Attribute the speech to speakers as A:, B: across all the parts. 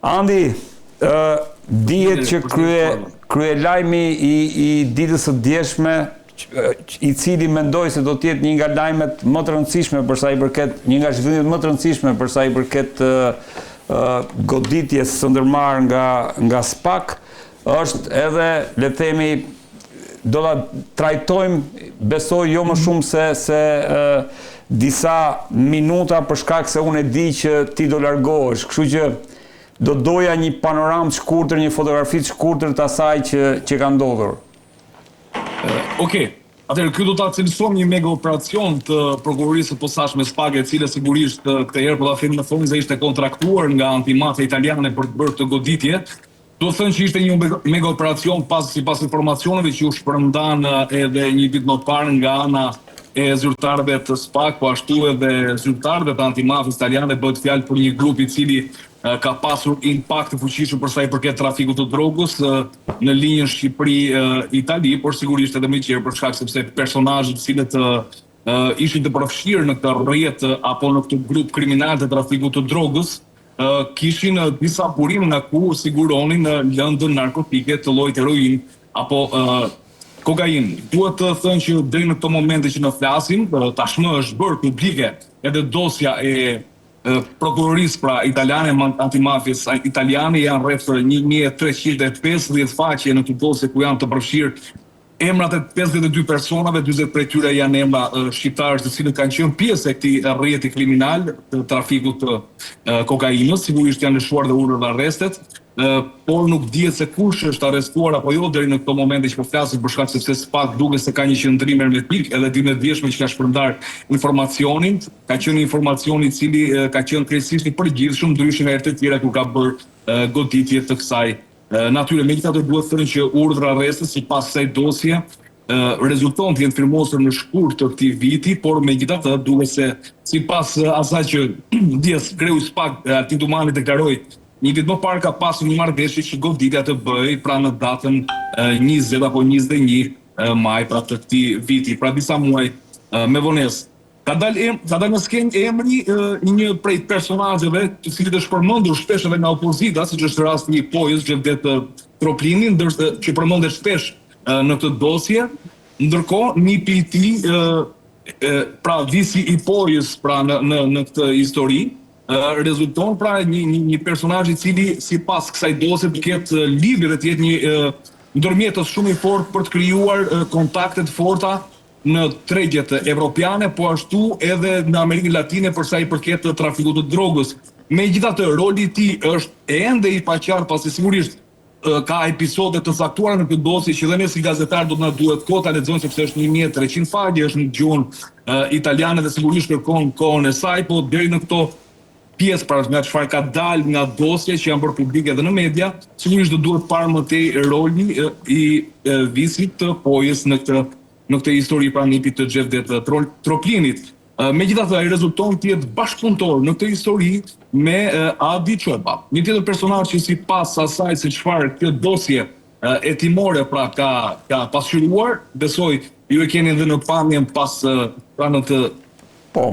A: Andi, dihet që kryelajmi i ditës së djeshme, i cili mendoj se do të jetë një nga lajmet më të rëndësishme për sa i përket, një nga zhvillimet më të rëndësishme për sa i përket goditjes së ndërmarrë nga SPAK, është edhe, le të themi, do ta trajtojmë, besoj jo më shumë se disa minuta për shkak se unë e di që ti do largohesh, kështu që do doja një panoramë të shkurtër, një fotografi të shkurtër të asaj që ka ndodhur.
B: Okej. Atëherë, kjo do ta cilësojmë një mega operacion të prokurorisë së posaçme SPAK, e cila sigurisht këtë herë po ta them në fund se ishte kontraktuar nga antimafia italiane për të bërë këtë goditje. Do të thënë që ishte një mega operacion sipas informacioneve që u shpërndan edhe një vit më parë nga ana e zyrtarëve të SPAK, po ashtu edhe zyrtarëve të antimafisë italiane. Bëhet fjalë për një grup i cili ka pasur impakt të fuqishëm për sa i përket trafikut të drogës në linjën Shqipëri-Itali, por sigurisht edhe më qërë për shkak sepse personazhet të cilët ishin të përfshirë në këtë rrjet apo në këtë grup kriminal të trafikut të drogës kishin disa burime nga ku siguronin lëndën narkotike të llojit heroin apo kokain. Duhet të thënë që deri në këtë moment që ne flasim, tashmë është bërë publike edhe dosja e prokurorisë pra italiane, antimafjes italiane, janë rreth 1350 faqe në këtë dosje ku janë të përfshirë emrat e 52 personave, 40 prej tyre janë emra shqiptarësh të cilët kanë qenë pjesë e këtij rrjeti kriminal të trafikut të kokainës. Sigurisht janë lëshuar dhe urdhër dhe arrestet, por nuk dihet se kush është arrestuar apo jo deri në këtë moment që po flasim, për shkak sepse SPAK duket se ka një qendrim hermetik, edhe ditën e djeshme që ka shpërndar informacionin, ka qenë informacion i cili ka qenë krejtësisht i përgjithshëm, ndryshe nga herët e tjera kur ka bërë goditje të kësaj natyre. Megjithatë duhet thënë që urdhra arresti sipas kësaj dosje rezulton të jenë firmosur në shkurt të këtij viti, por megjithatë duhet se sipas asaj që dihet kreu SPAK Artin Dumani deklaroi një vit më parë ka pasur një marrëveshje që goditja të bëhej pra në datën 20 apo 21 maj pra të këtij viti, pra disa muaj me vonesë. Ka dalë në skenjë emri një prej personazheve të cilët është përmendur shpesh edhe nga opozita, siç është rasti i Pojës, Xhevdet Troplini, ndërsa që përmendet shpesh në këtë dosje. Ndërkohë një prej tij pra visi i Pojës pra në këtë histori rezulton pra një personazh i cili sipas kësaj dosje të ketë lidhje dhe të jetë një ndërmjetës shumë i fortë për të krijuar kontakte të forta në tregjet evropiane, po ashtu edhe në Amerikën Latine për sa i përket trafikut të drogës. Megjithatë, roli i tij është ende i paqartë, pasi sigurisht ka episode të saktuara në këtë dosje që dhe ne si gazetar do të na duhet kohë ta lexojmë sepse është 1300 faqe, është në gjuhën italiane dhe sigurisht kërkon kohën e saj, po deri në këto pjesë pra nga çfarë ka dalë nga dosje që janë bërë publike edhe në media, sigurisht do duhet parë më tej roli i visit të Pojës në këtë histori pra nipit të Xhevdet Troplinit. Megjithatë, ai rezulton të jetë bashkëpunëtor në këtë histori me Adi Çoba. Një tjetër personazh që sipas asaj se çfarë kjo dosje hetimore pra ka pasqyruar, besoj ju e keni edhe në pamjen pas pra në të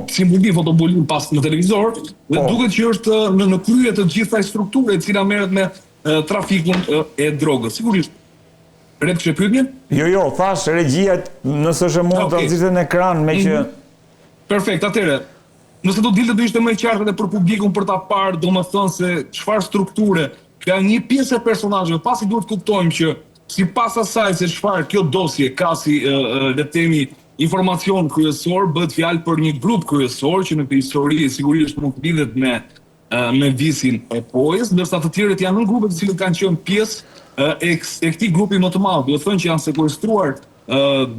B: simboli fotobulim pas në televizor, dhe duket që është në krye të gjithë kësaj strukture e cila merret me trafikun e drogës. Sigurisht Red kështë pyetjen?
A: Jo, thash regjia nëse është mund të nxirrte në ekran me që
B: perfekt, atëherë. Nëse do dilte do ishte më e qartë edhe për publikun për ta parë, domethënë se çfarë strukture ka një pjesë e personazheve, pasi duhet kuptojmë që sipas asaj se çfarë kjo dosje ka si le të themi informacion kryesor, bëhet fjalë për një grup kryesor që në këtë histori sigurisht nuk lidhet me visin e Pojës, ndërsa të tjerët janë në grupe të cilët kanë qenë pjesë e këtij grupi më të madh. Duhet thënë që janë sekuestruar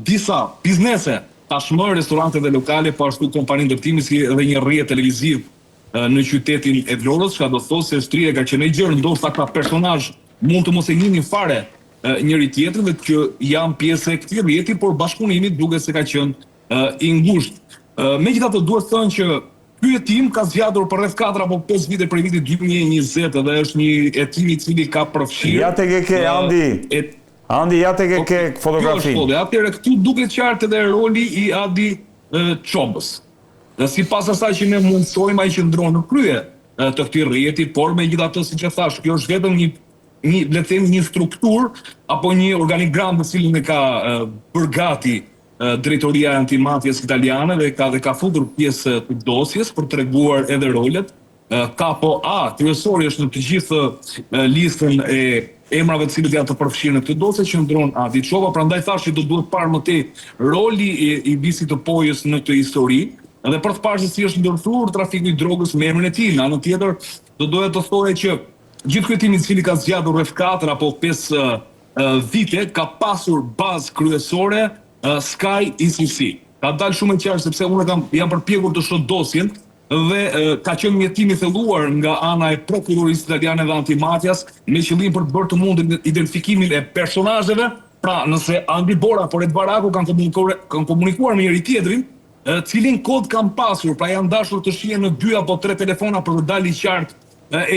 B: disa biznese, tashmë restorante dhe lokale, po ashtu kompani ndërtimi si edhe një rrjet televiziv në qytetin e Vlorës, çka do të thotë se shtria ka qenë e gjerë, ndoshta ka personazh mund të mos e njihnin fare njëri tjetrin dhe që janë pjesë e këtij rrjeti, por bashkëpunimi duket se ka qenë i ngushtë. Megjithatë duhet thënë që ky hetim ka zgjatur për rreth 4 apo 5 vite prej vitit 2020 dhe është një hetim i cili ka përfshirë.
A: Ja tek e ke Andi, ja tek e ke fotografinë.
B: Atëherë këtu duket qartë edhe roli i Adi Çobës. Dhe sipas asaj që ne mundsojmë ai qëndron në krye të këtij rrjeti, por megjithatë, siç e thash, kjo është vetëm le të themi një strukturë apo një organigram të cilin e ka bërë gati drejtoria e antimafjes italiane dhe ka futur pjesë të dosjes për treguar edhe rolet. Kapo A, kryesori është në të gjithë listën e emrave të cilët janë të përfshirë në këtë dosje që ndron Adi Çova, prandaj thashë do duhet parë më tej roli i visit të Pojës në këtë histori, edhe për të parë se si është ndërthurur trafiku i drogës me emrin e tij. Në anën tjetër, do doja të thoja që gjithë ky tim i cili ka zgjatur rreth 4 apo 5 vite ka pasur bazë kryesore Sky ICC. Ka dalë shumë e qartë sepse unë jam përpjekur të shoh dosjen dhe ka qenë një tim i thelluar nga ana e prokurorisë italiane dhe antimafjas me qëllim për të bërë të mundur identifikimin e personazheve. Pra, nëse Andi Bora apo Red Baraku kanë komunikuar me njëri tjetrin, cilin kod kanë pasur, pra janë dashur të shihen në 2 apo 3 telefona për të dalë i qartë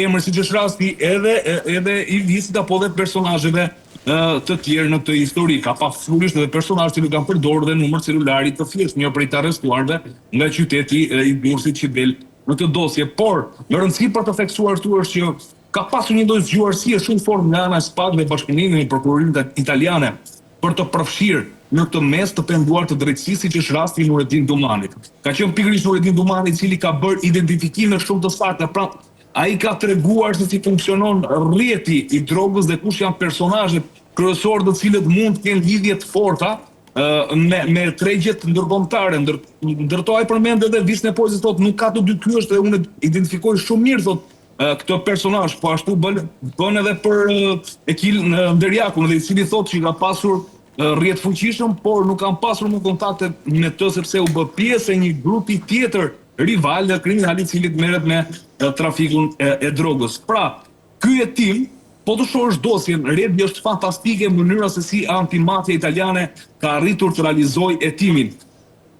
B: emri, siç është rasti edhe i visit apo dhe personazheve të tjerë në këtë histori. Ka pasurisht edhe personazhe që kanë përdorur dhe numër celulari të thjeshtë, një prej të arrestuarve nga qyteti i Durrësit që del në këtë dosje. Por, në rëndësi për të theksuar këtu është që ka pasur një lloj zgjuarësie shumë fort nga ana e SPAD dhe bashkëpunimit me prokurorinë italiane për të përfshirë në këtë mes të penduar të drejtësisë, siç është rasti i Nureddin Dumanit. Ka qenë pikërisht Nureddin Dumani i cili ka bërë identifikime shumë të sakta. Pra, ai ka treguar se si funksionon rrjeti i drogës dhe kush janë personazhet kryesorë të cilët mund të kenë lidhje të forta me tregjet ndërkombëtare. Ndërto ai përmend edhe Visne Pojës, thotë nuk ka të dy, ky është dhe unë identifikoj shumë mirë, thotë këtë personazh, po ashtu bën edhe për Ekil Nderjakun, dhe i cili thotë që ka pasur rrjet fuqishëm, por nuk kanë pasur më kontakte me të sepse u bë pjesë e një grupi tjetër rival dhe kriminal i cili merret me trafikun e drogës. Pra, ky hetim, po të shohësh dosjen, Redbi është fantastike mënyra se si antimafja italiane ka arritur të realizojë hetimin.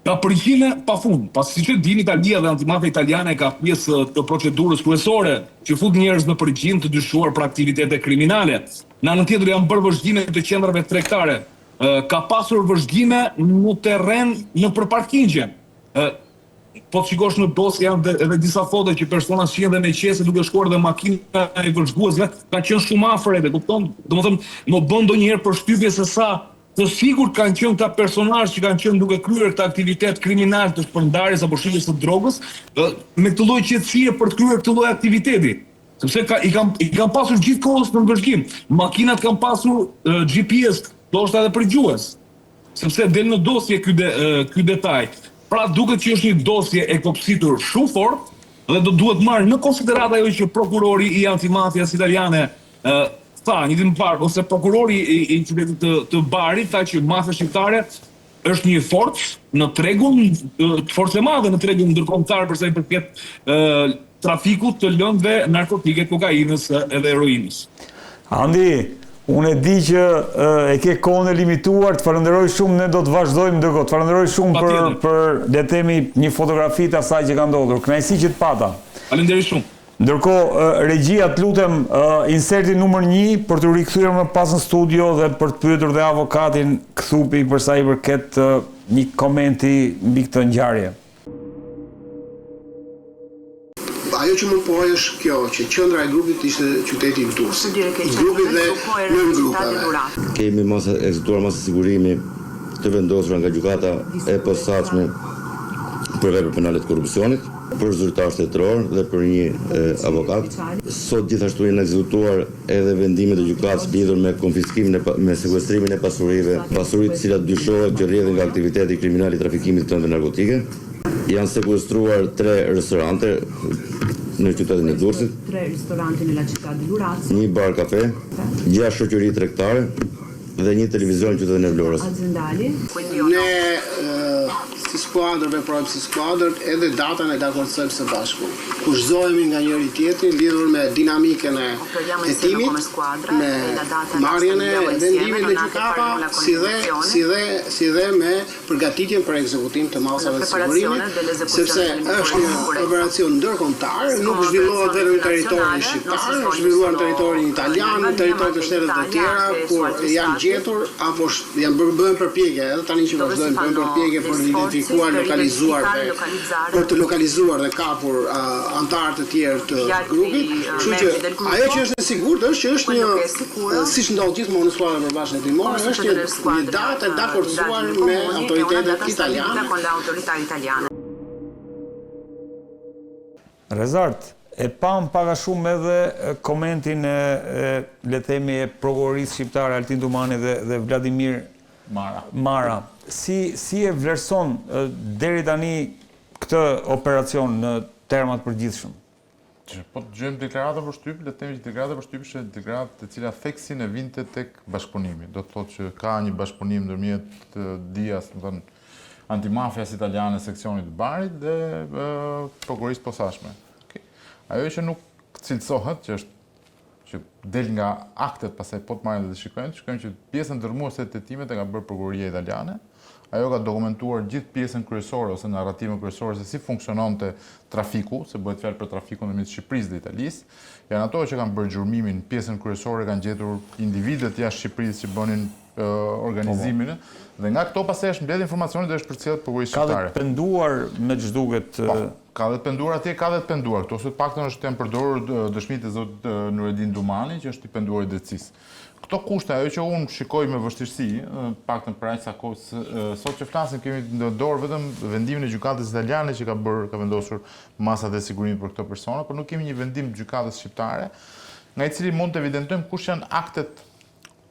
B: Ka përgjime pafund, pasi siç e dini, Italia dhe antimafja italiane ka pjesë të procedurës kryesore që fut njerëz në përgjim të dyshuar për aktivitete kriminale. Në anën tjetër janë bërë vëzhgime të qendrave tregtare. Ka pasur vëzhgime në terren në përparkingje. Po të shikosh në dosje janë edhe disa foto që persona shihen dhe me qese duke shkuar dhe makina e vëzhguesve kanë qenë shumë afër edhe, kupton? Domethënë, më bën ndonjëherë përshtypje se sa të sigurt kanë qenë këta personazhe që kanë qenë duke kryer këtë aktivitet kriminal të shpërndarjes apo shitjes së drogës, me këtë lloj qetësie për të kryer këtë lloj aktiviteti. Sepse i kanë pasur gjithkohës në vëzhgim. Makinat kanë pasur GPS, ndoshta edhe për gjuhës. Sepse del në dosje ky detaj. Pra, duket që është një dosje e kopsitur shumë fort dhe do duhet marrë në konsiderat ajo që prokurori i antimafjas italiane tha një ditë më parë, ose prokurori i qytetit të Barit tha që mafja shqiptare është një forcë në tregun, forcë e madhe në tregun ndërkombëtar për sa i përket trafikut të lëndëve narkotike, kokainës edhe heroinës.
A: Andi, unë e di që e ke kohën e limituar, të falenderoj shumë, ne do të vazhdojmë ndërkohë. Të falenderoj shumë për le të themi një fotografi të asaj që ka ndodhur. Kënaqësi që të pata.
B: Faleminderit shumë.
A: Ndërkohë, regjia, të lutem, inserti numër 1 për të rikthyer më pas në studio dhe për të pyetur dhe avokatin Kthupi për sa i përket një komenti mbi këtë ngjarje.
C: Ajo që më pohoj është kjo, që qendra e grupit ishte qyteti i Durrësit. Grupi dhe nën grupeve.
D: Kemi ekzekutuar masë sigurimi të vendosura nga gjykata e posaçme për vepra penale të korrupsionit, për zyrtar shtetëror dhe për një avokat. Sot gjithashtu janë ekzekutuar edhe vendimet e gjykatës lidhur me konfiskimin me sekuestrimin e pasurive të cilat dyshohet që rrjedhin nga aktiviteti kriminal i trafikimit të lëndëve narkotike. Janë sekuestruar 3 restorante në qytetin e Durrësit,
E: 3 ristoranti nella città di Durazzo,
D: një bar kafe, 6 shoqëri tregtare dhe një televizion në qytetin e Vlorës.
E: aziendali.
C: Ne si skuadër veprojmë si skuadër, edhe datën e dakordojmë së bashku. Kushtohemi nga njëri tjetri lidhur me dinamikën e hetimit, me marrjen e vendimit në gjykata, si dhe me përgatitjen për ekzekutim të masave të sigurimit, sepse është një operacion ndërkombëtar, nuk zhvillohet vetëm në territorin shqiptar, është zhvilluar në territorin italian, në territorin të shtetet të tjera, kur janë gjetur apo janë bërë përpjekje, edhe tani që vazhdojmë bëjmë përpjekje për të identifikuar, lokalizuar dhe për të lokalizuar dhe kapur antarë të tjerë të grupit, kështu që ajo që është e sigurt është që është një, siç ndodh gjithmonë në skuadrën e përbashkët hetimore, është një datë e dakorcuar me autoritetet italiane.
A: Rezart, e pam pak a shumë edhe komentin e le themi e prokurorisë shqiptare Altin Dumani dhe Vladimir Mara. Si e vlerëson deri tani këtë operacion në termat përgjithshëm?
F: Po të gjejmë deklaratën për shtyp, le të themi që deklarata për shtyp është deklaratë e cila theksin e vinte tek bashkëpunimi. Do të thotë që ka një bashkëpunim ndërmjet DIA-s, do të thonë antimafias italiane seksionit të Barit dhe prokurorisë posaçme. Ajo që nuk cilësohet, që del nga aktet pastaj po të marrin dhe shikojmë që pjesën dërmuese të hetimet e ka bërë prokuroria italiane. Ajo ka dokumentuar gjithë pjesën kryesore ose narrativën kryesore se si funksiononte trafiku, se bëhet fjalë për trafikun ndërmjet Shqipërisë dhe Italisë. Janë ato që kanë bërë gjurmimin, pjesën kryesore kanë gjetur individët jashtë Shqipërisë që bënin organizimin dhe nga këto pastaj është mbledh informacioni dhe është përcjellë prokurorisë shqiptare.
A: Ka dhe penduar me ç'duket.
F: Ka dhe penduar atje, ka dhe penduar. Këto sot paktën është janë përdorur dëshmitë e zotit Nureddin Dumani, që është i penduar i drejtësisë. Këto kushte, ajo që unë shikoj me vështirësi, paktën për aq sa kohë, sot që flasim kemi në dorë vetëm vendimin e gjykatës italiane që ka vendosur masat e sigurimit për këto persona, por nuk kemi një vendim gjykatës shqiptare, nga i cili mund të evidentojmë kush janë aktet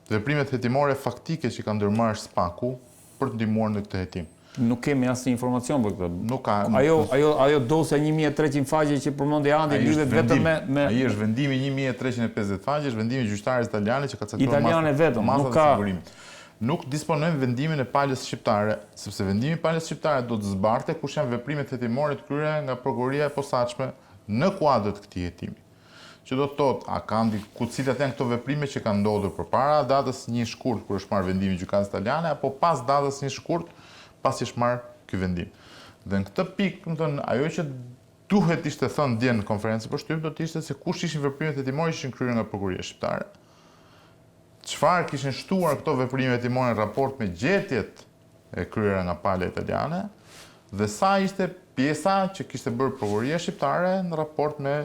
F: veprimet hetimore faktike që ka ndërmarrë SPAK-u për të ndihmuar në këtë hetim.
A: Nuk kemi asnjë informacion për këtë.
F: Nuk ka.
A: Ajo dosja 1300 faqe që përmendi Andi lidhet vetëm me
F: ai është vendimi 1350 faqe, është vendimi gjyqtarës italiane që ka caktuar
A: italiane vetëm,
F: nuk ka sigurimit. Nuk disponojmë vendimin e palës shqiptare, sepse vendimi i palës shqiptare do të zbarte kush janë veprimet hetimore të kryera nga prokuroria e posaçme në kuadër të këtij hetimi. Që do të thotë, a kanë cilat janë këto veprime që kanë ndodhur përpara datës 1 shkurt kur është marrë vendimi i gjykatës italiane apo pas datës 1 shkurt pasi është marrë ky vendim. Dhe në këtë pikë, do të thonë, ajo që duhet ishte thënë dje në konferencë për shtyp do të ishte se kush ishin veprimet hetimore që ishin kryer nga prokuroria shqiptare. Çfarë kishin shtuar këto veprime hetimore në raport me gjetjet e kryera nga pala italiane dhe sa ishte pjesa që kishte bërë prokuroria shqiptare në raport me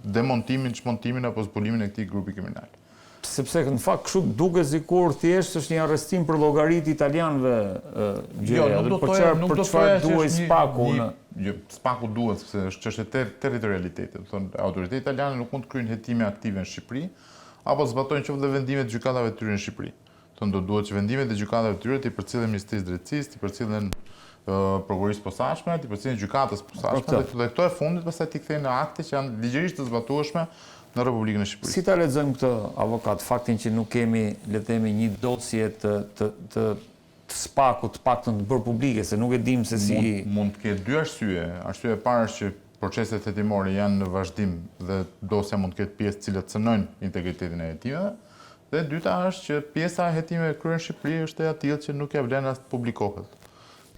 F: demontimin, çmontimin apo zbulimin e këtij grupi kriminal.
A: Sepse në fakt kështu duket sikur thjesht është një arrestim për llogarit italianëve gjëja, për çfarë duhet SPAK-u.
F: Jo, SPAK-u duhet sepse është çështje territorialiteti. Do thonë autoritetet italiane nuk mund të kryejnë hetime aktive në Shqipëri apo zbatojnë qoftë dhe vendimet e gjykatave të tyre në Shqipëri. Do duhet që vendimet e gjykatave të tyre të përcjellen Ministrisë Drejtësisë, të përcjellen prokurorisë posaçme, të përcjellen gjykatës posaçme dhe këto e fundit pastaj t'i kthejnë në akte që janë ligjërisht të zbatueshme në Republikën e Shqipërisë.
A: Si ta lexojmë këtë avokat, faktin që nuk kemi, le të themi, një dosje të SPAK-ut të paktën të bërë publike, se nuk e dim se si
F: mund të ketë dy arsye. Arsyeja e parë është që proceset hetimore janë në vazhdim dhe dosja mund të ketë pjesë të cilat cënojnë integritetin e hetimeve. Dhe dyta është që pjesa e hetimeve kryer në Shqipëri është e tillë që nuk ja vlen as të publikohet.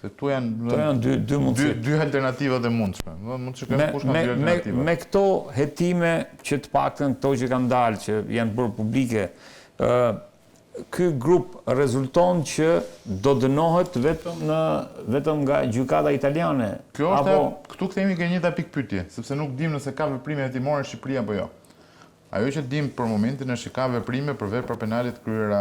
F: Se këtu janë
A: dy mundësi.
F: Dy alternativa të mundshme. Mund të shikojmë kush kanë dy alternativa.
A: Me këto hetime që të paktën këto që kanë dalë, që janë bërë publike, ky grup rezulton që do dënohet vetëm nga gjykata italiane.
F: Kjo është këtu kthehemi ke njëta pikë pyetje, sepse nuk dim nëse ka veprime hetimore në Shqipëri apo jo. Ajo që dim për momentin është që ka veprime për vepra penale të kryera,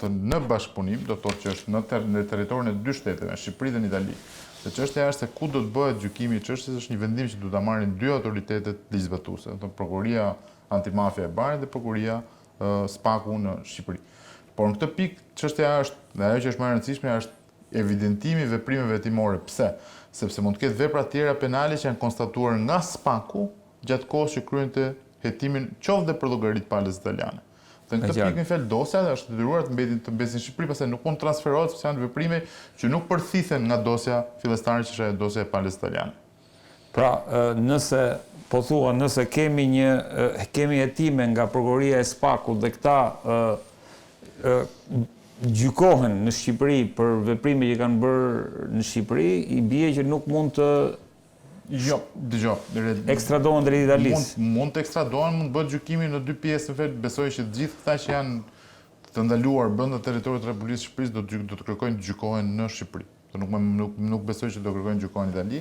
F: në bashkëpunim, do të thotë që është në territorin e dy shteteve, Shqipëri dhe në Itali. Dhe çështja është se ku do të bëhet gjykimi i çështjes është një vendim që do ta marrin dy autoritetet ligjzbatuese, do të thotë Prokuroria Antimafia e Barit dhe Prokuroria SPAK-u në Shqipëri. Por në këtë pikë çështja është, dhe ajo që është më e rëndësishme është evidentimi i veprimeve hetimore. Pse? Sepse mund të ketë vepra të tjera penale që janë konstatuar nga SPAK-u gjatë kohës që kryente hetimin qoftë dhe për llogarit palës italiane. Dhe në këtë pikë në fakt dosja është detyruar të mbesin në Shqipëri, pastaj nuk mund transferohet sepse janë veprime që nuk përthithen nga dosja fillestare që është ajo dosja e palës italiane.
A: Pra, nëse kemi hetime nga prokuroria e SPAK-ut dhe këta gjykohen në Shqipëri për veprime që kanë bërë në Shqipëri, i bie që nuk mund të ekstradohen drejt Italisë.
F: Mund të ekstradohen, mund bëhet gjykimi në dy pjesë, në fakt besoj që të gjithë këta që janë të ndaluar brenda territorit të Republikës së Shqipërisë do të kërkojnë të gjykohen në Shqipëri. Nuk besoj që do kërkojnë të gjykohen në Itali,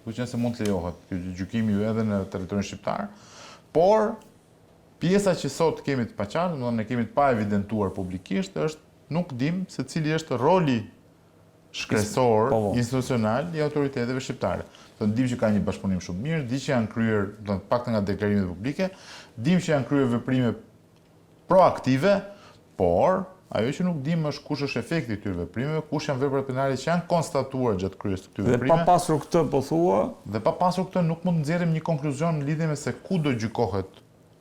F: duke qenë se mund të lejohet ky gjykimi ju edhe në territorin shqiptar, por pjesa që sot kemi të paqartë, do të thonë ne kemi të pa evidentuar publikisht, është nuk dim se cili është roli shkresor, institucional i autoriteteve shqiptare. Do të dim që ka një bashkëpunim shumë mirë, di që janë kryer, do të paktën nga deklarimet publike, dim që janë kryer veprime proaktive, por ajo që nuk dim është kush është efekti i këtyre veprimeve, kush janë veprat penale që janë konstatuar gjatë kryes të këtyre veprime.
A: Dhe pa pasur këtë, po thua?
F: Dhe pa pasur këtë nuk mund të nxjerrim një konkluzion në lidhje me se ku do gjykohet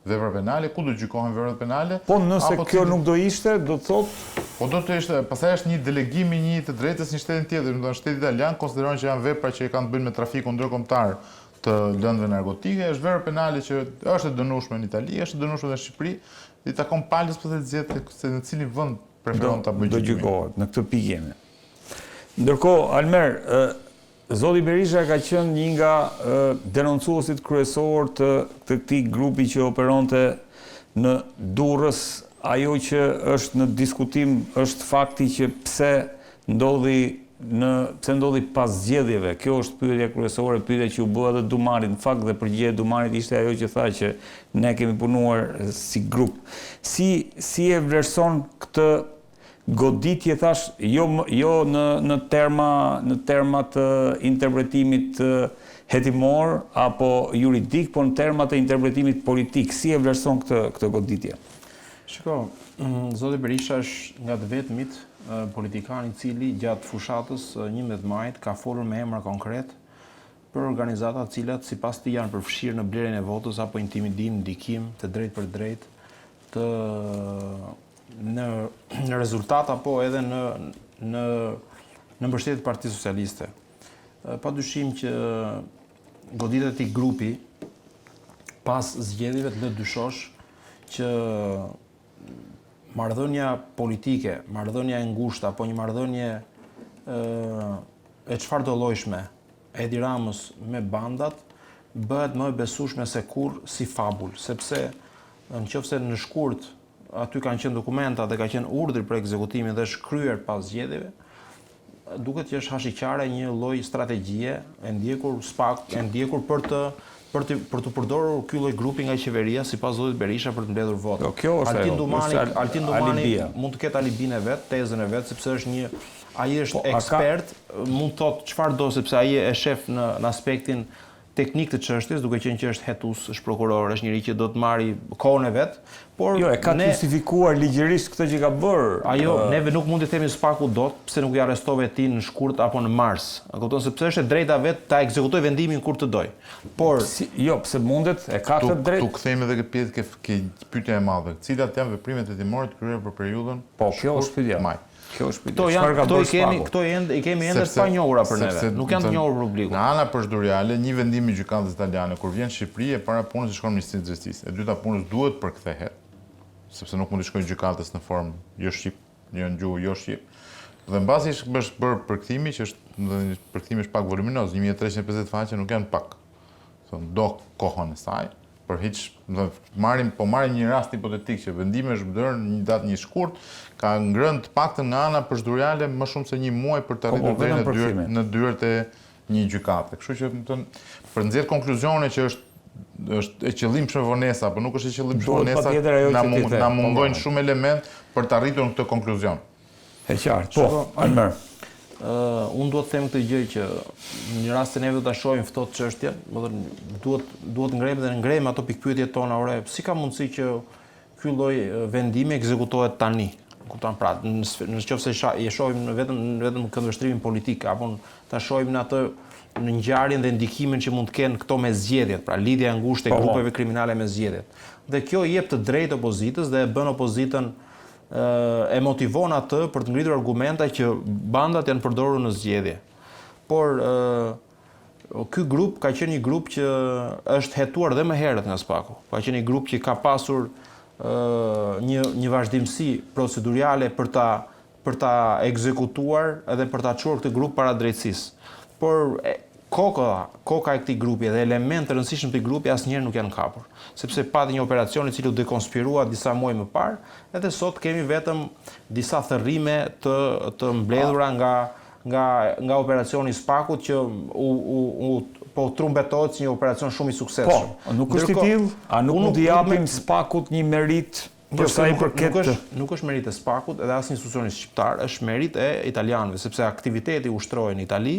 F: vepra penale, ku do gjykohen veprat penale.
A: Po nëse kjo nuk do ishte, do të thotë?
F: Po do të ishte, pastaj është një delegim i një të drejtës në shtetin tjetër, do të thonë shteti italian konsideron që janë vepra që kanë të bëjnë me trafikun ndërkombëtar të lëndëve narkotike, është vepër penale që është e dënueshme në Itali, është e dënueshme në Shqipëri, i takon palës për të zgjedhë se në cilin vend preferon ta bëjë.
A: Do gjykohet, në këtë pikë jemi. Ndërkohë, Almer, Zoti Berisha ka qenë një nga denoncuesit kryesor të këtij grupi që operonte në Durrës. Ajo që është në diskutim është fakti që pse ndodhi pas zgjedhjeve. Kjo është pyetja kryesore, pyetja që u bë edhe Dumarit. Në fakt dhe përgjigjja e Dumarit ishte ajo që tha që ne kemi punuar si grup. Si e vlerëson këtë goditje, thash, jo në terma të interpretimit hetimor apo juridik, por në terma të interpretimit politik. Si e vlerëson këtë goditje?
G: Shiko, Zoti Berisha është nga të vetmit politikan i cili gjatë fushatës 11 majit ka folur me emra konkret për organizata të cilat sipas tij janë përfshirë në blerjen e votës apo intimidim, ndikim të drejtë për drejtë në rezultat apo edhe në mbështetje të Partisë Socialiste. Padyshim që goditet e këtij grupi pas zgjedhjeve të lë dyshosh që marrëdhënia politike, marrëdhënia e ngushtë apo një marrëdhënie e çfarëdolojshme e Edi Ramës me bandat bëhet më e besueshme se kurrë si fabul, sepse nëse në shkurt aty kanë qenë dokumenta dhe ka qenë urdhër për ekzekutimin dhe është kryer pas zgjedhjeve, duket që është hashiqare një lloj strategjie e ndjekur për të përdorur ky lloj grupi nga qeveria sipas zotit Berisha për të mbledhur votë.
A: Kjo është
G: Altin Dumani mund të ketë alibin e vet, tezën e vet, sepse është ai është ekspert, mund të thotë çfarë do sepse ai e shef në aspektin teknik të çështjes, duke qenë që është hetus, është prokuror, është njëri që do të marrë kohën e vet, por
A: e ka justifikuar ligjërisht këtë që ka bërë.
G: Neve nuk mund të themi spaku dot, pse nuk i arrestove ti në shkurt apo në mars. A kupton sepse është e drejta vet ta ekzekutoj vendimin kur të doj. Por
A: pse mundet, e ka këtë drejtë.
F: Tu kthejmë edhe këtë pjesë ke pyetja e madhe. Cilat janë veprimet hetimore të kryer për periudhën?
A: Po, kjo është pyetja.
F: Kjo është
G: Këto i kemi ende të panjohura për neve. Nuk janë të njohur për publikun.
F: Në ana procedurale, një vendim i gjykatës italiane kur vjen në Shqipëri e para punës shkon në Ministrinë e Justisë. E dyta punës duhet përkthehet, sepse nuk mund të shkojë gjykatës në formë jo shqip, jo në gjuhë, jo shqip. Dhe mbasi është bërë përkthimi, që është përkthimi është pak voluminoz, 1350 faqe nuk janë pak. Do kohën e saj. Për hiç, marrim një rast hipotetik që vendimi është bërë në një datë një shkurt, ka ngrënë të paktën nga ana procedurale më shumë se një muaj për të arritur deri në dyert e një gjykate. Kështu që për nxjerr konkluzione që është e qëllimshme vonesa, apo nuk është e qëllimshme vonesa, na mungojnë shumë element për të arritur në këtë konkluzion.
A: E qartë. Po, Almer.
G: Unë duhet të them këtë gjë që në një rast se neve do ta shohim ftohtë çështjen, duhet ngrem ato pikpyetjet tona, si ka mundësi që ky lloj vendimi ekzekutohet tani? Kupton, pra, nëse e shohim vetëm këndvështrimin politik apo ta shohim në atë në ngjarjen dhe ndikimin që mund të kenë këto me zgjedhjet, pra lidhja e ngushtë e grupeve kriminale me zgjedhjet. Dhe kjo i jep të drejtë opozitës dhe e bën opozitën e motivon atë për të ngritur argumenta që bandat janë përdorur në zgjedhje. Por ky grup ka qenë një grup që është hetuar dhe më herët nga Spaku. Ka qenë një grup që ka pasur një vazhdimsi procedurale për ta ekzekutuar edhe për ta çuar këtë grup para drejtësisë. Por koka e këtij grupi dhe elementë të rëndësishëm të këtij grupi asnjëherë nuk janë kapur, sepse pati një operacion i cili u dekonspirua disa muaj më parë, edhe sot kemi vetëm disa thërrime të mbledhura nga operacioni i Spakut që po trumbetohet si një operacion shumë i suksesshëm.
A: Po, nuk është i tillë, a nuk mund t'i japim SPAK-ut një merit për sa i përket
G: nuk është merit e SPAK-ut edhe as institucionit shqiptar, është merit e italianëve, sepse aktiviteti ushtrohej në Itali,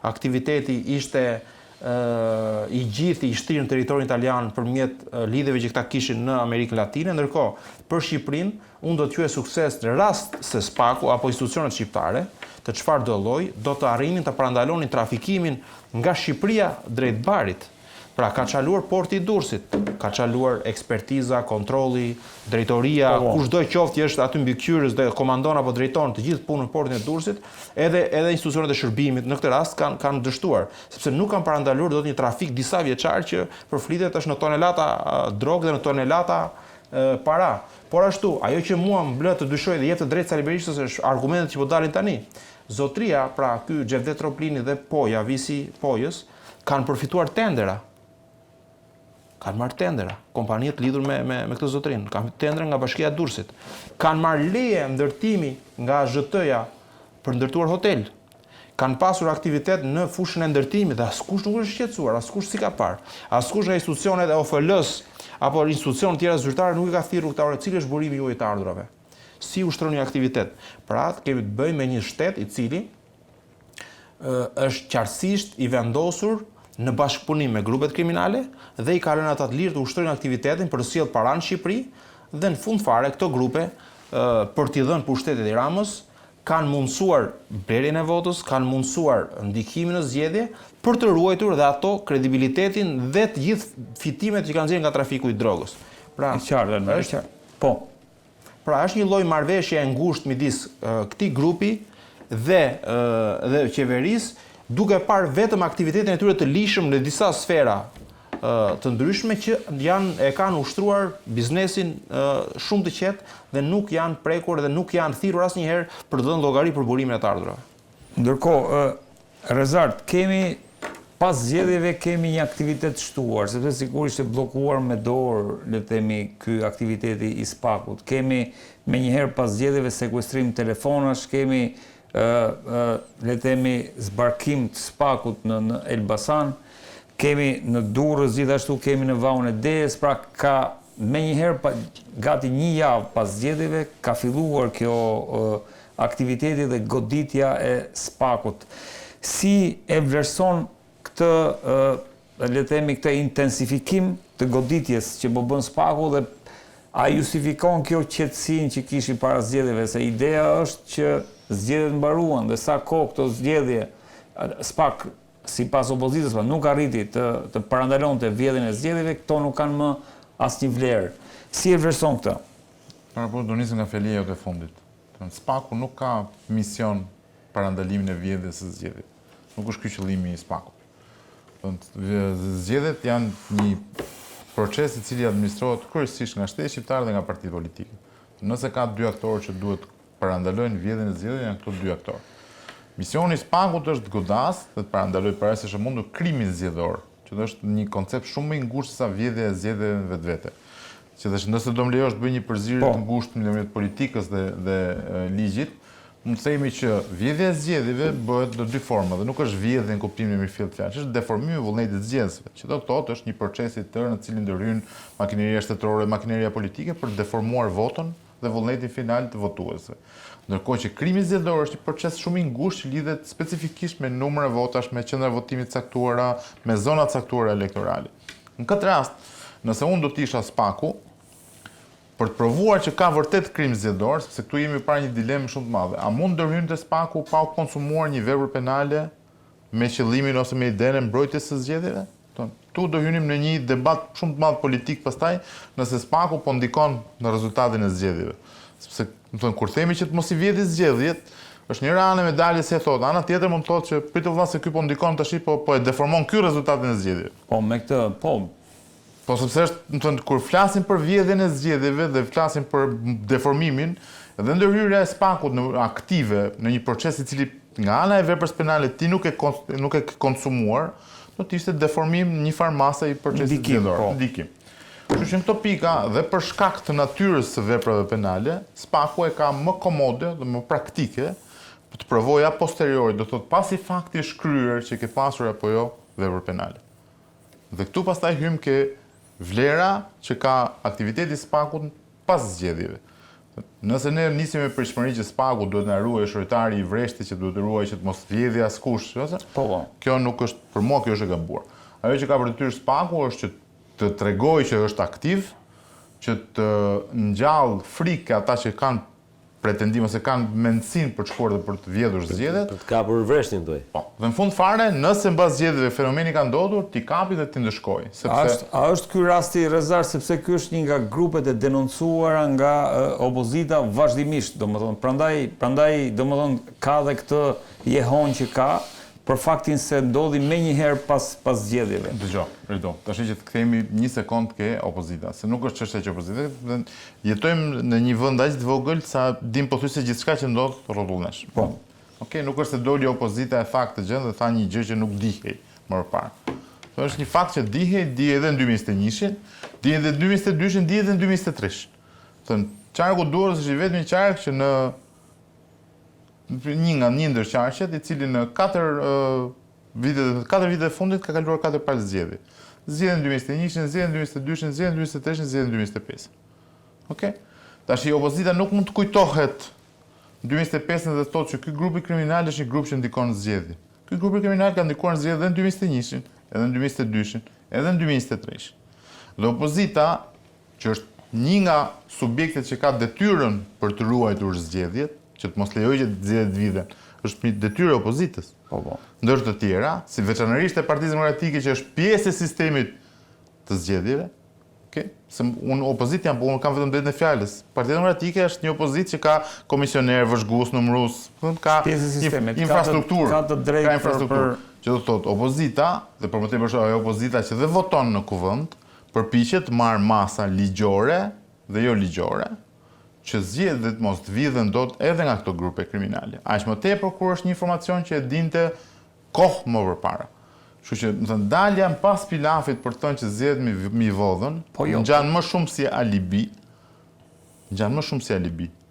G: aktiviteti ishte i gjithë i shtirë në territorin italian përmjet lidhjeve që këta kishin në Amerikën Latine, ndërkohë për Shqipërinë unë do t'juaj sukses në rast se SPAK-u apo institucionet shqiptare të çfarë do lloj do të arrinin të parandalonin trafikimin nga Shqipëria drejt Barit. Pra ka çaluar porti i Durrësit, ka çaluar ekspertiza, kontrolli, drejtoria, kushdo qoftë që është aty mbi qyrës dhe komandon apo drejton të gjithë punën në portin e Durrësit, edhe institucionet e shërbimit në këtë rast kanë dështuar, sepse nuk kanë parandaluar dot një trafik disa vjeçar që përflitet është në tonelata drogë dhe në tonelata para. Por ashtu, ajo që mua më blë të dyshoj dhe jep të drejtë Sali Berishës është argumentet që po dalin tani. Zotria, pra ky Xhevdet Troplini dhe Poja, visi Pojës, kanë përfituar tendera. Kanë marrë tendera, kompaniet lidhur me këtë zotrin, kanë tendera nga Bashkia e Durrësit, kanë marrë leje ndërtimi nga ZHT-ja për ndërtuar hotel, kanë pasur aktivitet në fushën e ndërtimit dhe askush nuk është shqetësuar, askush si ka parë, askush nga institucionet e OFL-s apo institucionet tjera zyrtare nuk i ka thirrur këta orë, cili është burimi juaj të ardhurave. Si ushtroni aktivitet? Pra, kemi të bëjmë me një shtet i cili është qartësisht i vendosur në bashkëpunim me grupet kriminale dhe i ka lënë ata të lirë të ushtrojnë aktivitetin për të sjellë para në Shqipëri dhe në fund fare këto grupe për t'i dhënë pushtetit i Ramës kanë mundësuar blerjen e votës, kanë mundësuar ndikimin në zgjedhje për të ruajtur dhe ato kredibilitetin dhe të gjithë fitimet që kanë nxjerrë nga trafiku i drogës. Pra,
A: po.
G: Pra është një lloj marrëveshje e ngushtë midis këtij grupi dhe qeverisë, duke parë vetëm aktivitetin e tyre të lishëm në disa sfera të ndryshme që kanë ushtruar biznesin shumë të qetë dhe nuk janë prekur dhe nuk janë thirrur asnjëherë për të dhënë llogari për burimin e të ardhurave.
A: Ndërkohë, Rezart, pas zgjedhjeve kemi një aktivitet shtuar, sepse sigurisht e bllokuar me dorë, le të themi, ky aktiviteti i SPAK-ut. Kemi menjëherë pas zgjedhjeve sekuestrim telefonash, kemi le të themi zbarkim të SPAK-ut në Elbasan, kemi në Durrës, gjithashtu kemi në Vaun e Dejes, pra ka menjëherë gati një javë pas zgjedhjeve ka filluar kjo aktiviteti dhe goditja e SPAK-ut. Si e vlerëson këtë, le të themi, këtë intensifikim të goditjes që po bën SPAK-u dhe a justifikon kjo qetësinë që kishin para zgjedhjeve, se ideja është që zgjedhjet mbaruan dhe sa kohë këto zgjedhje SPAK sipas opozitës nuk arriti të parandalonte vjedhjen e zgjedhjeve, këto nuk kanë më asnjë vlerë. Si e vlerëson këtë?
F: Po do nisim nga fjalia jote e fundit. SPAK-u nuk ka mision parandalimin e vjedhjes së zgjedhjeve. Nuk është ky qëllimi i SPAK-ut. Zgjedhjet janë një proces i cili administrohet kryesisht nga shteti shqiptar dhe nga partitë politike. Nëse ka dy aktorë që duhet parandalojnë vjedhjen e zgjedhjeve, janë këto dy aktorë. Misioni i SPAK-ut është godas dhe të parandalojë parasysh e mundur krimin zgjedhor, që është një koncept shumë më i ngushtë sa vjedhja e zgjedhjeve vetvete. Që nëse do më lejosh të bëj një përzierje të ngushtë ndërmjet politikës dhe ligjit, mund të themi që vjedhja e zgjedhjeve bëhet në dy forma dhe nuk është vjedhje në kuptimin e mirëfillt fjalës, është deformimi i vullnetit të zgjedhësve, që do të thotë është një proces i tërë në cilin ndërhyn makineria shtetërore, makineria politike për të deformuar votën dhe vullnetin final të votuesve. Ndërkohë që krimi zgjedhor është një proces shumë i ngushtë që lidhet specifikisht me numra votash, me qendra votimit caktuara, me zona caktuara elektorale. Në këtë rast, nëse unë do të isha SPAK-u, për të provuar që ka vërtet krim zgjedhor, sepse këtu jemi para një dilemë shumë të madhe. A mund ndërhynte SPAK-u pa u konsumuar një vepër penale me qëllimin ose me idenë e mbrojtjes së zgjedhjeve? Tu do hynim në një debat shumë të madh politik pastaj, nëse SPAK-u po ndikon në rezultatin e zgjedhjeve. Sepse, kur themi që të mos i vjedhë zgjedhjet, është njëra anë e medaljes si e thotë. Ana tjetër mund të thotë që pritë vëlla se ky po ndikon tash po e deformon ky rezultatin e zgjedhjeve.
A: Po me këtë,
F: Po sepse është, kur flasim për vjedhjen e zgjedhjeve dhe flasim për deformimin, dhe ndërhyrja e SPAK-ut aktive në një proces i cili nga ana e veprës penale ti nuk e konsumuar, do të ishte deformim një farmase i procesit zgjedhor. Ndikim. Kështu që në këto pika dhe për shkak të natyrës së veprave penale, SPAK-u e ka më komode dhe më praktike për të provojë a posteriori, do thotë pasi fakti është kryer që ke pasur apo jo vepër penale. Dhe këtu pastaj hym ke vlera që ka aktiviteti SPAK-ut pas zgjedhjeve. Nëse ne nisim me pritshmëri që SPAK-u duhet na ruajë shëritari i vreshti që duhet të ruajë që të mos vjedhë askush, kjo nuk është, për mua kjo është e gabuar. Ajo që ka për detyrë SPAK-u është që të tregojë që është aktiv, që të ngjall frikë ata që kanë pretendim ose kanë mendësinë për të shkuar dhe për të vjedhur zgjedhjet.
H: Për të kapur vreshtin thoj.
F: Po, dhe në fund fare, nëse mbas zgjedhjeve fenomeni ka ndodhur, ti kapi dhe ti ndëshkoj.
A: A është ky rasti Rezar sepse ky është një nga grupet e denoncuara nga opozita vazhdimisht, prandaj domethënë ka dhe këtë jehon që ka për faktin se ndodhi menjëherë pas zgjedhjeve.
F: Dëgjoj, Rido, tash që të kthehemi një sekond ke opozita, se nuk është çështja që opozita, jetojmë në një vend aq të vogël sa dim pothuajse gjithçka që ndodh rrotullesh.
A: Po.
F: Okej, nuk është se doli opozita e tha këtë gjë dhe tha një gjë që nuk dihej më parë. Kjo është një fakt që dihej, di edhe në 2021-shin, di edhe në 2022-shin, di edhe në 2023-shin. Thënë, qarku Durrës është i vetmi qark që në një ndër qarqet, i cili në 4 vite e fundit ka kaluar 4 palë zgjedhje. Zgjedhjen 2021-shin, zgjedhjen 2022-shin, zgjedhjen 2023-shin, zgjedhjen 2025. Okej? Tash opozita nuk mund të kujtohet 2025 dhe thotë që ky grup i kriminal është një grup që ndikon në zgjedhje. Ky grup i kriminal ka ndikuar në zgjedhje edhe në 2021-shin, edhe në 2022-shin, edhe në 2023-shin. Dhe opozita, që është një nga subjektet që ka detyrën për të ruajtur zgjedhjet, që të mos lejojë që të zgjedhjet viden, është një detyrë e opozitës. Ndër të tjera, si veçanërisht e Partisë Demokratike që është pjesë e sistemit të zgjedhjeve, se unë opozit jam, unë kam vetëm drejtën e fjalës. Partia Demokratike është një opozit që ka komisioner, vëzhgues, numërus, ka infrastrukturë, ka infrastrukturë. Që do të thotë opozita, dhe për më tepër ajo opozita që dhe voton në kuvend, përpiqet të marrë masa ligjore dhe jo ligjore, që zgjedhjet mos të vidhen dot edhe nga këto grupe kriminale. Aq më tepër kur është një informacion që e dinte kohë më përpara. Kështu që, më thënë, dalja pas pilafit për të thënë që zgjedhjet mi vodhën, ngjan më shumë si alibi.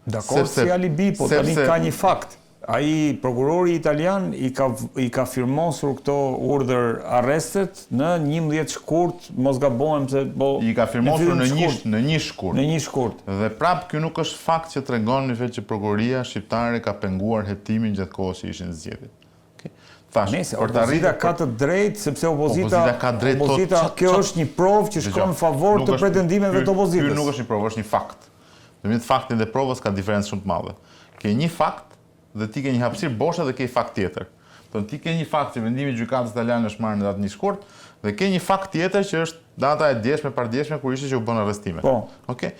A: Dakor, si alibi, po tani ka një fakt. Ai prokurori italian i ka firmosur këto urdhër arrestet në 11 shkurt, mos gabohem se
F: i ka firmosur në një shkurt.
A: Në një shkurt.
F: Dhe prap ky nuk është fakt që tregon në fakt që prokuroria shqiptare ka penguar hetimin gjatë kohës që ishin zgjedhjet.
A: Opozita ka të drejtë sepse opozita kjo është një provë që shkon në favor të pretendimeve të opozitës.
F: Ky nuk është një provë, është një fakt. Në faktin dhe provës ka diferencë shumë të madhe. Ke një fakt dhe ti ke një hapësirë boshe dhe ke një fakt tjetër. Ti ke një fakt që vendimi i gjykatës italiane është marrë në datë 1 shkurt dhe ke një fakt tjetër që është data e djeshme pardjeshme kur ishte që u bën arrestime. Okej.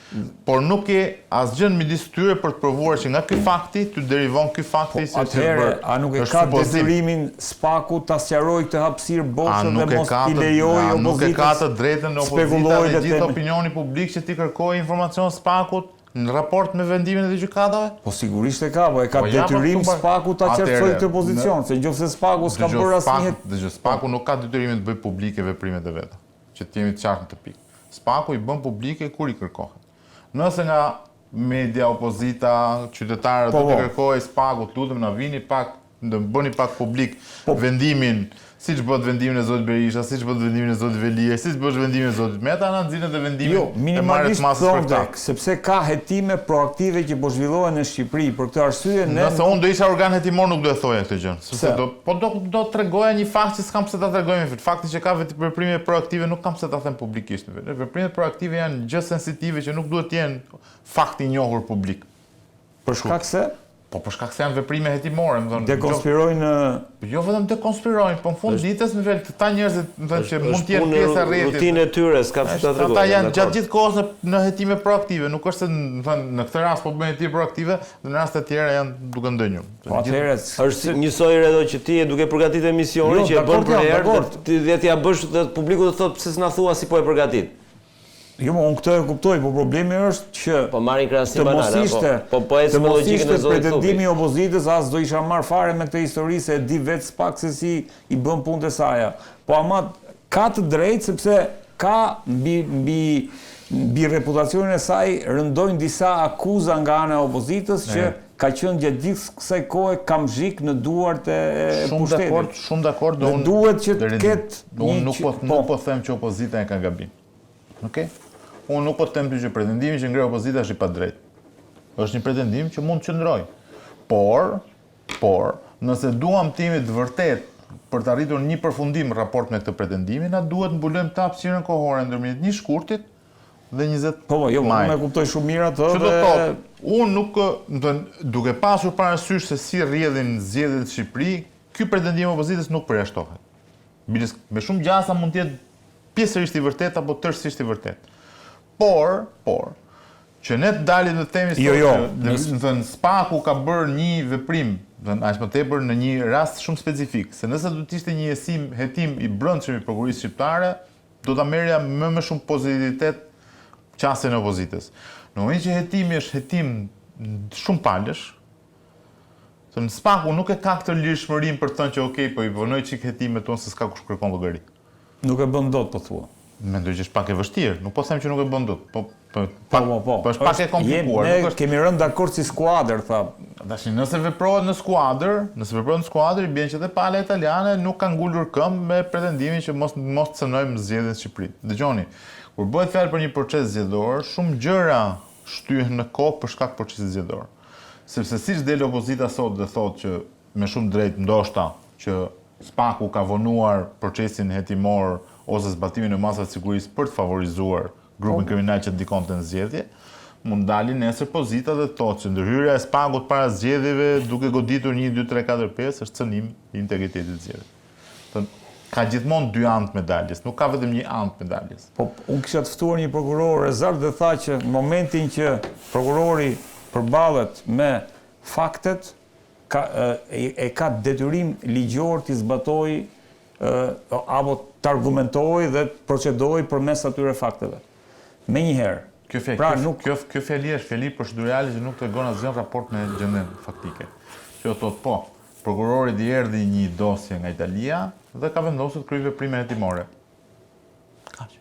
F: Por nuk ke asgjë midis tyre për të provuar që nga ky fakti ty derivon ky fakti se
A: a nuk e ka detyrimin SPAK-u ta sqarojë këtë hapësirë boshe dhe mos i lejojë opozitës.
F: Nuk e ka të drejtën në opozita dhe gjithë opinioni publik që ti kërkojë informacion SPAK-ut në raport me vendimin e gjykatave?
A: Po sigurisht e ka, po e ka detyrim SPAK-u ta qartësojë këtë pozicion, se nëse SPAK-u s'ka bërë asnjë.
F: Dëgjoj, SPAK-u nuk ka detyrimin të bëjë publike veprimet e veta, që të jemi të qartë në të pikë. SPAK-u i bën publike kur i kërkohet. Nëse nga media, opozita, qytetarët do të kërkojë SPAK-ut, lutem na vini pak, bëni pak publik vendimin, siç bëhet vendimin e zotit Berisha, siç bëhet vendimin e zotit Velia, siç bëhet vendimin e zotit Meta, na nxjerrin edhe vendimin e marrjes masës për
A: sepse ka hetime proaktive që po zhvillohen në Shqipëri. Për këtë arsye
F: nëse unë do isha organ hetimor nuk do e thoja këtë gjë. Sepse do t'rregoja një fakt që s'kam pse ta tregoj me fakti që ka veprime proaktive nuk kam pse ta them publikisht. Veprimet proaktive janë gjë sensitive që nuk duhet të jenë fakti i njohur publik.
A: Për shkak se
F: për shkak se janë veprime hetimore, më thonë.
A: Dekonspirojnë.
F: Jo vetëm dekonspirojnë, po në fund ditës më vel këta njerëz që mund të jenë pjesë e rrjetit.
H: Rutinë e tyre s'ka pse ta tregojnë.
F: Ata janë gjatë gjithë kohës në hetime proaktive, nuk është se më thonë në këtë rast po bëjnë hetime proaktive, në raste të tjera janë duke ndënjur.
A: Po atëherë
H: është njësoj edhe që ti je duke përgatitur emisionin që e bën për herë, ti t'ia bësh dhe publiku të thotë pse s'na thua si po e përgatit.
A: Jo, unë këtë e kuptoj, po problemi është që
H: po marrin krahasim banale, po ecë me logjikën e zotit.
A: Pretendimi i opozitës as do isha marr fare me këtë histori se e di vetë SPAK se si i bën punët e saj. Po ama ka të drejtë sepse ka mbi reputacionin e saj rëndojnë disa akuza nga ana e opozitës që ka qenë gjatë gjithë kësaj kohe kamzhik në duart e pushtetit.
F: Shumë dakord.
A: Dhe duhet që të ketë
F: unë nuk po them që opozita e ka gabim. Okej? Unë nuk po them që pretendimi që ngre opozita është i padrejtë. Është një pretendim që mund të qëndrojë. Por, nëse duam të jemi të vërtet për të arritur një përfundim raport me këtë pretendimi, na duhet mbulojmë të hapësirën kohore ndërmjet një shkurtit dhe 20 maj.
A: Unë e kuptoj shumë mirë atë.
F: Që do të thotë, unë nuk, duke pasur parasysh se si rrjedhin zgjedhjet në Shqipëri, ky pretendim i opozitës nuk përjashtohet. Me shumë gjasa mund të jetë pjesërisht i vërtet apo tërësisht i vërtet. Por, që ne të dalim dhe themi që Spaku ka bërë një veprim, aq më tepër në një rast shumë specifik, se nëse do të ishte një hetim i brendshëm i prokurisë shqiptare, do ta merrja më shumë pozitivitet qasjen e opozitës. Në moment që hetimi është hetim shumë palësh, se në Spaku nuk e ka këtë lirshmërinë për të thënë që okay, po i vonoj çik hetimet tonë se s'ka kush kërkon llogari.
A: Nuk e bën dot, po thua.
F: Mendoj që është pak e vështirë, nuk po them që nuk e bën dot, po është pak e komplikuar.
A: Ne kemi rënë dakord si skuadër, tha.
F: Tash nëse veprohet në skuadër, i bën që edhe pala italiane nuk ka ngulur këmbë me pretendimin që mos të cënojmë zgjedhjen në Shqipëri. Dëgjoni, kur bëhet fjalë për një proces zgjedhor, shumë gjëra shtyhen në kohë për shkak të procesit zgjedhor. Sepse siç del opozita sot dhe thotë që me shumë drejt ndoshta që Spaku ka vonuar procesin hetimor ose zbatimin e masave të sigurisë për të favorizuar grupin kriminal që ndikonte në zgjedhje, mund dalin nesër pozita dhe thotë që ndërhyrja e Spakut para zgjedhjeve duke goditur 1, 2, 3, 4, 5 është cënim i integritetit të zgjedhjeve. Ka gjithmonë dy anë të medaljes, nuk ka vetëm një anë të medaljes.
A: Po unë kisha të ftuar një prokuror rezerv dhe tha që në momentin që prokurori përballet me faktet, ka detyrim ligjor të zbatojë apo të argumentojë dhe të procedojë përmes atyre fakteve. Menjëherë.
F: Kjo fjali është fjali procedurale që nuk tregon asgjë raport me gjendjen faktike. Që thotë po, prokurori i erdhi një dosje nga Italia dhe ka vendosur të kryejë veprime hetimore. Kaq.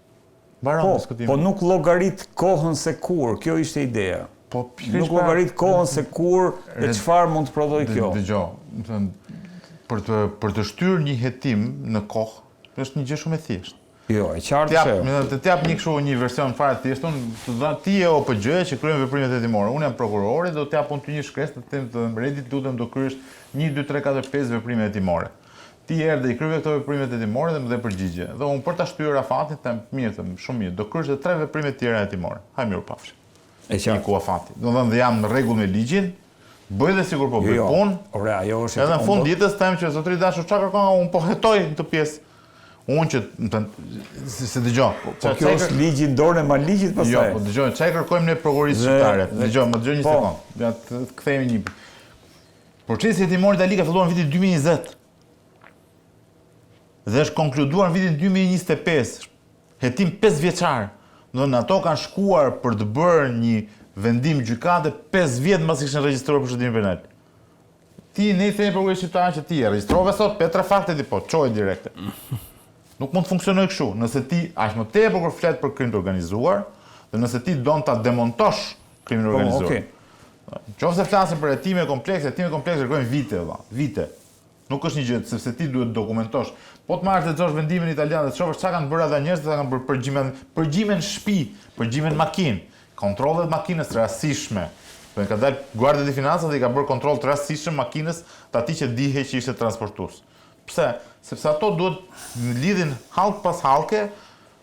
F: Mbaron diskutimin.
A: Po nuk llogarit kohën se kur, kjo ishte ideja.
F: Po
A: nuk llogarit kohën se kur dhe çfarë mund të prodhojë kjo.
F: Dëgjoj, për të shtyrë një hetim në kohë është një gjë shumë e thjeshtë.
A: Jo, e qartë se.
F: Të jap një version fare të thjeshtë, ti je OPG që kryen veprimet hetimore. Unë jam prokurori dhe do të japun ty një shkresë të them të mbredit lutem do kryesh 1, 2, 3, 4, 5 veprime hetimore. Ti erdhe i kryve këto veprimet hetimore dhe më dhe përgjigje. Dhe unë për ta shtyr afatin them mirë, shumë mirë, do kryesh edhe 3 veprime tjera hetimore. Haj mirë pafshi.
A: E qartë.
F: Ku afati. Do të thënë dhe jam në rregull me ligjin. Bëj dhe sigur po bëj punë.
A: Ajo është.
F: Edhe në fund ditës them që zotëri dashur çka kërkon, unë po hetoj këtë pjesë. Unë që se dëgjoj.
A: Po kjo është ligji në dorën e maligjit pastaj.
F: Jo, po dëgjoj, çfarë kërkojmë ne prokurisë shqiptare? Dëgjoj, më dëgjoj një sekond. Ja të kthehemi një. Procesi hetimor i Itali ka filluar në vitin 2020. Dhe është konkluduar në vitin 2025. Hetim 5 vjeçar. Do në ato kanë shkuar për të bërë një vendim gjykate 5 vjet mbas kishin regjistruar procedimin penal. Ti ne themi prokurisë shqiptare që ti e regjistrove sot, pe 3 fakte ti po, çoj direkte. Nuk mund të funksionojë kështu. Nëse ti aq më tepër kur flet për krim të organizuar, dhe nëse ti don ta demontosh krimin e organizuar. Nëse flasim për hetime komplekse kërkojnë vite valla, vite. Nuk është një gjë, sepse ti duhet dokumentosh. Po të marrësh të çosh vendimin italian dhe të shohësh çka kanë bërë ata njerëzit, ata kanë bërë përgjimen shtëpi, përgjimen makinë, kontrollet makinës të rastishme. Dhe ka dalë Guardia di Finanza dhe i ka bërë kontroll të rastishëm makinës të atij që dihej që ishte transportues. Pse? Sepse ato duhet lidhin hallk pas hallke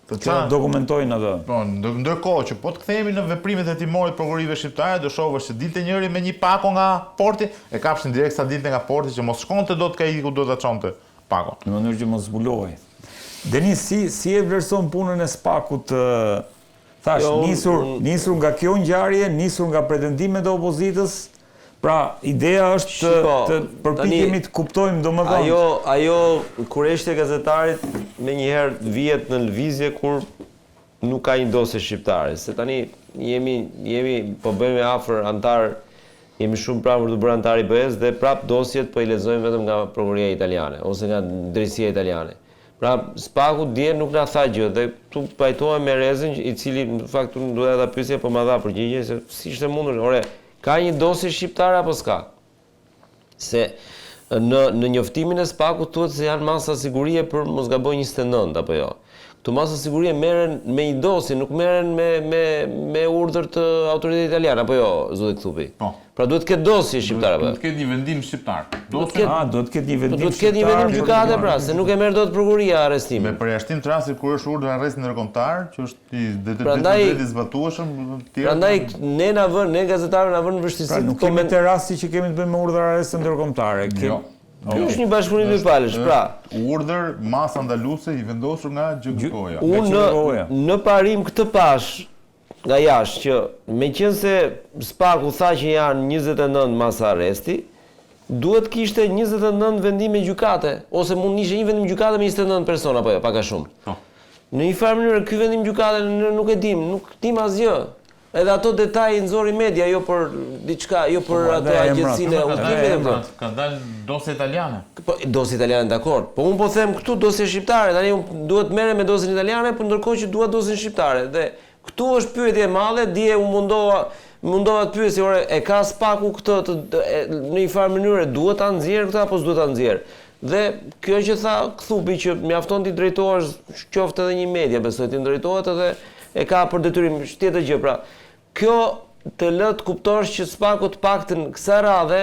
A: të dokumentojnë atë.
F: Po, ndërkohë që po të kthehemi në veprimet hetimore të prokurorive shqiptare, do shohësh se dilte njëri me një pako nga porti, e kapshin direkt sa dilte nga porti që mos shkonte dot ka iku do ta çonte pakon.
A: Në mënyrë që mos zbulohej. Denis, si e vlerëson punën e Spakut? Thash, nisur nga kjo ngjarje, nisur nga pretendimet e opozitës. Pra, ideja është të përpiqemi të kuptojmë domethënë.
H: Ajo kurreshti e gazetarit menjëherë vihet në lëvizje kur nuk ka një dosje shqiptare. Se tani jemi po bëhemi afër antar, jemi shumë pranë për të bërë antar i BE-s dhe prap dosjet po i lexojmë vetëm nga prokuroria italiane ose nga drejtësia italiane. Pra, Spaku dje nuk na tha gjë dhe tu pajtohem me Rezin i cili në fakt unë duhet ta pyesja po ma dha përgjigje se si ishte mundur. Ore, Ka një dosje shqiptare apo s'ka? Se në njoftimin e SPAK-ut thuhet se janë masa sigurie për mos gaboj 29 apo jo. Këto masa sigurie merren me një dosje, nuk merren me urdhër të autoritetit italian apo jo, zoti Kthupi.
F: Po.
H: Pra duhet të ketë dosje shqiptare apo?
F: Duhet të ketë një vendim shqiptar.
A: Duhet të ketë një vendim.
H: Duhet të ketë një vendim gjykate pra, se nuk e merr dot prokuroria arrestimin.
F: Me përjashtim të rastit kur është urdhër arresti ndërkombëtar, që është i zbatueshëm,
H: prandaj ne gazetarëve na vënë vështirësi
A: nuk kemi të rasti që kemi të bëjmë me urdhër arresti ndërkombëtare.
H: Kjo është një bashkëpunim dy palësh, pra.
F: Urdhër masa ndaluese i vendosur nga GJK-ja.
H: Unë në parim këtë pash nga jashtë që meqense SPAK-u tha që janë 29 masa arresti, duhet kishte 29 vendime gjykate, ose mund ishte një vendim gjykate me 29 persona apo jo, pak a shumë. Në një farë mënyrë ky vendim gjykate nuk e dim asgjë. Edhe ato detaje nxori media, jo për diçka, jo për ato agjencinë e udhëtimit.
F: Ka dalë dosje italiane.
H: Po dosje italiane dakord. Po unë po them këtu dosje shqiptare, tani unë duhet merrem me dosjen italiane, por ndërkohë që dua dosjen shqiptare. Dhe këtu është pyetje e madhe, dje u mundova të pyes, ore, e ka SPAK-u këtë në një farë mënyrë, duhet ta nxjerr këtë apo s'duhet ta nxjerr? Dhe kjo që tha Kthupi që mjafton ti drejtohesh, qoftë edhe një media, besoj ti drejtohet edhe e ka për detyrim tjetër gjë, pra. Kjo të lë të kuptosh që SPAK-u të paktën kësaj radhe,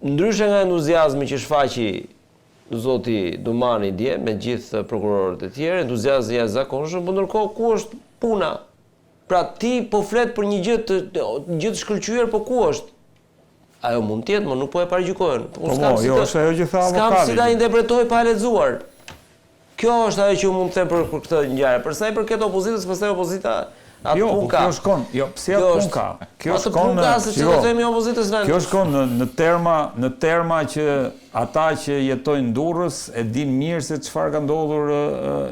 H: ndryshe nga entuziazmi që shfaqi zoti Dumani dje me gjithë prokurorët e tjerë, entuziazmi i jashtëzakonshëm, por ndërkohë ku është puna? Pra ti po flet për një gjë të shkëlqyer, po ku është? Ajo mund të jetë, por nuk po e paragjykohen.
A: Është ajo që tha avokati.
H: S'kam si ta interpretoj pa e lexuar. Kjo është ajo që mund të them për këtë ngjarje. Për sa i përket opozitës, pastaj opozita
A: kjo shkon, pse atë pun ka? Kjo shkon në terma që ata që jetojnë në Durrës e din mirë se çfarë ka ndodhur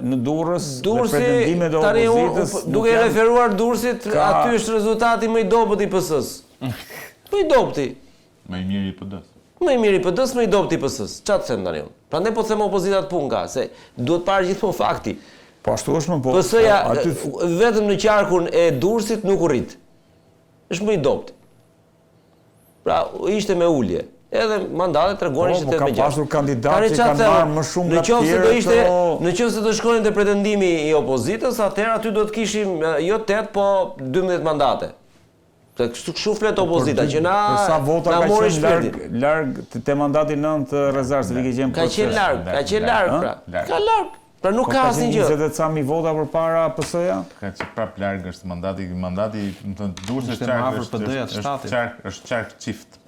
A: në Durrës, me pretendimet e opozitës.
H: Duke referuar Durrësit, aty është rezultati më i dobët i PS-s. Më i dobëti.
F: Më i miri i PD-s.
H: Më i miri i PD-s, më i dobët i PS-s. Çfarë them tani unë? Prandaj po them opozita të pun ka, se duhet parë gjithmonë fakti.
A: Po ashtu është më po.
H: PS-ja vetëm në qarkun e Durrësit nuk u rrit. Është më i dobët. Pra ishte me ulje. Edhe mandatet tregonin që 8 me 6.
A: Ka pasur kandidatë që kanë marrë më shumë nga tjerë.
H: Nëse do shkonin te pretendimi i opozitës, atëherë aty do të kishim jo 8 po 12 mandate. Se kështu flet opozita që na mori shpirtin.
A: Larg te mandati 9 Rezar, se i ke qenë
H: proces. Ka qenë larg pra. Ka larg. Pra nuk ka asnjë gjë.
A: 20 ca mi vota përpara PS-ja.
F: Ka që prap larg është mandati, më thënë Durrës është qark çift.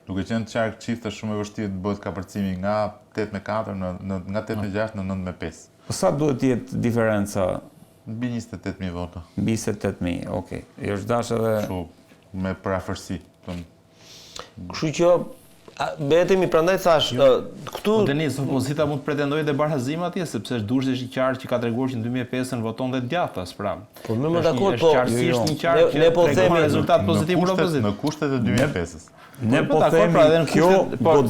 F: Duke qenë qark çift është shumë e vështirë të bëhet kapërcimi nga 8 me 4 nga 8 me 6 në 9 me 5.
A: Po sa duhet të jetë diferenca?
F: Mbi 28.000 vota.
A: Mbi 28.000, okay. Është dash edhe
F: me parafërsi.
H: Kështu që betemi prandaj thash këtu
G: Denis, opozita mund të pretendojë dhe barazim atje sepse është Durrësi është i qartë që ka treguar që në 2005 votonte djathtas, pra.
H: Po më dakord, po
G: qartësisht një qartë që ne po themi rezultat pozitiv për opozitën.
F: Në kushtet e 2005-s.
A: Ne po themi kjo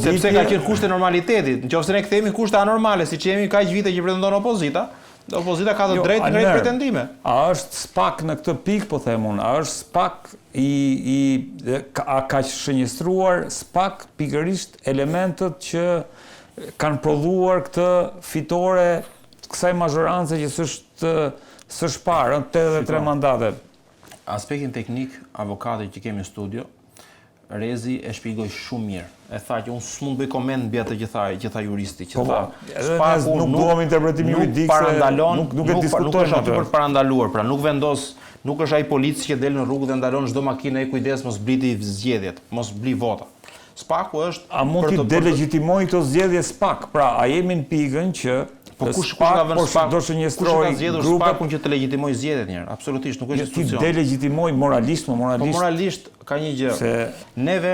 G: sepse ka qenë kushte normalitetit. Nëse ne kthehemi kushte anormale, siç jemi kaq vite që pretendon opozita, opozita ka të drejtë në pretendime.
A: A është SPAK në këtë pikë, po them unë, a është SPAK ka shënjestruar SPAK pikërisht elementët që kanë prodhuar këtë fitore kësaj mazhorance që s'është parë, 83 mandate.
G: Aspektin teknik, avokati që kemi në studio, Rezi e shpjegoi shumë mirë. E tha që unë s'mund bëj koment mbi atë që tha juristi, që tha
A: SPAK-u nuk duam interpretim juridik, nuk e diskutojmë atë.
G: Për parandaluar, pra nuk vendos, nuk është ai polici që del në rrugë dhe ndalon çdo makinë e kujdes mos bliti zgjedhjet, mos bli vota. SPAK-u është
A: a mund të delegitimojë këto zgjedhje SPAK? Pra, a jemi në pikën që
G: po kush ka vënë SPAK
A: do shënjestroj
G: SPAK-un që të legjitimoj zgjedhjet njëherë? Absolutisht, nuk është institucion.
A: Ti delegitimoj moralisht.
G: Po moralisht ka një gjë. Neve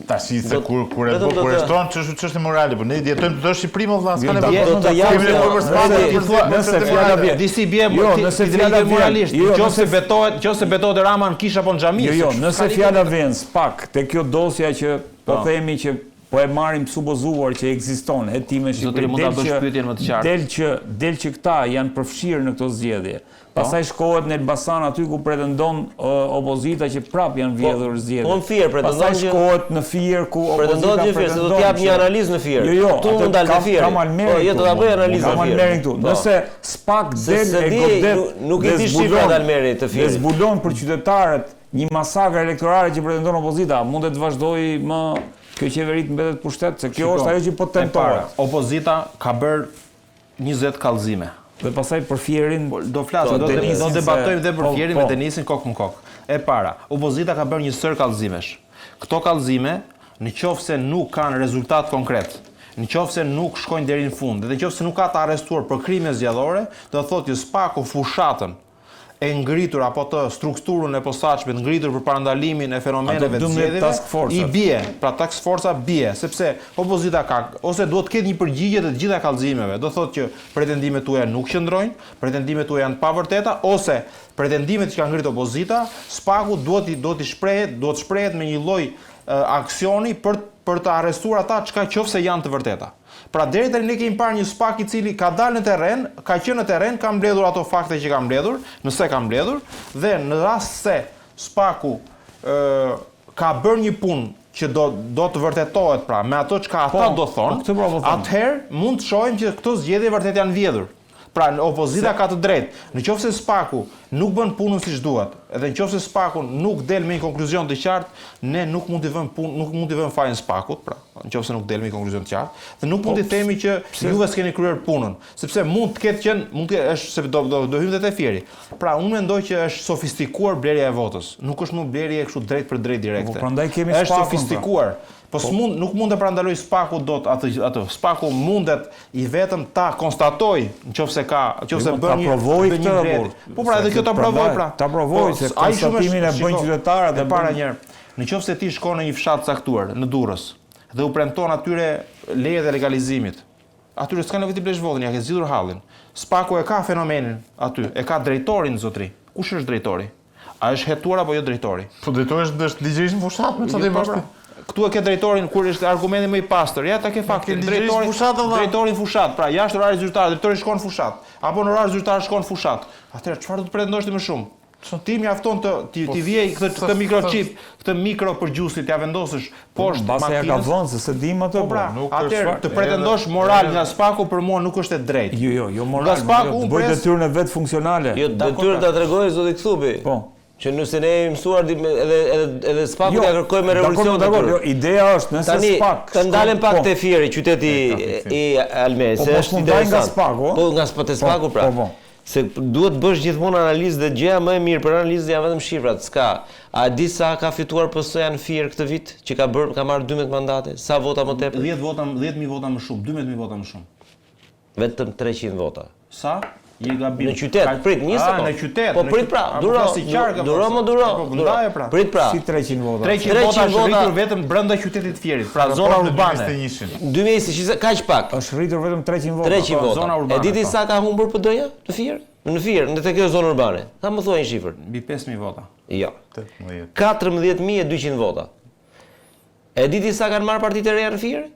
F: tash se kur e shton ç'është morale, po ne jetojmë të Shqipëri më vllaz, kanë
H: do të japim për SPAK-un.
A: Nëse fjala vjen.
G: Disi bie nëse fjala moralisht, nëse betohet Rama në kish apo në xhami.
A: Jo, nëse fjala vjen SPAK te kjo dosja që po themi që po e marrim supozuar që ekziston hetime
G: Zotëri, mund ta bësh pyetjen më të qartë.
A: Del që këta janë përfshirë në këto zgjedhje. Pastaj shkohet në Elbasan aty ku pretendon opozita që prap janë vjedhur zgjedhje.
H: Po në Fier pretendon
A: Pastaj shkohet në Fier ku opozita
H: pretendon se do të jap një analizë në Fier.
A: Jo,
H: tu mund dal në Fier. Po jo do ta bëj analizën në Fier.
A: Këtu. Nëse SPAK del e godet,
H: nuk e di shifrat Almeri të Fierit.
A: Dhe zbulon për qytetarët një masakër elektorale që pretendon opozita, mund të vazhdojë më kjo qeveri të mbetet pushtet, se kjo është ajo që po tentohet.
G: Opozita ka bërë 20 kallëzime.
A: Dhe pastaj për Fierin
G: do flasim, do debatojmë dhe për Fierin me Denisin kokë në kokë. E para, opozita ka bërë një sër kallëzimesh. Këto kallëzime, në qoftë se nuk kanë rezultat konkret, në qoftë se nuk shkojnë deri në fund, dhe në qoftë se nuk ka të arrestuar për krime zgjedhore, do thotë që SPAK-u fushatën e ngritur apo të strukturën e posaçme ngritur për parandalimin e fenomeneve të zgjedhjeve i bie, pra task forca bie, sepse opozita ka ose duhet të ketë një përgjigje të gjitha kallëzimeve. Do thotë që pretendimet tuaja nuk qëndrojnë, pretendimet tuaja janë të pavërteta ose pretendimet që ka ngritur opozita, SPAK-u duhet të shprehet me një lloj aksioni për të arrestuar ata çka qofse janë të vërteta. Pra deri tani ne kemi parë një SPAK i cili ka dalë në terren, ka qenë në terren, ka mbledhur ato fakte që ka mbledhur, nëse ka mbledhur, dhe në rast se SPAK-u ka bërë një punë që do të vërtetohet pra me ato çka ata do thonë, atëherë mund të shohim që këto zgjedhje vërtet janë vjedhur. Pra opozita ka të drejtë. Nëse SPAK-u nuk bën punën siç duhet, edhe nëse SPAK-u nuk del me një konkluzion të qartë, ne nuk mund të vëmë fajin SPAK-ut, pra, nëse nuk del me një konkluzion të qartë, dhe nuk mund të themi që juve s'keni kryer punën, sepse mund të ketë qenë, është se do hym te Fieri. Pra unë mendoj që është sofistikuar blerja e votës. Nuk është më blerje kështu drejt për drejt direkte.
A: Prandaj kemi
G: SPAK-un. Është sofistikuar. Po nuk mund të prandaloj SPAK-u dot atë. SPAK-u mundet i vetëm ta konstatoj nëse bën një provojë. Po pra edhe kjo ta provoj pra.
A: Ta provoj se konstatimin e bën qytetarët
G: dhe para një herë. Nëse ti shkon në një fshat caktuar në Durrës dhe u premton atyre lejet e legalizimit, atyre s'ka nevojë të blesh votën, ja ke zgjidhur hallin. SPAK-u e ka fenomenin aty, e ka drejtorin zotri. Kush është drejtori? A është hetuar apo jo drejtori?
F: Po drejtori është ligjërisht në fushat, më çfarë bësh?
G: Këtu e ke drejtorin kur është argumenti më i pastër. Ja ta ke faktin drejtorin fushat. Pra jashtë orarit zyrtar, drejtori shkon në fushat, apo në orar zyrtar shkon në fushat. Atëherë çfarë do të pretendosh ti më shumë? Ti mjafton ti vjej këtë mikrochip, këtë mikropërgjusit ja vendosësh poshtë makinës.
A: Ja ka vënë se se dim ato.
G: Po pra, atëherë të pretendosh moral nga SPAK-u për mua nuk është e drejtë.
A: Jo moral. SPAK-u bëj detyrën e vet funksionale.
H: Jo, detyrën ta tregoj zoti Kthubi. Po. Që nëse ne jemi mësuar edhe SPAK-u ja kërkojmë me revolucion.
A: Jo, ideja është nëse SPAK
H: të ndalen pak te Fieri, qyteti i Almeris, se është interesant. Po nga SPAK-u pra. Se duhet bësh gjithmonë analizë dhe gjëja më e mirë për analizë janë vetëm shifrat. S'ka. A di sa ka fituar PS-ja në Fier këtë vit që ka marrë 12 mandate? Sa vota më tepër?
G: 10.000 vota më shumë, 12.000 vota më shumë.
H: Vetëm 300 vota.
G: Sa?
H: Në qytet, prit, një sekond.
G: Në qytet.
H: Po prit pra, duro. Prit pra.
A: Si 300 vota.
G: 300 vota është rritur vetëm brenda qytetit Fierit, pra zona urbane.
H: 2020 kaq pak.
A: Është rritur vetëm 300 vota.
H: 300 vota.
G: Zona urbane.
H: E diti sa ka humbur PD-ja në Fier? Në Fier, në te kjo zonë urbane. Sa më thuaj një shifër?
G: Mbi 5.000 vota.
H: Jo. 14.200 vota. E diti sa kanë marrë partitë e reja në Fier?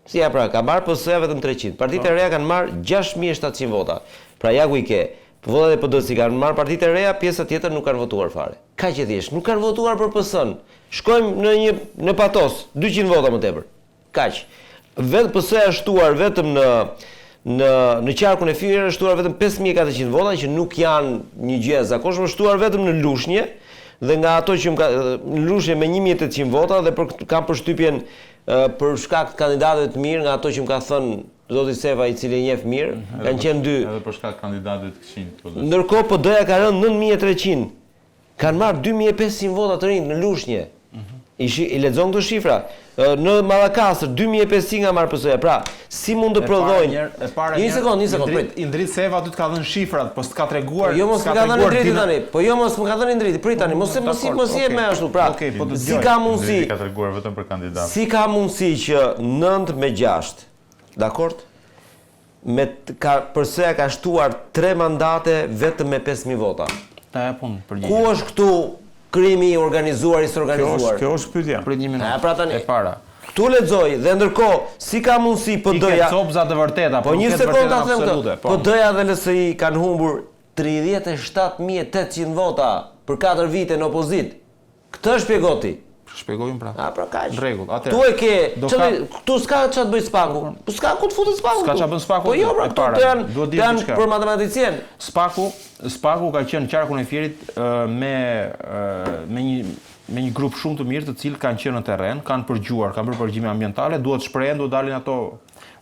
H: Si ja pra, ka marrë PS-ja vetëm 300. Partitë e reja kanë marrë 6.700 vota. Pra ja ku i ke. Votat e PD-s i kanë marrë partitë e reja, pjesa tjetër nuk kanë votuar fare. Kaq e thjesht, nuk kanë votuar për PS-n. Shkojmë në patos, 200 vota më tepër. Kaq. Vetë PS-ja është shtuar vetëm në qarkun e Fierit është shtuar vetëm 5.400 vota që nuk janë një gjë e zakonshme, është shtuar vetëm në Lushnjë dhe nga ato që në Lushnjë me 1.800 vota dhe kam përshtypjen për shkak të kandidatëve të mirë nga ato që më ka thënë zoti Seva i cili e njeh mirë, kanë qenë dy.
F: Edhe për shkak të kandidatëve të këqij.
H: Ndërkohë PD-ja ka rënë 9.300. Kanë marrë 2.500 vota të rinj në Lushnjë. I lexon këto shifra. Në Mallakastër 2.500 nga marrë PS-ja. Pra, si mund të prodhojnë? Një sekond, prit.
G: Indrit Seva aty të ka dhënë shifrat, po s'ka treguar.
H: Jo mos më ka dhënë Indriti tani. Po jo mos më ka dhënë Indriti. Prit tani, mos je më ashtu. Pra, si ka mundësi?
F: Ka treguar vetëm për kandidat.
H: Si ka mundësi që 9-6, dakord? PS-ja ka shtuar 3 mandate vetëm me 5.000 vota.
G: Ta japun përgjigje.
H: Ku është këtu krimi i organizuar i s'organizuar?
A: Kjo është pyetja.
G: Prit një minutë.
H: Pra tani.
G: E para.
H: Ktu lexoj dhe ndërkohë si ka mundësi PD-ja.
G: Ke copza të vërteta,
H: Po një sekondë ta them këtë.
G: Po
H: PD-ja dhe LSI kanë humbur 37.800 vota për 4 vite në opozit. Këtë shpjego ti.
G: Shpjegojmë pra.
H: Pra kaq.
G: Rregull.
H: Tu e ke, këtu s'ka ç'a të bëj Spaku. Po s'ka ku të futet Spaku.
G: S'ka ç'a bën Spaku.
H: Po jo, pra këtu janë për matematikien.
G: Spaku ka qenë qarkun e Fierit me një grup shumë të mirë të cilët kanë qenë në terren, kanë përgjuar, kanë bërë përgjigje ambientale, duhet shprehen, duhet dalin ato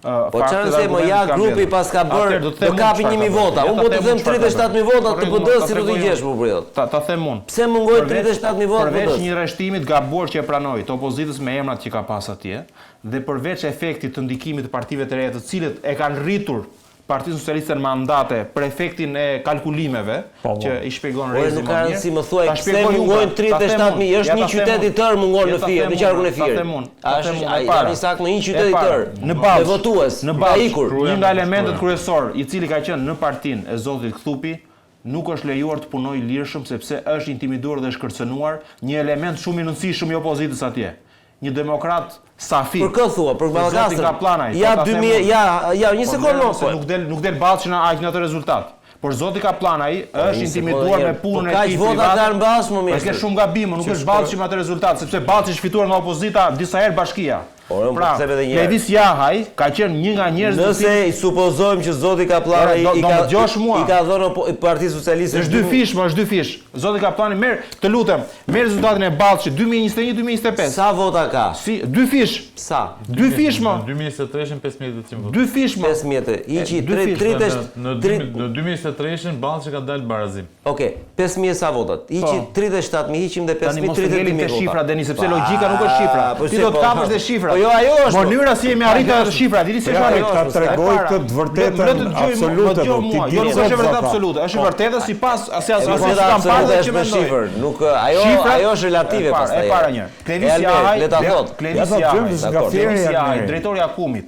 H: po çfarë se më ja grupi pas ka bërë do kapi 1000 vota. Unë po të them 37.000 vota të PD-s si do t'i gjesh më prill.
G: Ta them unë.
H: Pse mungojnë 37.000 vota PD-s?
G: Përveç një rreshtimit gabuar që e pranoi të opozitës me emrat që ka pas atje dhe përveç efektit të ndikimit të partive të reja të cilët e kanë rritur Partinë Socialiste në mandate për efektin e kalkulimeve që i shpjegon Rezi më mirë.
H: Nuk ka rëndësi më thuaj pse mungojnë 37.000, është një qytet i tërë mungon në Fier, në qarkun e Fierit. Është saktë një qytet i tërë.
G: Në bazë
H: votues,
G: në bazë një nga elementet kryesor i cili ka qenë në partinë e zotit Kthupi nuk është lejuar të punojë lirshëm sepse është intimiduar dhe shkërcënuar, një element shumë i rëndësishëm i opozitës atje. Një demokrat safi.
H: Për kë thua? Për Ballakastër. Ja 2000, ja një sekondë më.
G: Nuk del Ballçi në atë rezultat. Por zoti Kaplanaj është intimiduar me punën e tij.
H: Kaq vota kanë mbas më mirë.
G: Ka shumë gabim, nuk është Ballçi me atë rezultat, sepse Ballçi është fituar nga opozita disa herë bashkia. Pra, Levis Jahaj ka qenë një nga njerëzit
H: nëse i supozojmë që zoti Kaplanaj i ka dhënë Partisë Socialiste.
G: Është dy fish. Zoti Kaplani merr, të lutem, merr rezultatin e Ballçit 2021-2025.
H: Sa vota ka?
G: Si, dy fish.
H: Sa?
G: Dy fish më.
F: Në 2023-shin 5200 vota.
G: Dy fish më.
H: 5000. Hiqi 30
F: në 2023-shin Ballçi ka dalë barazim.
H: Okej, 5000 sa votat? Hiqi 37.000, hiqim dhe 5000 30.000 vota.
G: Shifra Deni, sepse logjika nuk është shifra. Ti do të kapësh dhe shifrat.
H: Jo, ajo është.
G: Mënyra si jemi arritur të shifrat, dini se çfarë
A: ta tregoj këtë vërtetën absolute.
G: Jo, nuk është vërtet absolute, është vërtetë sipas asaj kam parë që mendoj.
H: Nuk ajo është relative pastaj.
G: E para një. Klevis Jahaj, drejtori i Akumit,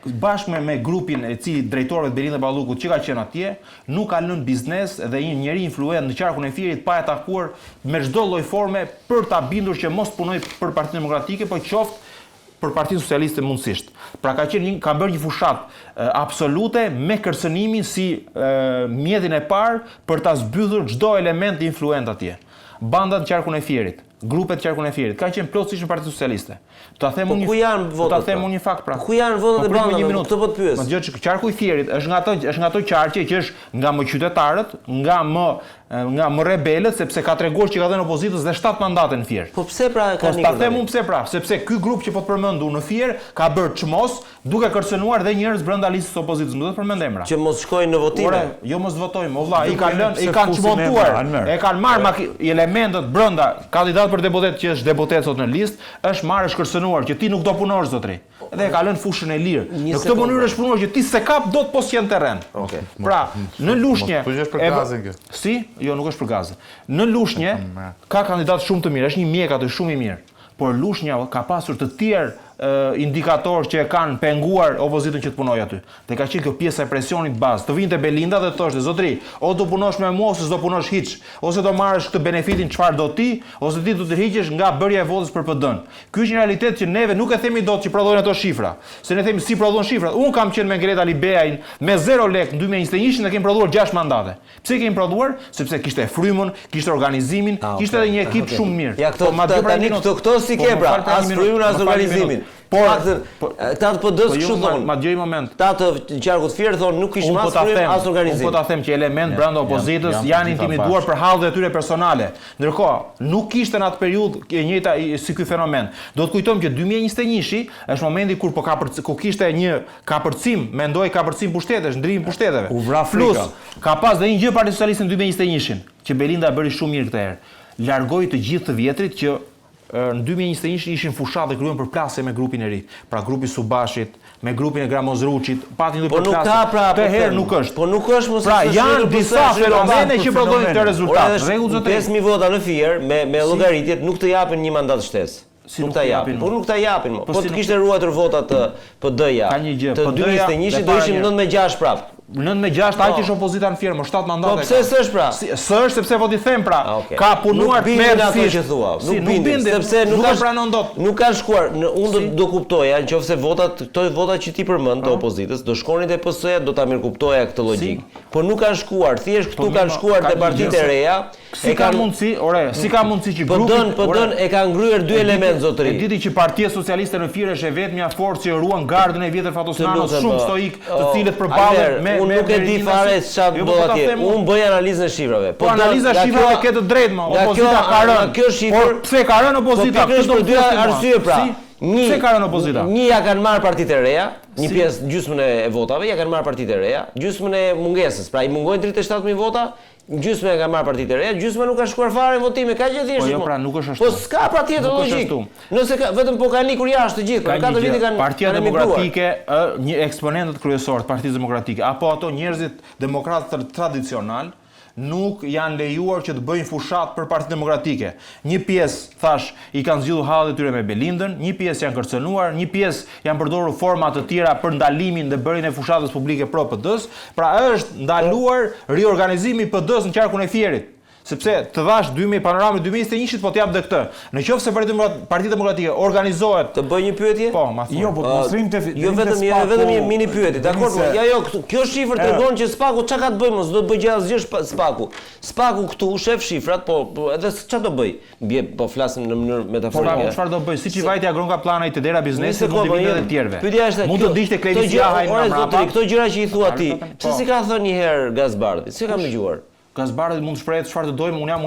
G: bashkë me grupin e cili drejtorëve të Belinda Ballukut që ka qenë atje, nuk ka lënë biznes dhe një njeri influent në qarkun e Fierit pa e takuar me çdo lloj forme për ta bindur që mos punoj për Partinë Demokratike, por qoftë për Partinë Socialiste mundësisht. Pra ka bërë një fushat absolute me kërcënimin si mjetin e parë për ta zbyllur çdo element influent atje. Bandat në qarkun e Fierit, grupet qarkun e Fierit kanë qenë plotësisht në Partinë Socialiste. Ta them unë.
H: Ku janë votat?
G: Ta them unë një fakt pra.
H: Ku janë votat e bandave? Këtë po të pyes.
G: Ma dëgjoj, qarku i Fierit është nga ato qarqe që është nga më qytetarët, nga më rebelët, sepse ka treguar që ka dhënë opozitës dhe 7 mandate në Fier.
H: Po pse pra ka
G: nikë? Ta them unë pse pra, sepse ky grup që po të përmendu në Fier ka bërë çmos, duke kërcënuar dhe njerëz brenda listës së opozitës, më do të përmend emra.
H: Që mos shkojnë në votime.
G: Jo mos votojmë, o vlla, i kanë çmontuar, e kanë marrë elementet brenda kandidat për deputet që është deputet sot në listë, është marrë shkërcënuar që ti nuk do punosh zotri. Dhe e ka lënë fushën e lirë. Në këtë mënyrë është punuar që ti se kap do të posjen terren. Pra, në Lushnjë.
F: Po është për gazin kjo.
G: Si? Jo, nuk është për gazin. Në Lushnjë ka kandidat shumë të mirë, është një mjek aty shumë i mirë. Por Lushnja ka pasur të tjerë indikatorë që e kanë penguar opozitën që të punojë aty. Dhe ka qenë kjo pjesa e presionit bazë. Të vinte Belinda dhe të thoshte, zotri, o do punosh me mua ose s'do punosh hiç, ose do marrësh këtë benefitin çfarë do ti, ose ti do të tërhiqesh nga bërja e votës për PD-n. Ky është një realitet që neve nuk e themi dot që prodhojnë ato shifra. Se ne themi si prodhojnë shifrat. Unë kam qenë me Greta Libeajin me 0 lekë në 2021 dhe kemi prodhuar 6 mandate. Pse kemi prodhuar? Sepse kishte frymën, kishte organizimin, kishte edhe një ekip shumë mirë.
H: Ja këto si ke pra, as frymën as organizimin. Por ta të PD-s kështu thonë.
G: Ma djoj moment.
H: Ta të qarkut Fier thonë nuk kishin as frym as organizim.
G: Unë po ta them që element brenda opozitës janë intimiduar për hallet e tyre personale. Ndërkohë, nuk kishte në atë periudhë e njëjta si ky fenomen. Do të kujtojmë që 2021-shi është momenti kur ku kishte një kapërcim, mendoj kapërcim pushtetesh, ndrimin pushteteve. Plus ka pas dhe një gjë Partia Socialiste në 2021-shin, që Belinda bëri shumë mirë këtë herë. Largoi të gjithë të vjetrit që në 2021 ishin fushat dhe kryen përplasje me grupin e ri. Pra grupi Subashit, me grupin e Gramozruçit, patin dhe përplasje. Të herë nuk është.
H: Po nuk është mos.
G: Pra janë disa fenomene që prodhojnë këtë rezultat.
H: Rregull zotëri. 5000 vota në Fier me llogaritjet nuk të japin një mandat shtesë. Nuk ta japin. Po nuk ta japin. Po të kishte ruajtur votat të PD-ja. Të 2021-shit do ishim 9-6 prap.
G: 9-6 ai kish opozita në firmë, 7 mandate.
H: Po pse s'është pra?
G: S'është sepse po t'i them pra. Ka punuar
H: të merrësisht që thua. Nuk bindin sepse nuk
G: e pranon dot.
H: Nuk kanë shkuar, unë do kuptoja nëse votat, këto votat që ti përmend të opozitës, do shkonin te PS-ja, do ta mirëkuptoja këtë logjik. Po nuk kanë shkuar, thjesht këtu kanë shkuar te partitë e reja.
G: Si ka mundësi, si ka mundësi që grupi
H: po dën e kanë ngryer dy elementë zotëri.
G: E diti që Partia Socialiste në Firesh e vetmja forcë që ruan gardën e vjetër Fatosnanos shumë stoik, të cilët përballen me
H: unë nuk e di fare çfarë do atje. Unë bëj analizën e shifrave.
G: Po analiza e shifrave ke të drejtë, opozita ka rënë.
H: Kjo shifër,
G: pse ka rënë opozita?
H: Kjo është për dy arsye pra.
G: Pse ka rënë opozita?
H: Një ja kanë marrë partitë e reja, një pjesë gjysmën e votave ja kanë marrë partitë e reja, gjysmën e mungesës, pra i mungojnë 37.000 vota. Gjysmë e ka marrë partitë e reja, gjysma nuk ka shkuar fare në votime, ka gjë thjesht.
G: Po jo, pra nuk është ashtu.
H: Po s'ka pra tjetër logjik. Nëse vetëm po kanë ikur jashtë të gjithë, për 4 vite kanë
G: Partia Demokratike, një eksponentët kryesorë të Partisë Demokratike, apo ato njerëzit demokratë tradicional nuk janë lejuar që të bëjnë fushat për Partinë Demokratike. Një pjesë, thash, i kanë zgjidhur hallet e tyre me Belindën, një pjesë janë kërcënuar, një pjesë janë përdorur forma të tjera për ndalimin dhe bërjen e fushatës publike pro PD-s. Pra është ndaluar riorganizimi i PD-s në qarkun e Fierit. Sepse të dhash panoramën 2021 po t'jap dhe këtë. Në qoftë se Partia Demokratike organizohet
H: të bëj një pyetje?
G: Po, ma thuaj.
A: Jo, po mostrim te
H: jo vetëm një mini pyetje. Dakor, jo, kjo shifër tregon që Spaku çka ka të bëjë, mos do të bëj gjë asgjë Spaku. Spaku këtu shef shifrat, po edhe ç'a do bëj? Bie po flasim në mënyrë metaforike.
G: Po çfarë do bëj? Siç i vajti agron ka plana i të dera biznesit, mund të vinë edhe të tjerëve.
H: Pyetja është,
G: mund të diqte Klevisi Ahaj në mbrapa.
H: Këto gjëra që i thua ti, pse si ka thënë një herë Gazbardhi? Si kam dëgjuar?
G: Gazbardhi mund të shprehet çfarë të dojmë, unë jam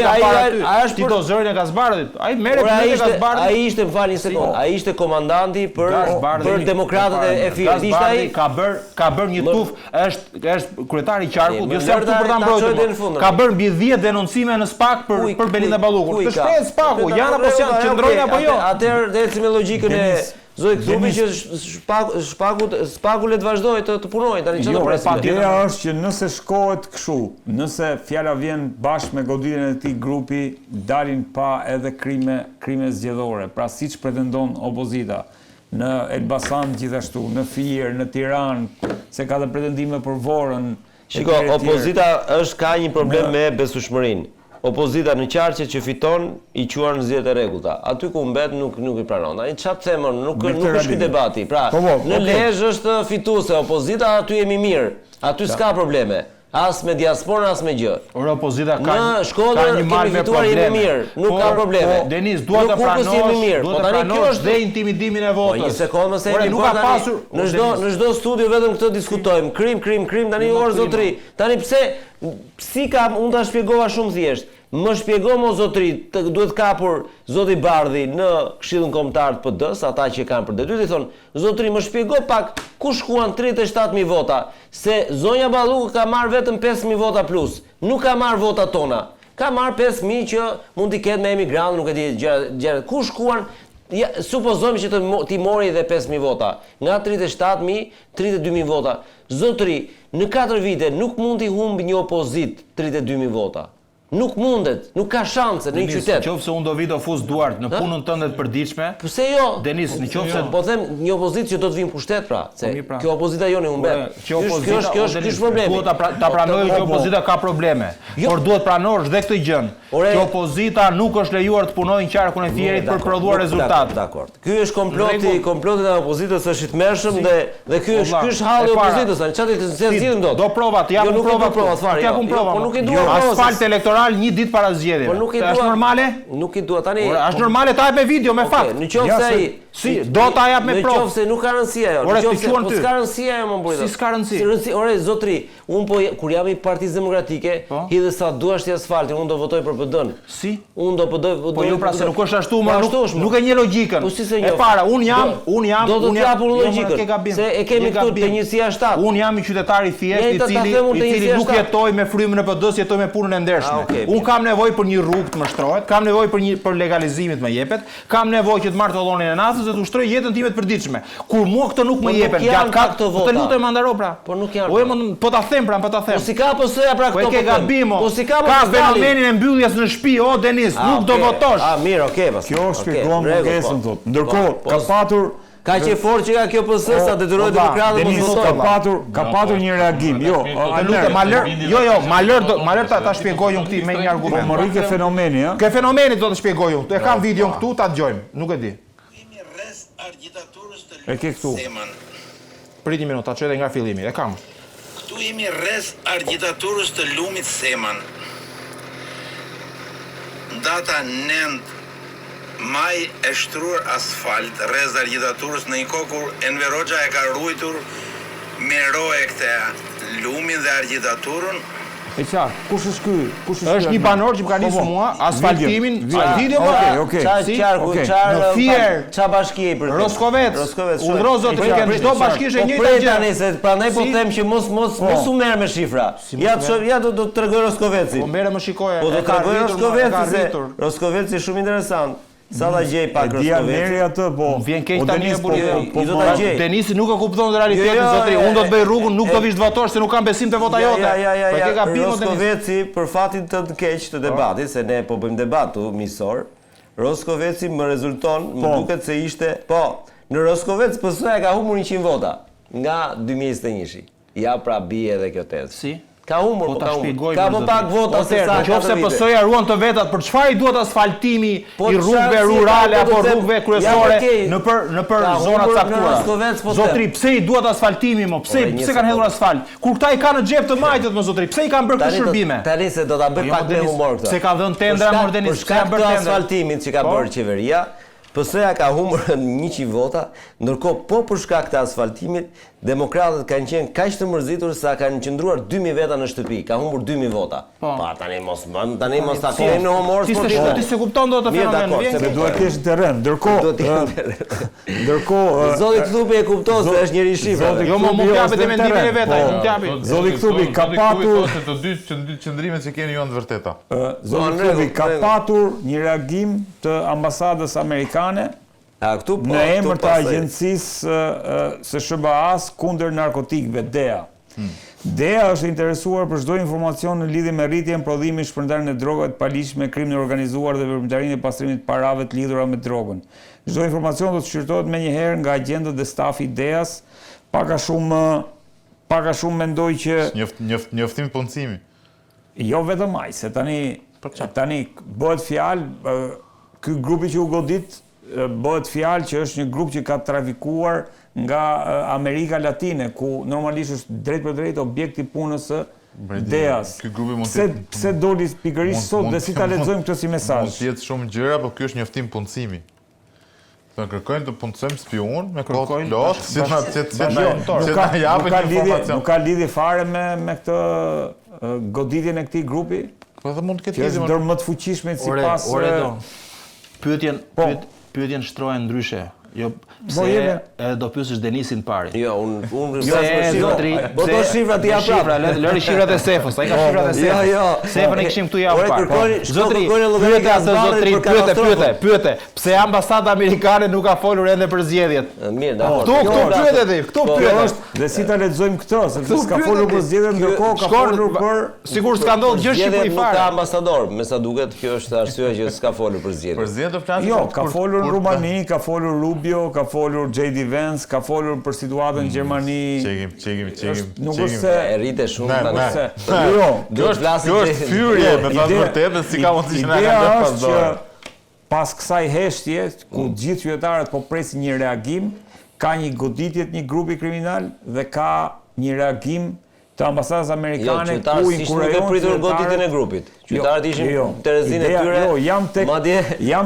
H: ai
G: është tito zërin e Gazbardhit. Ai merret me Gazbardhin.
H: Ai ishte, më falni një sekond, ai ishte komandanti për demokratët e Firit.
G: Gazbardhi ka bër një tuf, është kryetari i qarkut, jo se këtu për ta mbrojtur. Ka bër mbi 10 denoncime në SPAK për Belinda Ballukun. Të shprehet SPAku, janë apo janë qendrojnë apo jo?
H: Atëherë ecim me logjikën e Zoj Thubi që Spaku le të vazhdoj të punoj tani çfarë do presim.
A: Ideja është që nëse shkohet kështu, nëse fjala vjen bashkë me goditjen e këtij grupi, dalin pa edhe krime zgjedhore. Pra siç pretendon opozita në Elbasan gjithashtu, në Fier, në Tiranë, se ka dhe pretendime për Vorën.
H: Shiko, opozita ka një problem me besueshmërinë. Opozita në qarqe që fiton i quan në zgjedhjet e rregullta. Aty ku mbet nuk i pranon. Ai çfarë themon, nuk është ky debati. Pra, në Lezhë është fituese opozita, aty jemi mirë. Aty s'ka probleme. As me diasporën, as me gjë.
G: Ora opozita ka
H: në Shkodër kemi fituar jemi mirë, nuk ka probleme.
G: Denis, duhet të pranosh, po tani kjo është dhe intimidimin e votës.
H: Po një sekondë më se nuk ka pasur në çdo studio vetëm këtë diskutojmë. Krim tani orë zotëri. Tani pse si ka unë ta shpjegova shumë thjesht. Më shpjego mo zotëri, duhet kapur zoti Bardhi në Këshillin Kombëtar të PD-s, ata që kanë për detyrë, i thonë, zotëri më shpjego pak ku shkuan 37.000 vota, se zonja Balluku ka marrë vetëm 5.000 vota plus, nuk ka marrë vota tona. Ka marrë 5.000 që mund t'i ketë me emigrant, nuk e di gjëra. Ku shkuan? Ja, supozojmë që ti mori edhe 5.000 vota, nga 37.000, 32.000 vota. Zotëri, në 4 vite nuk mund t'i humbi një opozit 32.000 vota. Nuk mundet, nuk ka shanse në një qytet.
G: Nëse unë do vi do fus duart në punën tënde të përditshme.
H: Pse jo?
G: Denis, nëse
H: po them një opozitë që do të vinë pushtet pra, se kjo opozita jone humbet. Kjo është problemi.
G: Duhet ta pranoj që opozita ka probleme. Por duhet pranosh dhe këtë gjën. Që opozita nuk është lejuar të punojë në qarkun e Fierit për prodhuar rezultat.
H: Dakor. Ky është komploti e opozitës është i tmerrshëm dhe ky është halli i opozitës, çfarë të zgjidhim dot.
G: Do prova, të japim prova
H: fare. Po nuk i dua
G: asfalt elektoral një ditë para zgjedhjeve. Është normale?
H: Nuk i dua tani.
G: Është normale ta jap me video, me fakt.
H: Nëse ai
G: do ta jap me provë.
H: Nëse nuk ka rëndësi ajo. Nëse s'ka rëndësi ajo më burrë.
G: Si s'ka rëndësi?
H: Ore zotri, un po kur jam i Partisë Demokratike, hidhe sa duash ti asfaltin, un do votoj për PD-n.
G: Si?
H: Un do PD.
G: Po jo pra se nuk është ashtu, nuk e njeh logjikën. E para, un jam
H: do të japur logjikën. Se e kemi këtu te njësia 7.
G: Un jam i qytetar i thjeshtë i cili nuk jetoj me frymën e PD-s, jetoj me punën e ndershme. Un kam nevojë për një rrugë të më shtrohet, kam nevojë për legalizimit më jepet, kam nevojë që të marr tollonin e nathës dhe të ushtroj jetën time të përditshme. Kur mua këtë nuk më jepen, gjatë këto vota. Po të lutem mandaro pra.
H: Po nuk janë.
G: Po ta them pra, po ta them.
H: Po si ka PS-ja pra këto.
G: Po ke gabim.
H: Po si ka
G: fenomenin e mbylljes në shtëpi, o Denis, nuk do votosh.
H: Mirë, okay, pas.
A: Kjo shpjegon mungesën thotë. Ndërkohë
H: Ka që fort që ka kjo PS sa detyrohet demokratët mos votojnë.
A: Ka patur një reagim. Jo,
G: ma lër ta shpjegoj unë këti me një argument.
A: Po më rri ke fenomeni, ë?
G: Ke fenomeni do të shpjegoj unë. E kam videon këtu, ta dëgjojmë. Nuk e di.
A: E ke këtu.
G: Prit një minutë, ta çoj edhe nga fillimi. E kam.
I: Këtu jemi rreth agitaturës të lumit Seman. Data 9 maj e shtruar asfalt rreth agitaturës në një kohë kur Enver Hoxha e ka ruajtur me roje këtë lumin dhe agitaturën.
A: E qartë, kush është ky?
G: Është një banor që më ka nisur mua asfaltimin, video
A: Okej.
H: Në Fier, ç'a bashkie për
G: Roskovec. Urdhëro zotëri që çdo bashkish e njëjta gjë.
H: Tani se prandaj po them që mos u merr me shifra. Ja do të tregoj Roskoveci.
G: Po merre më shikoje.
H: Po do të tregoj Roskoveci se Roskoveci është shumë interesant. Sa ta gjej pak
A: Roskoveci atë, po.
G: Vjen keq tani e burrë.
H: Do ta gjej.
G: Denisi nuk e kupton realitetin zotëri. Unë do të bëj rrugën, nuk do vish të votosh se nuk kam besim te vota jote. Po ke gabimin
H: Roskoveci për fatin të keq të debatit, se ne po bëjmë debat tu miqësor. Roskoveci më rezulton, më duket se ishte, në Roskovec PS-ja ka humbur 100 vota nga 2021-shi. Ja pra bie edhe kjo tezë.
G: Si?
H: Ka humbur, ka më pak vota se sa.
G: Nëse PS-ja ruan të vetat, për çfarë i duhet asfaltimi i rrugëve rurale apo rrugëve kryesore nëpër zona të caktuara? Zotri, pse i duhet asfaltimi më? Pse kanë hedhur asfalt? Kur këta i kanë në xhep të majtët më zotri, pse i kanë bërë këtë shërbime?
H: Tani se do ta bëj pak me humor këtë.
G: Pse ka dhënë tendra Mordenis,
H: pse kanë bërë asfaltimin që ka bërë qeveria? PS-ja ka humbur 100 vota, ndërkohë po për shkak të asfaltimit, demokratët kanë qenë kaq të mërzitur sa kanë qëndruar 2000 veta në shtëpi, ka humbur 2000 vota. Pa tani mos ta kemi në humor sportiv.
G: Ti se kupton dot atë fenomen.
A: Se duhet të kesh terren, ndërkohë
H: Zoti Kthupi e kupton se është njëri shifra.
G: Jo më japet mendimin e vetaj, mund t'japi.
A: Zoti Kthupi ka patur
F: të dy qëndrimet që keni janë të vërteta.
A: Zoti Kthupi ka patur një reagim të ambasadës amerikane në emër të agjencisë së SBA-s kundër narkotikëve, DEA. DEA është interesuar për çdo informacion në lidhje me rritjen, prodhimin, shpërndarjen e drogave të paligjshme, krimin e organizuar dhe veprimtarinë e pastrimit të parave të lidhura me drogën. Çdo informacion do të shqyrtohet menjëherë nga agjentët dhe stafi i DEA-s, pak a shumë mendoj që
F: njoftim punësimi.
A: Jo vetëm ai, se tani bëhet fjalë ky grupi që u godit bëhet fjalë që është një grup që ka trafikuar nga Amerika Latine, ku normalisht është drejt për drejt objekti punës së DEA-s. Pse doli pikërisht sot dhe si ta lexojmë këtë si mesazh?
F: Mund të jetë shumë gjëra, por ky është njoftim punësimi. Të kërkojnë të punësojmë spion me kohë plot, si na japin informacion.
A: Nuk ka lidhje fare me këtë goditjen e këtij grupi?
F: Po dhe mund të ketë
A: lidhje. Është ndër më të fuqishmet sipas
G: pyetjen shtrohen ndryshe. Jo, pse edhe do pyesësh Denisin pari.
H: Jo, unë
G: zotri,
H: po do shifrat i jap.
G: Lëri shifrat e Sefës, ai ka shifrat e Sefës.
H: Jo.
G: Sefën e kishim këtu javë parë.
H: Zotri,
G: pyete atë zotri, pyete. Pse ambasada amerikane nuk ka folur ende për zgjedhjet?
H: Mirë, dakor.
G: Këtu pyete ti, këtu pyete.
A: Dhe si ta lexojmë këtë, sepse s'ka folur për zgjedhjet, ndërkohë ka folur për
G: sigur s'ka ndodhur gjë Shqipëri fare.
H: Ka ambasador, me sa duket kjo është arsyeja që s'ka folur për zgjedhjet.
F: Për zgjedhjet do flasim.
A: Jo, ka folur në Rumani, ka folur Rubio, ka folur J.D. Vance, ka folur për situatën në Gjermani.
F: Çekim.
A: Nuk është se
H: e rritet shumë tani.
A: Jo,
F: kjo është fyrje, me thënë vërtetë, si ka mundësi që na kanë pas dorë.
A: Pas kësaj heshtje, ku gjithë qytetarët po presin një reagim, ka një goditje të një grupi kriminal dhe ka një reagim të ambasadës amerikane ku inkurajon
H: pritur goditjen e grupit. Qytetarët ishin Terezin e tyre. Jam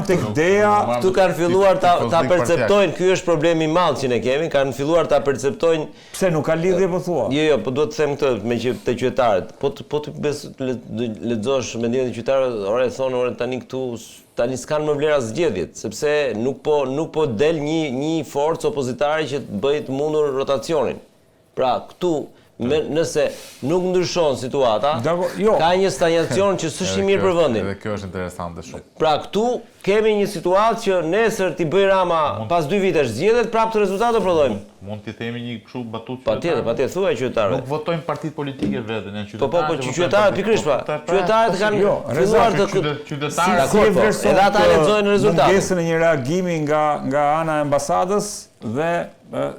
H: tek DEA. Këtu kanë filluar ta perceptojnë, ky është problemi i madh që ne kemi, kanë filluar ta perceptojnë.
A: Pse nuk ka lidhje po thua?
H: Jo, po duhet të them këtë me që te qytetarët. Po të lexosh mendimin e qytetarëve, ore thonë ore tani s'kan më vlera zgjedhjet, sepse nuk po del një forcë opozitare që të bëjë të mundur rotacionin. Pra, këtu nëse nuk ndryshon situata, ka një stagnacion që s'është i mirë për vendin.
F: Edhe kjo është interesante shumë.
H: Pra këtu kemi një situatë që nesër t'i bëj Rama pas 2 vitesh zgjedhjet, prapë të rezultat do prodhojmë.
F: Mund t'i themi një kështu batutë
H: qytetarë. Patjetër, thuaj qytetarëve.
F: Nuk votojnë partitë politike vetën, janë qytetarë.
H: Po, qytetarët pikërisht pra. Qytetarët kanë filluar
F: qytetarët.
H: Edhe ata lexojnë rezultatet.
A: Mungesën e një reagimi nga ana e ambasadës dhe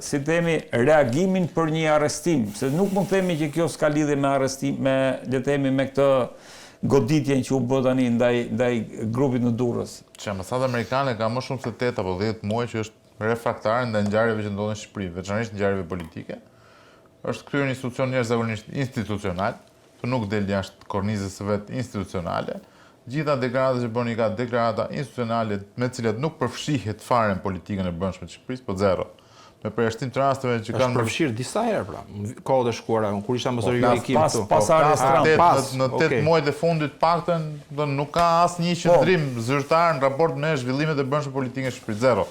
A: si themi reagimin për një arrestim, se nuk mund themi që kjo s'ka lidhje me arrestim, le të themi me këtë goditjen që u bë tani ndaj grupit në Durrës.
F: Që ambasada amerikane ka më shumë se 8 apo 10 muaj që është refraktare ndaj ngjarjeve që ndodhin në Shqipëri, veçanërisht ngjarjeve politike. Është kryer një institucion jashtëzakonisht institucional, që nuk del jashtë kornizës së vet institucionale. Gjitha deklaratat që bëni ka deklarata institucionale me të cilat nuk përfshihet fare në politikën e brendshme të Shqipërisë, po zero. Me përjashtim të rasteve që kanë
G: përfshirë disa herë pra, kohët e shkuara, kur ishte ambasadori i Kim këtu.
A: Pas
F: në 8 muajt e fundit paktën, nuk ka asnjë qëndrim zyrtar në raport me zhvillimet e brendshme politike në Shqipëri, zero.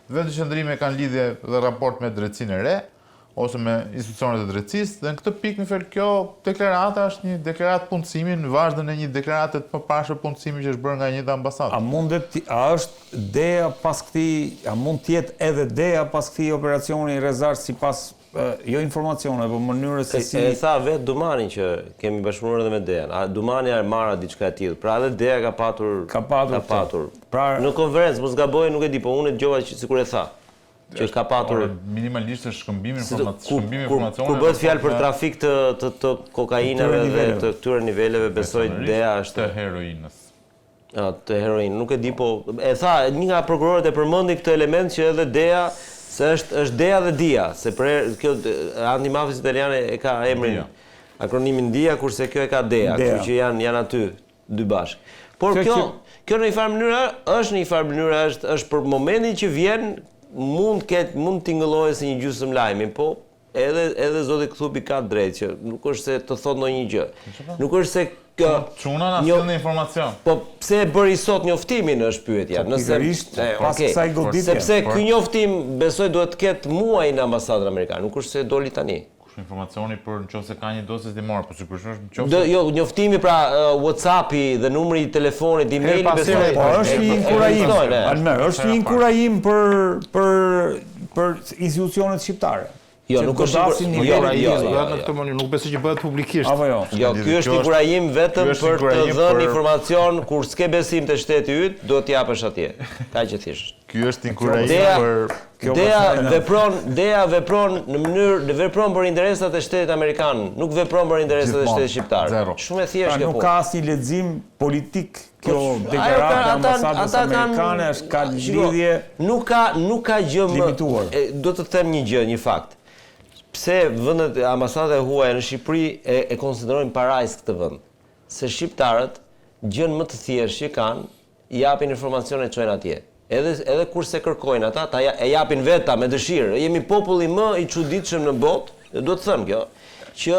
F: Vetë qëndrime kanë lidhje dhe raport me drejtsinë e re, ose me institucionet e drejtësisë, dhe në këtë pikë në fel kjo deklarata është një deklaratë punësimi në vazhdën e një deklarate të përparshme punësimi që është bërë nga njëjta ambasadë.
A: A është deja pas këtij, a mund të jetë edhe deja pas këtij operacioni Rezar sipas jo informacione, po mënyrës se si
H: e tha vetë Dumani që kemi bashkëpunuar edhe me Dejan. Dumani marra diçka e tillë. Pra edhe Deja ka patur. Në konferencë, mos gaboj, nuk e di, po unë e dëgjova sikur e tha. Që ka patur
F: minimalisht është shkëmbim informacione.
H: Kur bëhet fjalë për trafik të kokainave dhe të këtyre niveleve, besoj Deja është
F: të heroinës.
H: Të heroinë, nuk e di, po e tha një nga prokurorët e përmendi këtë element që edhe Deja se është Deja dhe Dia, se për kjo antimafis italiane e ka emrin akronimin Dia, kurse kjo e ka Deja, kështu që janë aty dy bashkë. Por kjo në një farë mënyrë është për momentin që vjen mund tingëllohet si një gjysmë lajmi, po edhe zoti Kthupi ka drejtë që nuk është se të thotë ndonjë gjë. Nuk është se
F: çuna na sjell informacion.
H: Po pse e bëri sot njoftimin është pyetja.
A: Nëse pas kësaj goditje.
H: Sepse ky njoftim besoj duhet të ketë muaj në ambasadën amerikane, nuk është se doli tani.
F: Informacioni për nëse ka një dosje dimore, po sigurisht është nëse
H: jo, njoftimi pra WhatsApp-i dhe numri i telefonit, emaili besoj.
A: Po është një inkurajim. Është një inkurajim për institucionet shqiptare.
H: Jo, nuk është
G: nuk besoj që bëhet publikisht.
A: Apo jo.
H: Jo, ky është inkurajim vetëm për të dhënë informacion kur s'ke besim te shteti yt, do t'i japësh atje. Kaq që thjesht.
F: Ky është inkurajim për
H: Deja vepron në mënyrë vepron për interesat e shtetit amerikan, nuk vepron për interesat e shtetit shqiptar. Shumë e thjeshtë kjo.
A: Nuk ka asnjë lexim politik kjo deklarata e ambasadës amerikane, është ka lidhje.
H: Nuk ka gjë më. Do të them një gjë, një fakt. Pse vendet ambasadat e huaja në Shqipëri e konsiderojnë parajs këtë vend? Se shqiptarët gjën më të thjeshtë që kanë, i japin informacione e çojnë atje. Edhe kurse kërkojnë ata, e japin veta me dëshirë. Jemi populli më i çuditshëm në botë, do të them kjo, që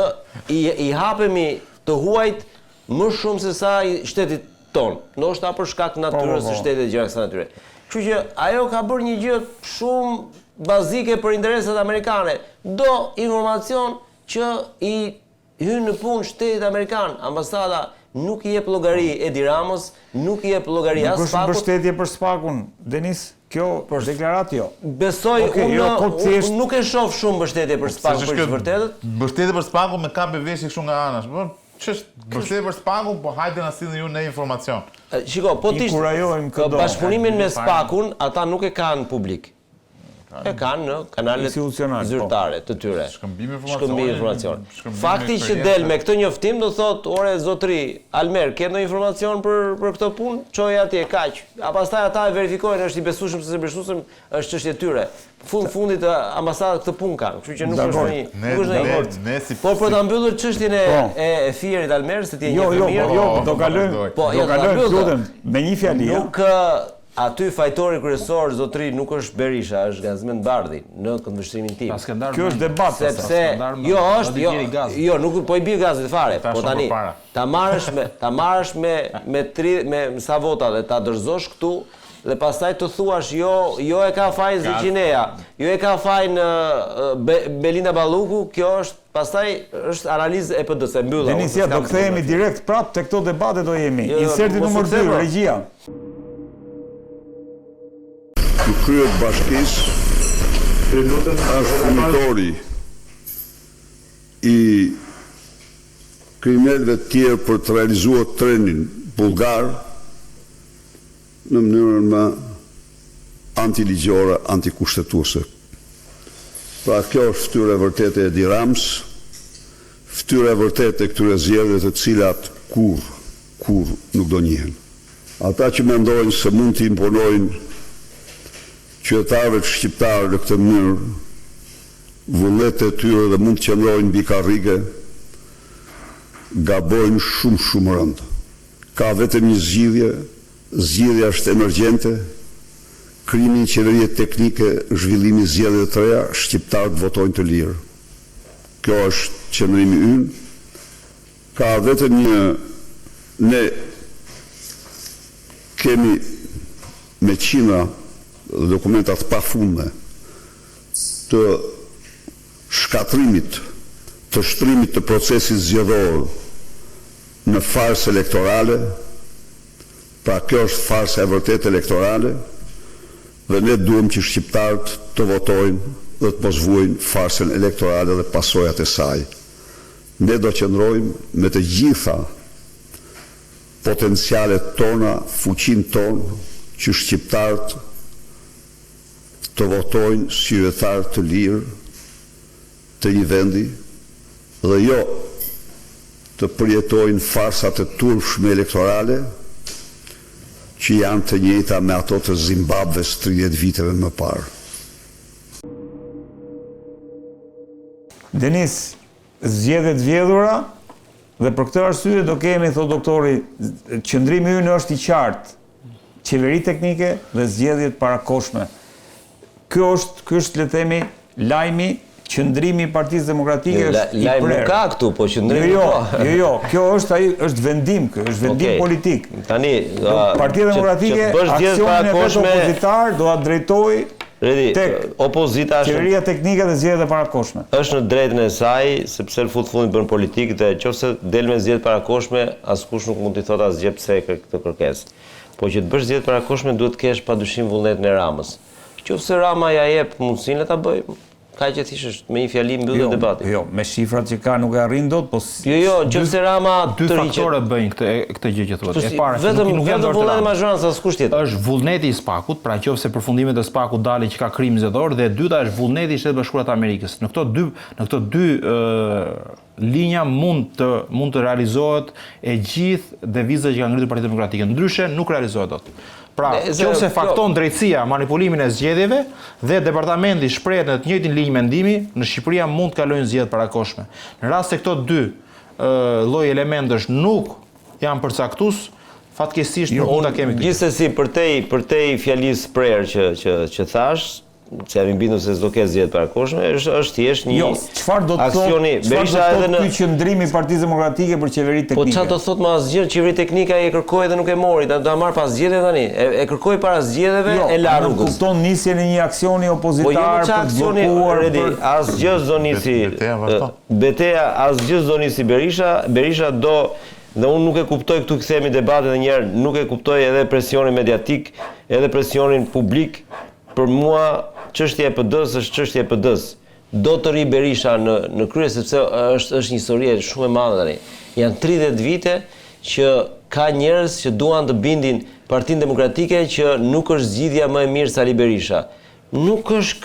H: i hapemi të huajt më shumë se sa i shtetit ton. Ndoshta për shkak të natyrës së shtetit dhe gjëra kësaj natyre. Kështu që ajo ka bërë një gjë shumë bazike për interesat amerikane. Do informacion që i hyn në punë shtetit amerikan. Ambasada nuk i jep llogari Edi Ramos, nuk i jep llogari as
A: Spakut. Nuk është mbështetje për Spakun, Denis, kjo për deklaratë jo.
H: Besoj unë nuk e shoh shumë mbështetje për Spakun për të vërtetën.
F: Mbështetje për Spakun me kapë veshje kështu nga anash. Po ç'është mbështetje për Spakun, po hajde na sillni ju në informacion.
H: Shiko, po ti bashkëpunimin me Spakun ata nuk e kanë publik. E kanë në kanalet zyrtare të tyre.
F: Shkëmbim
H: informacion. Fakti që del me këtë njoftim do thotë, ore zotri Almer, ke ndonjë informacion për këtë punë? Çoje atje kaq. Pastaj ata e verifikojnë është i besueshëm se besueshëm është çështje e tyre. Fundit ambasadat këtë punë kanë, kështu që nuk është një. Po për ta mbyllur çështjen e Fierit Almer, se ti je një mirë.
A: Jo, do kalojmë lutem me një fjali.
H: Nuk aty fajtori kryesor zotri nuk është Berisha, është Gazmend Bardhi në këndvështrimin tim.
A: Kjo është debat,
H: sepse nuk po i bie gazet fare, po tani ta marrësh me sa vota dhe ta dorëzosh këtu dhe pastaj të thuash jo e ka fajin Ziqineja, jo e ka fajin Belinda Balluku, kjo është pastaj është analizë e PD-s e mbyllur.
A: Denis, do kthehemi direkt prapë te këto debate do jemi. Inserti numër 2, regjia.
J: i kryet bashkisë është funitori i kriminalëve të tjerë për të realizuar trenin bullgar në mënyrën më antiligjore, antikushtetuese. Pra kjo është fytyra e vërtetë e Edi Rams, fytyra e vërtetë e këtyre zgjedhjeve të cilat kur nuk do njihen. Ata që mendojnë se mund të imponojnë qytetarëve shqiptarë në këtë mënyrë, vullnetet e tyre dhe mund të qëndrojnë mbi karrige, gabojnë shumë rënd. Ka vetëm një zgjidhja është emergjente, krimi i qeverie teknike, zhvillimi i zgjedhjeve të reja, shqiptarët votojnë të lirë. Kjo është qëndrimi ynë. Ka vetëm ne kemi me qindra dokumentat pafundme të shkatrimit, të shtrimit të procesit zgjedhor në farsë elektorale, pra kjo është farsa e vërtet elektorale, dhe ne duhem që shqiptarët të votojnë dhe të mos vuajnë farsën elektorale dhe pasojat e saj. Ne do qëndrojmë me të gjitha potencialet tona, fuqin tonë, që shqiptarët të votojnë si qytetarë të lirë të një vendi dhe jo të përjetojnë farsat e turpshme elektorale që janë të njëjta me ato të Zimbabves 30 viteve më parë.
A: Denis, zgjedhjet vjedhura dhe për këtë arsye do kemi, thot doktori, qëndrimi ynë është i qartë, qeveri teknike dhe zgjedhjet parakoshme. Ky është le të themi lajmi, qëndrimi i Partisë Demokratike është i prerë.
H: Lajm nuk ka këtu, po qëndrimi ka.
A: Jo, kjo është vendim, është vendim politik.
H: Tani,
A: Partia Demokratike aksionin e vetë opozitar do ta drejtojë tek
H: opozita
A: qeveria teknike dhe zgjedhjet e parakoshme.
H: Është në drejtën e saj, sepse në fundit bën politikë dhe nëse del me zgjedhjet parakoshme, askush nuk mund t'i thotë asgjë pse këtë kërkesë. Po që të bësh zgjedhjet parakoshme duhet të kesh padyshim vullnetin e Ramës. Nëse Rama ja jep mundësinë le ta bëjë, ka që thjesht me një fjali mbyllet debati.
A: Jo, me shifrat që ka nuk e arrin dot, po
H: Jo, nëse Rama
G: dy faktore bëjnë këtë gjë që thuat. E para,
H: vetëm vullneti mazhranc askush tjetër.
G: Është vullneti i SPAK-ut, pra nëse përfundimet e SPAK-ut dalin që ka krim zgjedhor, dhe e dyta është vullneti i Shtetit Bashkuar të Amerikës. Në këto dy linja mund të realizohet e gjithë devizat që ka ngritur Partia Demokratike. Ndryshe nuk realizohet dot. Pra, nëse fakton drejtësia manipulimin e zgjedhjeve dhe departamenti shprehet në të njëjtin linjë mendimi, në Shqipëri mund të kalojnë zgjedhjet parakoshme. Në rast se këto dy lloj elementësh nuk janë përcaktues, fatkeqësisht nuk mund ta kemi këtë.
H: Gjithsesi për te fjalisë prerë që thash, se jam i bindur se s'do ketë zgjedhje parakoshme, është thjesht një
A: çfarë do të thotë Berisha edhe në qëndrimi i Partisë Demokratike për qeveri teknike.
H: Po çfarë do thotë më asgjë, qeveri teknike e kërkoi dhe nuk e mori, ta marr pas zgjedhjeve tani. E kërkoi para zgjedhjeve e la rrugës.
A: Kupton nisjen e një aksioni opozitar për të bllokuar.
H: Asgjë s'do nisi. Beteja asgjë s'do nisi Berisha do. Dhe unë nuk e kuptoj këtu kthehemi debatet edhe një herë, nuk e kuptoj edhe presionin mediatik, edhe presionin publik. Për mua çështja e PD-s është çështja e PD-s. Do të rri Berisha në krye sepse është një histori shumë e madhe tani. Janë 30 vite që ka njerëz që duan të bindin Partinë Demokratike që nuk është zgjidhja më e mirë se Ali Berisha. Nuk është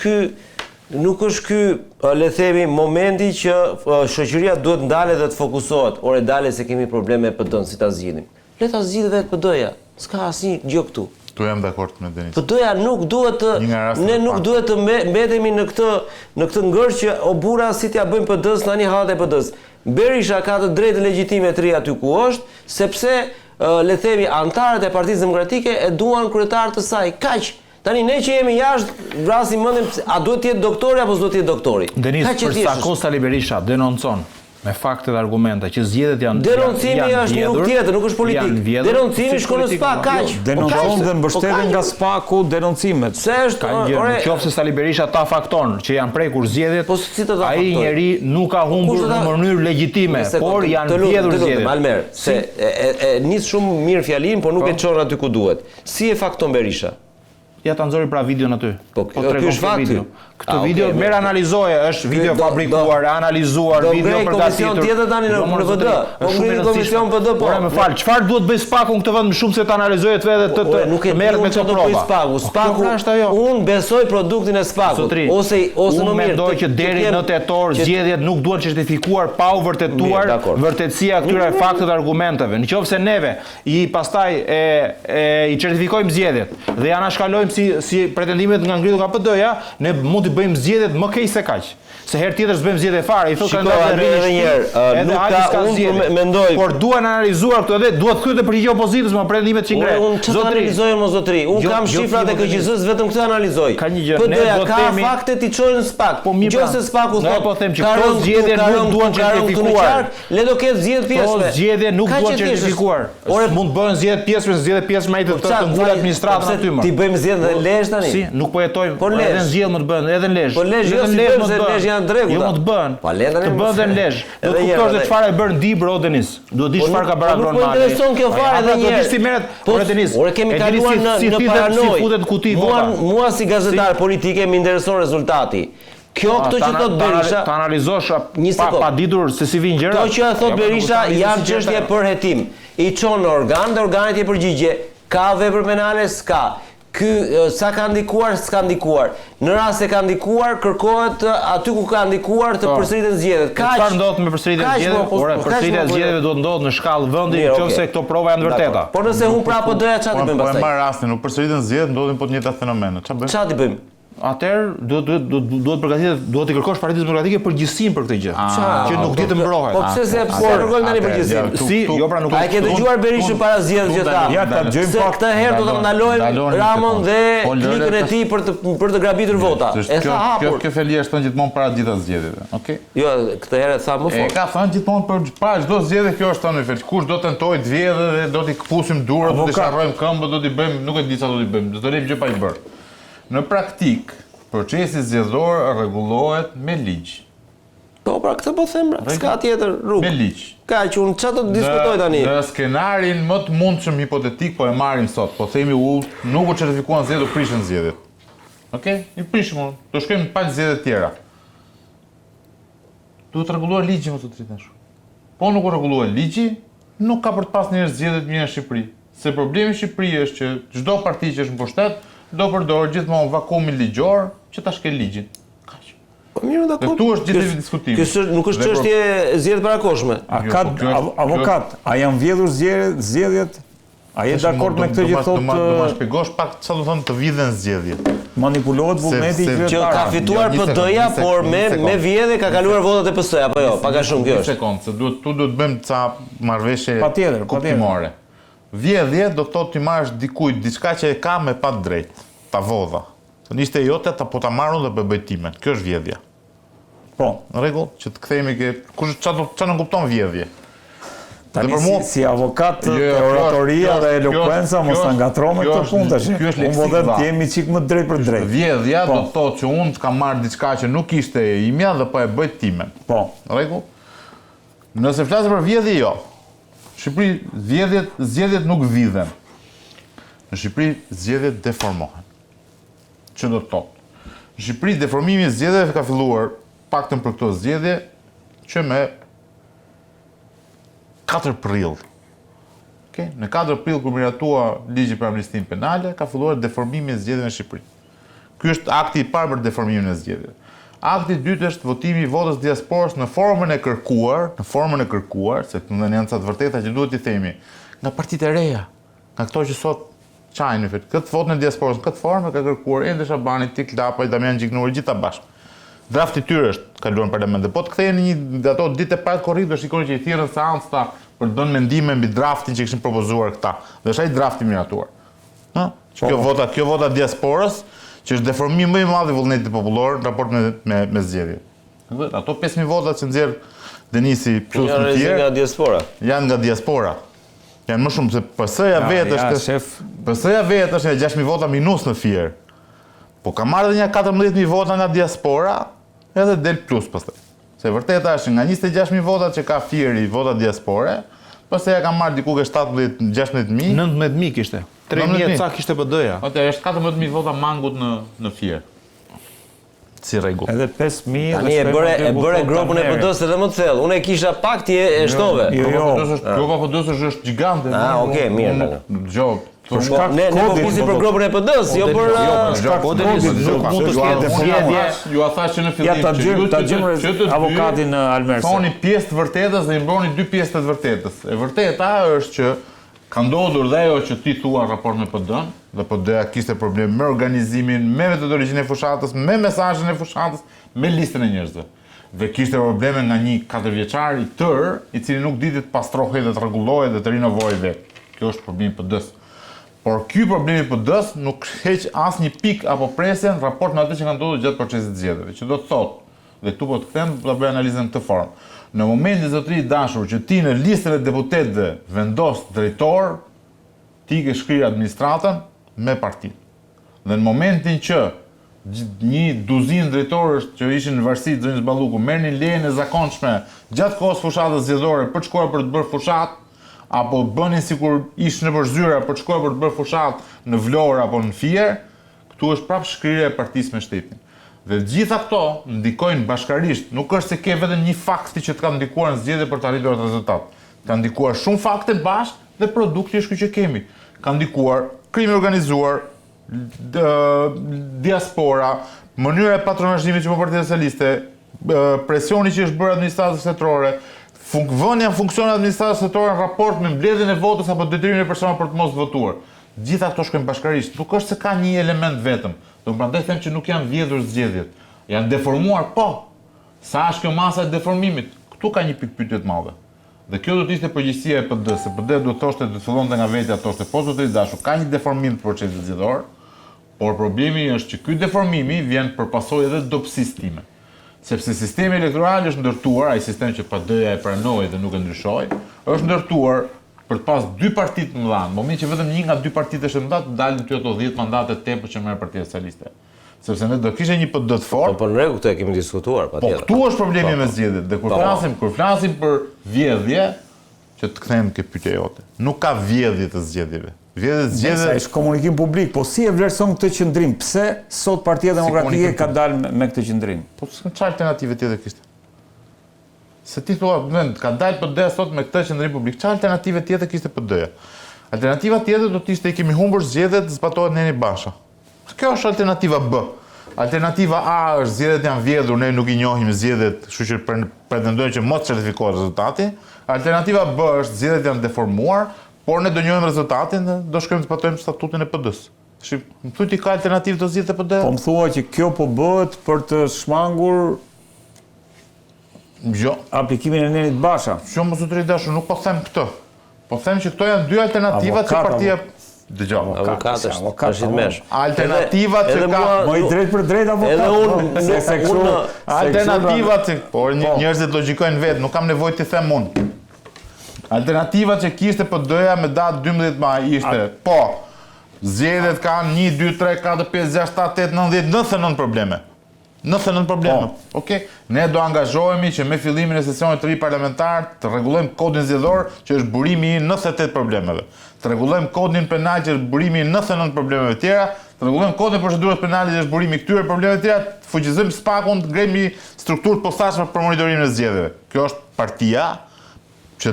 H: ky le të themi momenti që shoqëria duhet ndalet dhe të fokusohet. Ore dale se kemi probleme me PD-n, si ta zgjidhim. Le ta zgjidhë vetë PD-ja. S'ka asnjë gjë këtu.
F: Tu jam dakord me Denis.
H: PD-ja nuk duhet të mbetemi në këtë ngërç që o burra si t'ja bëjmë PD-s tani hallat e PD-s. Berisha ka të drejtë legjitime të ri aty ku është, sepse le themi antarët e Partisë Demokratike e duan kryetar të saj. Kaq. Tani ne që jemi jashtë vrasim mendin a duhet të jetë doktori apo s'duhet të jetë doktori.
G: Denis, për sa kohë Ali Berisha denoncon me fakte dhe argumente që zgjedhjet janë
H: denoncimi është një rrugë tjetër, nuk është politik. Denoncimi shkon në SPAK, kaq.
A: Denoncon dhe mbështeten nga SPAK-u denoncimet.
H: Se është,
G: nëse Ali Berisha ta fakton që janë prekur zgjedhjet,
H: po si të ta fakton?
G: Ai njeri nuk ka humbur në mënyrë legjitime, por janë vjedhur zgjedhjet.
H: Almer, se e nis shumë mirë fjalin, por nuk e çon aty ku duhet. Si e fakton Berisha?
G: Ja ta nxori pra videon aty.
H: Po ky është fakti.
G: Këtë video merr analizoje, është video fabrikuar, analizuar, video përgatitur.
H: Komision tjetër tani në PD. Po ngri komision PD po.
G: Ora më fal, çfarë duhet bëj SPAK-u në këtë vend më shumë se të analizojë vetë të merret me çfarë prova.
H: SPAK-u, unë besoj produktin e SPAK-ut. Ose më mirë,
G: mendoj që deri në tetor zgjedhjet nuk duhen certifikuar pa u vërtetuar vërtetësia këtyre fakteve dhe argumenteve. Nëse neve i pastaj i certifikojmë zgjedhjet dhe ja anashkalojmë si pretendimet nga ngritur nga PD-ja, ne mund të bëjmë zgjedhjet më keq se kaq. Se herë tjetër s'bëjmë zgjedhje fare, i thotë
H: mendoj.
G: Por duan analizuar këto dhe duhet thyer të përgjigjë opozitës me pretendimet që ngre.
H: Unë analizojmë mos zotri. Unë kam shifrat e KQZ-s, vetëm këtë analizoj.
G: Ka një gjë,
H: PD-ja ka fakte ti çojnë në SPAK. Nëse SPAK-u thotë,
G: po them që këto zgjedhje nuk duan certifikuar.
H: Le do ketë zgjedhje pjesëme.
G: Këto zgjedhje nuk duan certifikuar. Ore mund të bëhen zgjedhje pjesëme, zgjedhje pjesëme ai të ngul administratën aty më.
H: Ti bëjmë zgjedhje në Lezhë tani.
G: Si, nuk po jetojmë. Edhe zgjedhje më të bëhen, edhe në Lezhë.
H: Po Lezhë jo si Lezhë janë dregu.
G: Jo më të bën.
H: Po le tani.
G: Të bën dhe në Lezhë. Do të kuptosh se çfarë e bën Dibro Denis. Duhet di çfarë ka bërë Agron Mali.
H: Nuk më intereson kjo fare edhe një herë.
G: Si merret Denis.
H: Ore kemi kaluar në paranoj.
G: Si futet kuti vota.
H: Mua si gazetar politike më intereson rezultati. Kjo këto që thot Berisha,
G: ta analizosh pa ditur se si vijnë gjërat.
H: Këto që thot Berisha janë çështje për hetim. I çon në organ dhe organit i përgjigje. Ka vepër penale, s'ka. Ky sa ka ndikuar, s'ka ndikuar. Në rast se ka ndikuar, kërkohet aty ku ka ndikuar të përsëriten zgjedhjet.
G: Çfarë ndodh me përsëritjen e zgjedhjeve? Ora, përsëritja e zgjedhjeve duhet ndodh në shkallë vendi, nëse këto prova janë vërteta.
H: Por nëse hun prapë doja çfarë të bëjmë pastaj?
F: Po e marr rastin, nuk përsëritën zgjedhjet, ndodhin po të njëjta fenomene. Çfarë bëjmë?
H: Çfarë të bëjmë?
G: Atëherë duhet përgatitet, duhet të kërkosh Partisë Demokratike përgjegjësinë për këtë gjë. Që nuk di të mbrohet.
H: Po pse kërkojnë tani përgjegjësinë?
G: Si, jo pra nuk.
H: Ai ke dëgjuar Berishën para zgjedhjeve që tha.
A: Ja ta dëgjojmë
H: pak. Këtë herë do ta ndalojmë Ramon dhe klikën e tij për të grabitur vota. E tha hapur.
F: Kjo fjali është thënë gjithmonë para gjitha zgjedhjeve. Okej.
H: Jo, këtë herë tha më fort.
F: Ka thënë gjithmonë para çdo zgjedhje kjo është thënë fjalë. Kush do tentojë të vjedhë dhe do t'i kpusim durat, do t'i sharrojmë këmbët, do t'i bëjmë, nuk e di çfarë do t'i bëjmë. Do të lejmë gjë pa i bërë. Në praktik procesi zgjedhor rregullohet me ligj.
H: Po pra këtë po them, s'ka tjetër rrugë.
F: Me ligj.
H: Ka që unë çfarë do të diskutoj tani?
F: Në skenarin më të mundshëm hipotetik po e marrim sot. Po themi nuk u certifikuan zgjedhjet, u prishën zgjedhjet. Okej? I prishëm, do shkojmë pa zgjedhje të tjera. Duhet të rregullohet ligji më sot tash. Po nuk u rregullohet ligji, nuk ka për të pas njerëz zgjedhje të mira në Shqipëri. Se problemi i Shqipërisë është që çdo parti që është në pushtet do përdor gjithmonë vakumin ligjor që ta shkel ligjin. Kaq.
H: Po mirë, dakord.
F: Këtu është gjithë diskutimi.
H: Kjo nuk është çështje zgjedhje parakoshme.
A: A ka avokat, a janë vjedhur zgjedhjet? A je dakord me këtë që thotë?
F: Do ma shpjegosh pak çfarë do thonë të vidhen zgjedhjet.
A: Manipulohet vullneti
H: qytetar. Që ka fituar PD-ja, por me vjedhje ka kaluar votat e PS-ja, apo jo? Pak a shumë kjo është.
F: Sekond, se duhet bëjmë ca marrëveshje
A: patjetër.
F: Vjedhje do thotë ti marrësh dikujt diçka që e ka me pa drejt, ta vodha. Se ishte jote po ta marrun dhe bëjtimet. Kjo është vjedhja.
A: Po,
F: në rregull, që të kthehemi ke çfarë nuk kupton vjedhje.
A: Tani si avokat te oratoria dhe elokuenca mos ta ngatro me këtë punë tash. Unë votem të jemi çik më drejt për drejt.
F: Vjedhja do thotë që unë kam marrë diçka që nuk ishte e imja dhe po e bëj timen.
A: Po.
F: Në rregull? Nëse flasë për vjedhje, jo. Shqipëri zgjedhjet nuk vidhen. Në Shqipëri zgjedhjet deformohen. Që do të thotë? Në Shqipëri deformimi i zgjedhjeve ka filluar paktën për këto zgjedhje që me 4 prill. Okay? Në 4 prill kur miratua ligji për amnistinë penale, ka filluar deformimi i zgjedhjeve në Shqipëri. Ky është akti i parë për deformimin e zgjedhjeve. Akti i dytë është votimi i votës diasporës në formën e kërkuar, se këtu janë ca të vërteta që duhet t'i themi, nga partitë e reja, nga këto që sot çajnë vetë. Këtë votën e diasporës në këtë formë ka kërkuar Ende Shabani, Tik Lapa, Damian Gjiknuri, gjitha bashkë. Drafti i tyre është kaluar në parlament. Po të kthehen një ato ditë e parë korrik do shikoni që i thirrën seanca për të dhënë mendime mbi draftin që kishin propozuar këta. Dhe është ai drafti miratuar. Ëh? Kjo vota diasporës që është deformimi më i madh i vullnetit popullor në raport me zgjedhjet. Ato 5000 vota që nxjerr Denisi plus të tjerë
H: nga diaspora.
F: Janë nga diaspora. Janë më shumë se PS-ja vetë është PS-ja vetë është 6000 vota minus në fier. Po ka marrë edhe një 14000 vota nga diaspora, edhe del plus pastaj. Se vërteta është nga 26000 vota që ka fieri vota diaspore, pastaj ja ka marrë diku ke 17000, 16000.
G: 19000 kishte. 13.000 sa kishte PD-ja.
F: Atë është 14.000 vota mangut në Fier. Si rregull.
A: Edhe 5.000.
H: Tani e bëre grupun e PD-s edhe më të thellë. Unë e kisha pak ti e shtove.
F: Grupa PD-s është gjigante.
H: Okej, mirë.
F: Dgjoj.
H: Ne po flisim për grupun e PD-s, jo për
F: ju a thash që në fillim
A: ta gjejmë avokatin Almerse.
F: Thoni pjesë të vërtetës dhe i mbroni dy pjesë të vërtetës. E vërteta është që ka ndodhur dhe ajo që ti thua raport me PD-n, dhe PD-ja kishte problem me organizimin, me metodologjinë e fushatës, me mesazhin e fushatës, me listën e njerëzve. Dhe kishte probleme nga një 4 vjeçar i tërë, i cili nuk diti të pastrohej dhe të rregullohej dhe të rinovojë vetë. Kjo është problemi i PD-s. Por ky problemi i PD-s nuk heq asnjë pikë apo presje në raport me atë që ka ndodhur gjatë procesit të zgjedhjeve, që do të thotë, dhe këtu po të kthem, do ta bëj analizën në këtë formë. Në momentin zotëri i dashur që ti në listën e deputetëve vendos drejtor, ti ke shkrirë administratën me partinë. Dhe në momentin që një duzinë drejtorësh që ishin në varësi të zonës Balluku merrnin lejen e zakonshme gjatë kohës fushatës zgjedhore për të shkuar për të bërë fushat, apo bënin sikur ishin në përzyra për të shkuar për të bërë fushat në Vlorë apo në Fier, këtu është prapë shkrirja e partisë me shtetin. Dhe gjitha këto ndikojnë bashkarisht, nuk është se ke vetëm një fakti që të ka ndikuar në zgjedhje për të arritur atë rezultat. Ka ndikuar shumë fakte bashkë dhe produkti është ky që kemi. Ka ndikuar krimi organizuar, diaspora, mënyra e patronazhimit që po Partia Socialiste, presioni që është bërë administratës shtetërore, vënia në funksion e administratës shtetërore në raport me mbledhjen e votës apo detyrimin e personave për të mos votuar. Gjitha këto shkojnë bashkarisht. Nuk është se ka një element vetëm. Do prandaj them që nuk janë vjedhur zgjedhjet. Janë deformuar, po. Sa është kjo masa e deformimit? Këtu ka një pikë pyetje të madhe. Dhe kjo do të ishte përgjegjësia e PD, se PD duhet thoshte do të fillonte nga vetja thoshte po zotëri dashur, ka një deformim të procesit zgjedhor, por problemi është që ky deformimi vjen për pasojë edhe dobësisë time. Sepse sistemi elektoral është ndërtuar, ai sistem që PD-ja e pranoi dhe nuk e ndryshoi, është ndërtuar për të pas dy parti të mëdha. Në moment që vetëm një nga dy partitë është mëdha, dalin ty ato 10 mandate tepër që merr Partia Socialiste. Sepse ne do kishte një PD të fortë.
H: Po në rregull, këtë e kemi diskutuar patjetër.
F: Po këtu është problemi me zgjedhjet. Dhe kur flasim për vjedhje, që të kthejmë ke pyetja jote. Nuk ka vjedhje të zgjedhjeve. Vjedhje
A: është komunikim publik, po si e vlerëson këtë qendrim? Pse sot Partia Demokratike ka dalë me këtë qendrim?
F: Po çfarë alternative tjetër kishte? Se ti thua, ka dalë PD sot me këtë qendrim publik, çfarë alternative tjetër kishte PD-ja? Alternativa tjetër do të ishte i kemi humbur zgjedhjet, zbatohet Neni Basha. Kjo është alternativa B. Alternativa A është zgjedhjet janë vjedhur, ne nuk i njohim zgjedhjet, kështu që pretendojnë që mos certifikohet rezultati. Alternativa B është zgjedhjet janë deformuar, por ne do njohim rezultatin dhe do shkojmë të zbatojmë statutin e PD-s. Më thuaj ti ka alternativë të zgjedhjet e PD?
A: Po më thua që kjo po bëhet për të shmangur aplikimin e Nenit Basha.
F: Jo, mos u tërë dashur, nuk po them këtë. Po them që këto janë dy alternativat që partia dëgjoj.
H: Avokatësh, është mesh.
F: Alternativat që ka
A: më i drejt për drejt avokat.
H: Edhe unë
F: alternativat që njerëzit logjikojnë vetë, nuk kam nevojë të them unë. Alternativat që kishte PD-ja me datë 12 maj ishte, po, zgjedhjet kanë 1, 2, 3, 4, 5, 6, 7, 8, 9, 10, 99 probleme. 99 probleme. Okej. Ne do angazhohemi që me fillimin e sesionit të ri parlamentar të rregullojmë kodin zgjedhor që është burimi i 98 problemeve. Të rregullojmë kodin penal që është burimi i 99 problemeve të tjera, të rregullojmë kodin e procedurës penale që është burimi i këtyre problemeve të tjera, të fuqizojmë SPAK-un, të ngremi strukturë të posaçme për monitorimin e zgjedhjeve. Kjo është partia që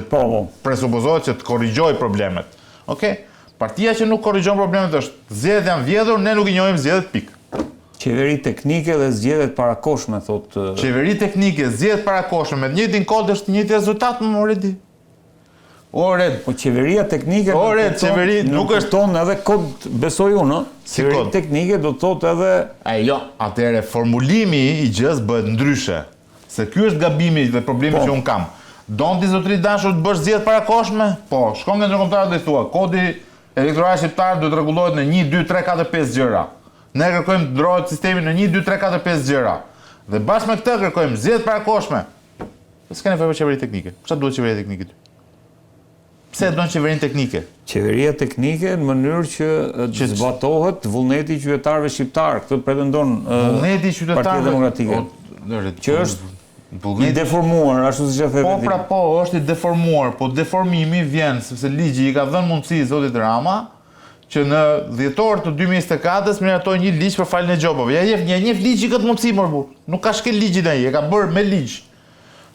F: presupozohet që të korrigjojë problemet. Okej? Partia që nuk korrigjon problemet është zgjedhjet janë vjedhur, ne nuk i njohim zgjedhjet pikë.
A: Qeveri teknike dhe zgjedhjet parakoshme, thotë.
F: Qeveri teknike, zgjedhjet parakoshme, me të njëjtin kod është njëjti rezultat, më oredi. Ored.
A: Po qeveria teknike
F: nuk është
A: tonë edhe kod, besoj unë, qeveri teknike do të thotë edhe...
F: Jo, atëherë formulimi i gjës bëhet ndryshe. Se ky është gabimi dhe problemi që unë kam. Don ti zotëri dashur të bësh zgjedhje parakoshme? Po, shkon nga ndërkombëtarët dhe thua, kodi elektoral shqiptar duhet rregullohet në 1, 2, 3, 4, 5 gjëra. Ne kërkojmë të ndrohet sistemi në 1, 2, 3, 4, 5 gjëra. Dhe bashkë me këtë kërkojmë zgjedhje parakoshme. S'ka nevojë për qeveri teknike. Çfarë duhet qeveria teknike ty? Pse don qeverinë teknike?
A: Qeveria teknike në mënyrë që zbatohet vullneti i qytetarëve shqiptar. Këtë pretendon
F: vullneti i qytetarëve
A: Partia Demokratike. Që është i deformuar, ashtu siç e the.
F: Po, pra po, është i deformuar, po deformimi vjen sepse ligji i ka dhënë mundësi zotit Rama që në dhjetor të 2024 miratoj një ligj për faljen e gjobave. Ja jep ligji këtë mundësi më burr. Nuk ka shkel ligjin ai, e ka bërë me ligj.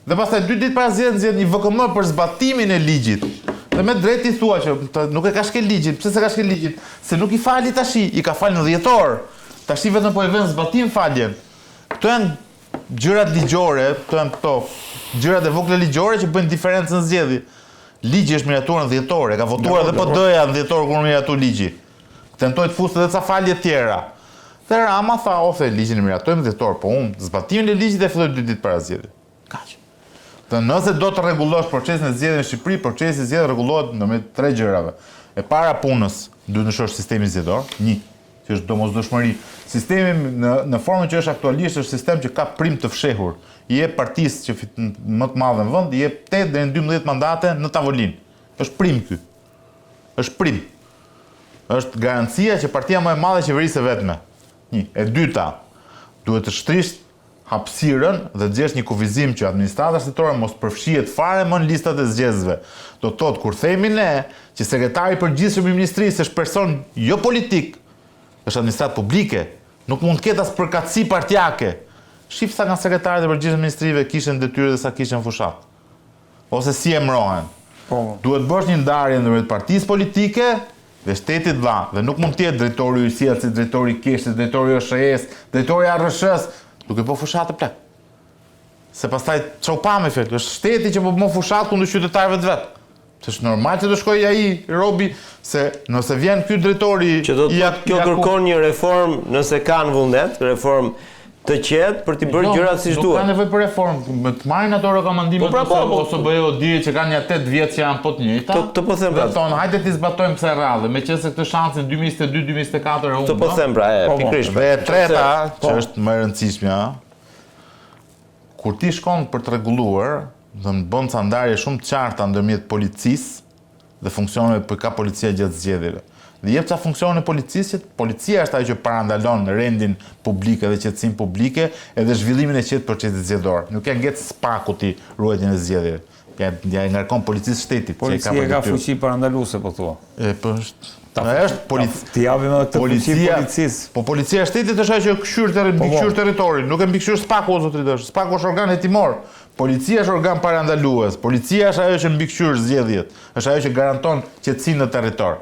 F: Dhe pastaj 2 ditë para zgjedhjes një VKM për zbatimin e ligjit. Dhe me drejt i thua që nuk e ka shkel ligjin. Pse se ka shkel ligjin? Se nuk i fali tashi, i ka falë në dhjetor. Tashi vetëm po e vën zbatim faljen. Këto janë gjërat ligjore, këto janë këto gjërat e vogla ligjore që bëjnë diferencën në zgjedhje. Ligji është miratuar në dhjetor, e ka votuar edhe PD-ja në dhjetor kur miratu ligji. Tentoi të fusë edhe ca falje tjera. Dhe Rama tha, ose ligjin e miratojmë në dhjetor, po unë zbatimin e ligjit e filloj 2 ditë para zgjedhjes. Kaq. Dhe nëse do të rregullosh procesin e zgjedhjeve në Shqipëri, procesi i zgjedhjeve rregullohet me 3 gjërave. E para punës, duhet të shohësh sistemin zgjedhor, 1, që është domosdoshmëri. Sistemi në formën që është aktualisht është sistem që ka prim të fshehur. I jep partisë që më të madhe në vend, i jep 8 deri në 12 mandate në tavolinë. Është prim ky. Është prim. Është garancia që partia më e madhe qeverisë vetme. 1. E dyta, duhet të shtrish hapësirën dhe të gjesh një kufizim që administrata shtetërore mos përfshihet fare më në listat e zgjedhësve. Do të thotë kur themi ne që sekretari i përgjithshëm i ministrisë është person jo politik, është administratë publike, nuk mund të ketë as përkatësi partijake. Shif sa nga sekretarët e përgjithshëm ministrive kishin detyrë dhe sa kishin fushat. Ose si emrohen. Duhet bësh një ndarje ndërmjet partisë politike dhe shtetit vlla, dhe nuk mund të jetë drejtori i UC-s, drejtori i KESH-s, drejtori i OSHE-s, drejtori i ARSH-s, duke po fushat të plot. Se pastaj çau pa me fjalë, është shteti që po më fushat kundër qytetarëve të vet. Është normal që të shkojë ai robi, se nëse vjen ky drejtori
H: që do të kjo kërkon një reform, nëse kanë vullnet, reform të qetë për t'i bërë gjërat siç duhet.
F: Nuk ka nevojë për reformë, të marrin ato rekomandimet ose BE-u di që kanë një 8 vjet që janë po të njëjta.
H: Të po them pra.
F: Thonë, hajde ti zbatojmë kësaj radhe, meqense këtë shansin 2022-2024 e humbëm.
H: Të po them pra, pikërisht.
F: Dhe e treta, që është më e rëndësishmja, kur ti shkon për të rregulluar, do të bën ca ndarje shumë të qarta ndërmjet policisë dhe funksioneve për ka policia gjatë zgjedhjeve. Dhe jep ca funksione policisë, policia është ajo që parandalon rendin publik dhe qetësinë publike edhe zhvillimin e qetë procesit zgjedhor. Nuk e ngjet spaku ti ruajtjen e zgjedhjeve. Ja ngarkon policisë shtetit.
A: Policia ka fuqi parandaluese po thua.
F: Po është policia.
A: Ti japim edhe këtë fuqi policisë.
F: Po policia e shtetit është ajo që mbikëqyr territorin, nuk e mbikëqyr spaku ose zotërit. Spaku është organ hetimor. Policia është organ parandalues. Policia është ajo që mbikëqyr zgjedhjet. Është ajo që garanton qetësinë në territor,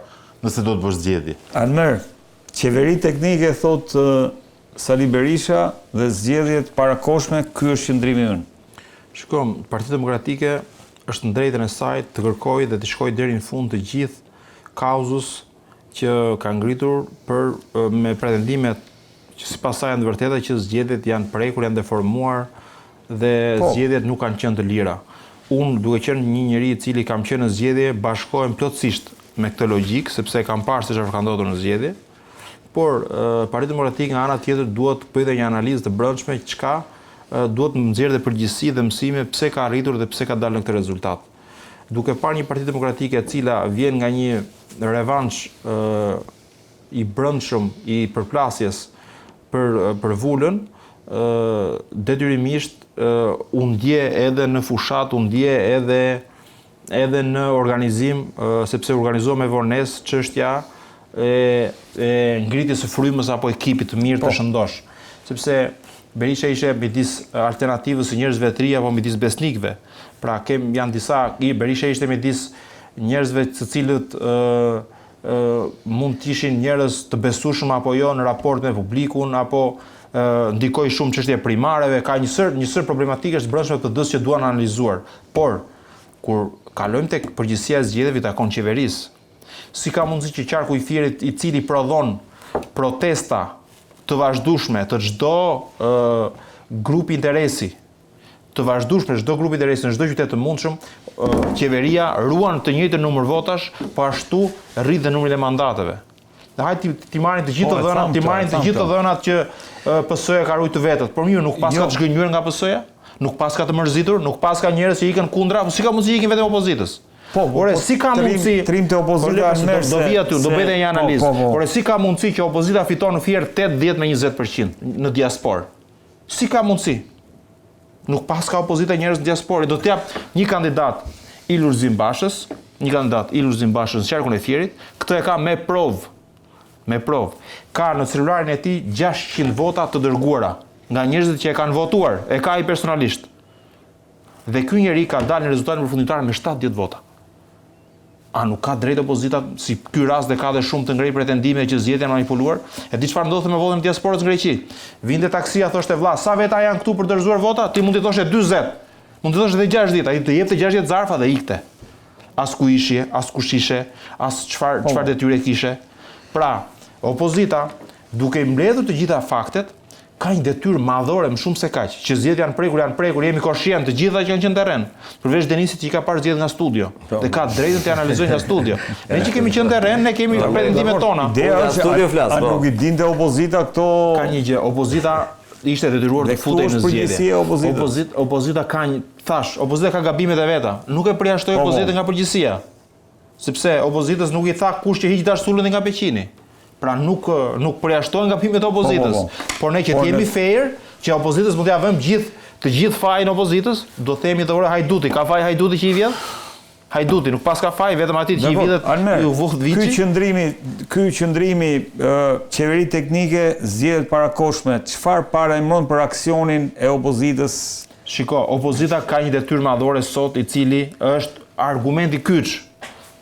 F: nëse do të bësh zgjedhje.
A: Almer, qeveri teknike thot Sali Berisha dhe zgjedhjet parakoshme, ky është qëndrimi ynë.
G: Shikom, Partia Demokratike është në drejtën e saj të kërkojë dhe të shkojë deri në fund të gjithë kauzës që ka ngritur me pretendimet që sipas saj janë të vërteta që zgjedhjet janë prekur, janë deformuar dhe zgjedhjet nuk kanë qenë të lira. Unë, duke qenë një njeri i cili kam qenë në zgjedhje, bashkohem plotësisht me këtë logjikë, sepse kam parë se çfarë ka ndodhur në zgjedhje. Por Partia Demokratike nga ana tjetër duhet të bëjë një analizë të brendshme çka duhet të nxjerrë përgjegjësi dhe mësime pse ka arritur dhe pse ka dalë në këtë rezultat. Duke parë një Parti Demokratike e cila vjen nga një revansh i brendshëm i përplasjes për Vulën, detyrimisht u ndje edhe në fushat, u ndje edhe në organizim, sepse organizohet me vonesë çështja e ngritjes së frymës apo ekipit të mirë të shëndosh. Sepse Berisha ishte midis alternativës së njerëzve të ri apo midis besnikëve. Pra janë disa, Berisha ishte midis njerëzve të cilët mund të ishin njerëz të besueshëm apo jo në raport me publikun, apo ndikoi shumë çështje primareve, ka një sër problematikash të brendshme të PD-s që duan analizuar. Por kur kalojmë tek përgjegjësia e zgjedhjeve takon qeverisë. Si ka mundësi që qarku i Fierit, i cili prodhon protesta të vazhdueshme të çdo grup interesi, të vazhdueshme çdo grup interesi në çdo qytet të mundshëm, qeveria ruan të njëjtën numër votash, po ashtu rrit dhe numrin e mandateve. Dhe hajde ti marrin të gjithë dhënat, që PS-ja ka ruajtur vetët, por mirë nuk pas ka të zgënjur nga PS-ja, nuk pas ka të mërzitur, nuk pas ka njerëz që ikën kundra, si ka mundësi ikin vetëm opozitës? Ore, si ka mundësi
A: trim të opozita
G: do vi aty, do bëjë një analizë. Ore, si ka mundësi që opozita fiton në Fier 8-10 me 20% në diasporë? Si ka mundësi? Nuk pas ka opozita njerëz në diasporë. Do të jap një kandidat Ilur Zimbashës, në qarkun e Fierit, këtë e ka me provë me provë, ka në celularin e tij 600 vota të dërguara nga njerëzit që e kanë votuar, e ka ai personalisht. Dhe ky njeri ka dalë në rezultatin përfundimtar me 70 vota. A nuk ka drejt opozita, si ky rast dhe ka dhe shumë të ngrej pretendime që zgjedhja manipuluar? E di çfarë ndodhte me votën e diasporës në Greqi. Vinte taksia, thoshte vlla, sa veta janë këtu për dorëzuar vota? Ti mund të thoshe 40. Mund të thoshe edhe 60, ai të jepte 60 zarfa dhe ikte. As ku ishje, as kush ishe, as çfarë detyre kishe. Pra, opozita, duke mbledhur të gjitha faktet, ka një detyrë madhore më shumë se kaq, që zgjedhjet janë prekur, jemi koshient të gjitha që kanë qenë terren. Përveç Denisit që i ka parë zgjedhjet nga studio dhe ka drejtën të analizojë nga studio. Ne që kemi qenë terren, ne kemi pretendimet tona.
A: Ideja është a nuk i dinte opozita këto.
G: Ka një gjë, opozita ishte detyruar të futej në zgjedhje. Opozita ka një, opozita ka gabimet e veta. Nuk e përjashtoi opozitën nga përgjegjësia. Sepse opozitës nuk i tha kush që hiq dashulën nga Peqini. Pra nuk përjashtojnë gabimet e opozitës. Por ne që jemi fair, që opozitës mund t'ia vëmë të gjithë fajin opozitës, do themi dhe ore Hajduti, ka faj Hajduti që i vjedh? Hajduti, nuk pas ka faj, vetëm ati që i vjedhet ju vuht vici.
A: Ky qëndrimi qeveri teknike zgjedhjet parakoshme, çfarë parajmëron për aksionin e opozitës?
G: Shiko, opozita ka një detyrë madhore sot i cili është argumenti kyç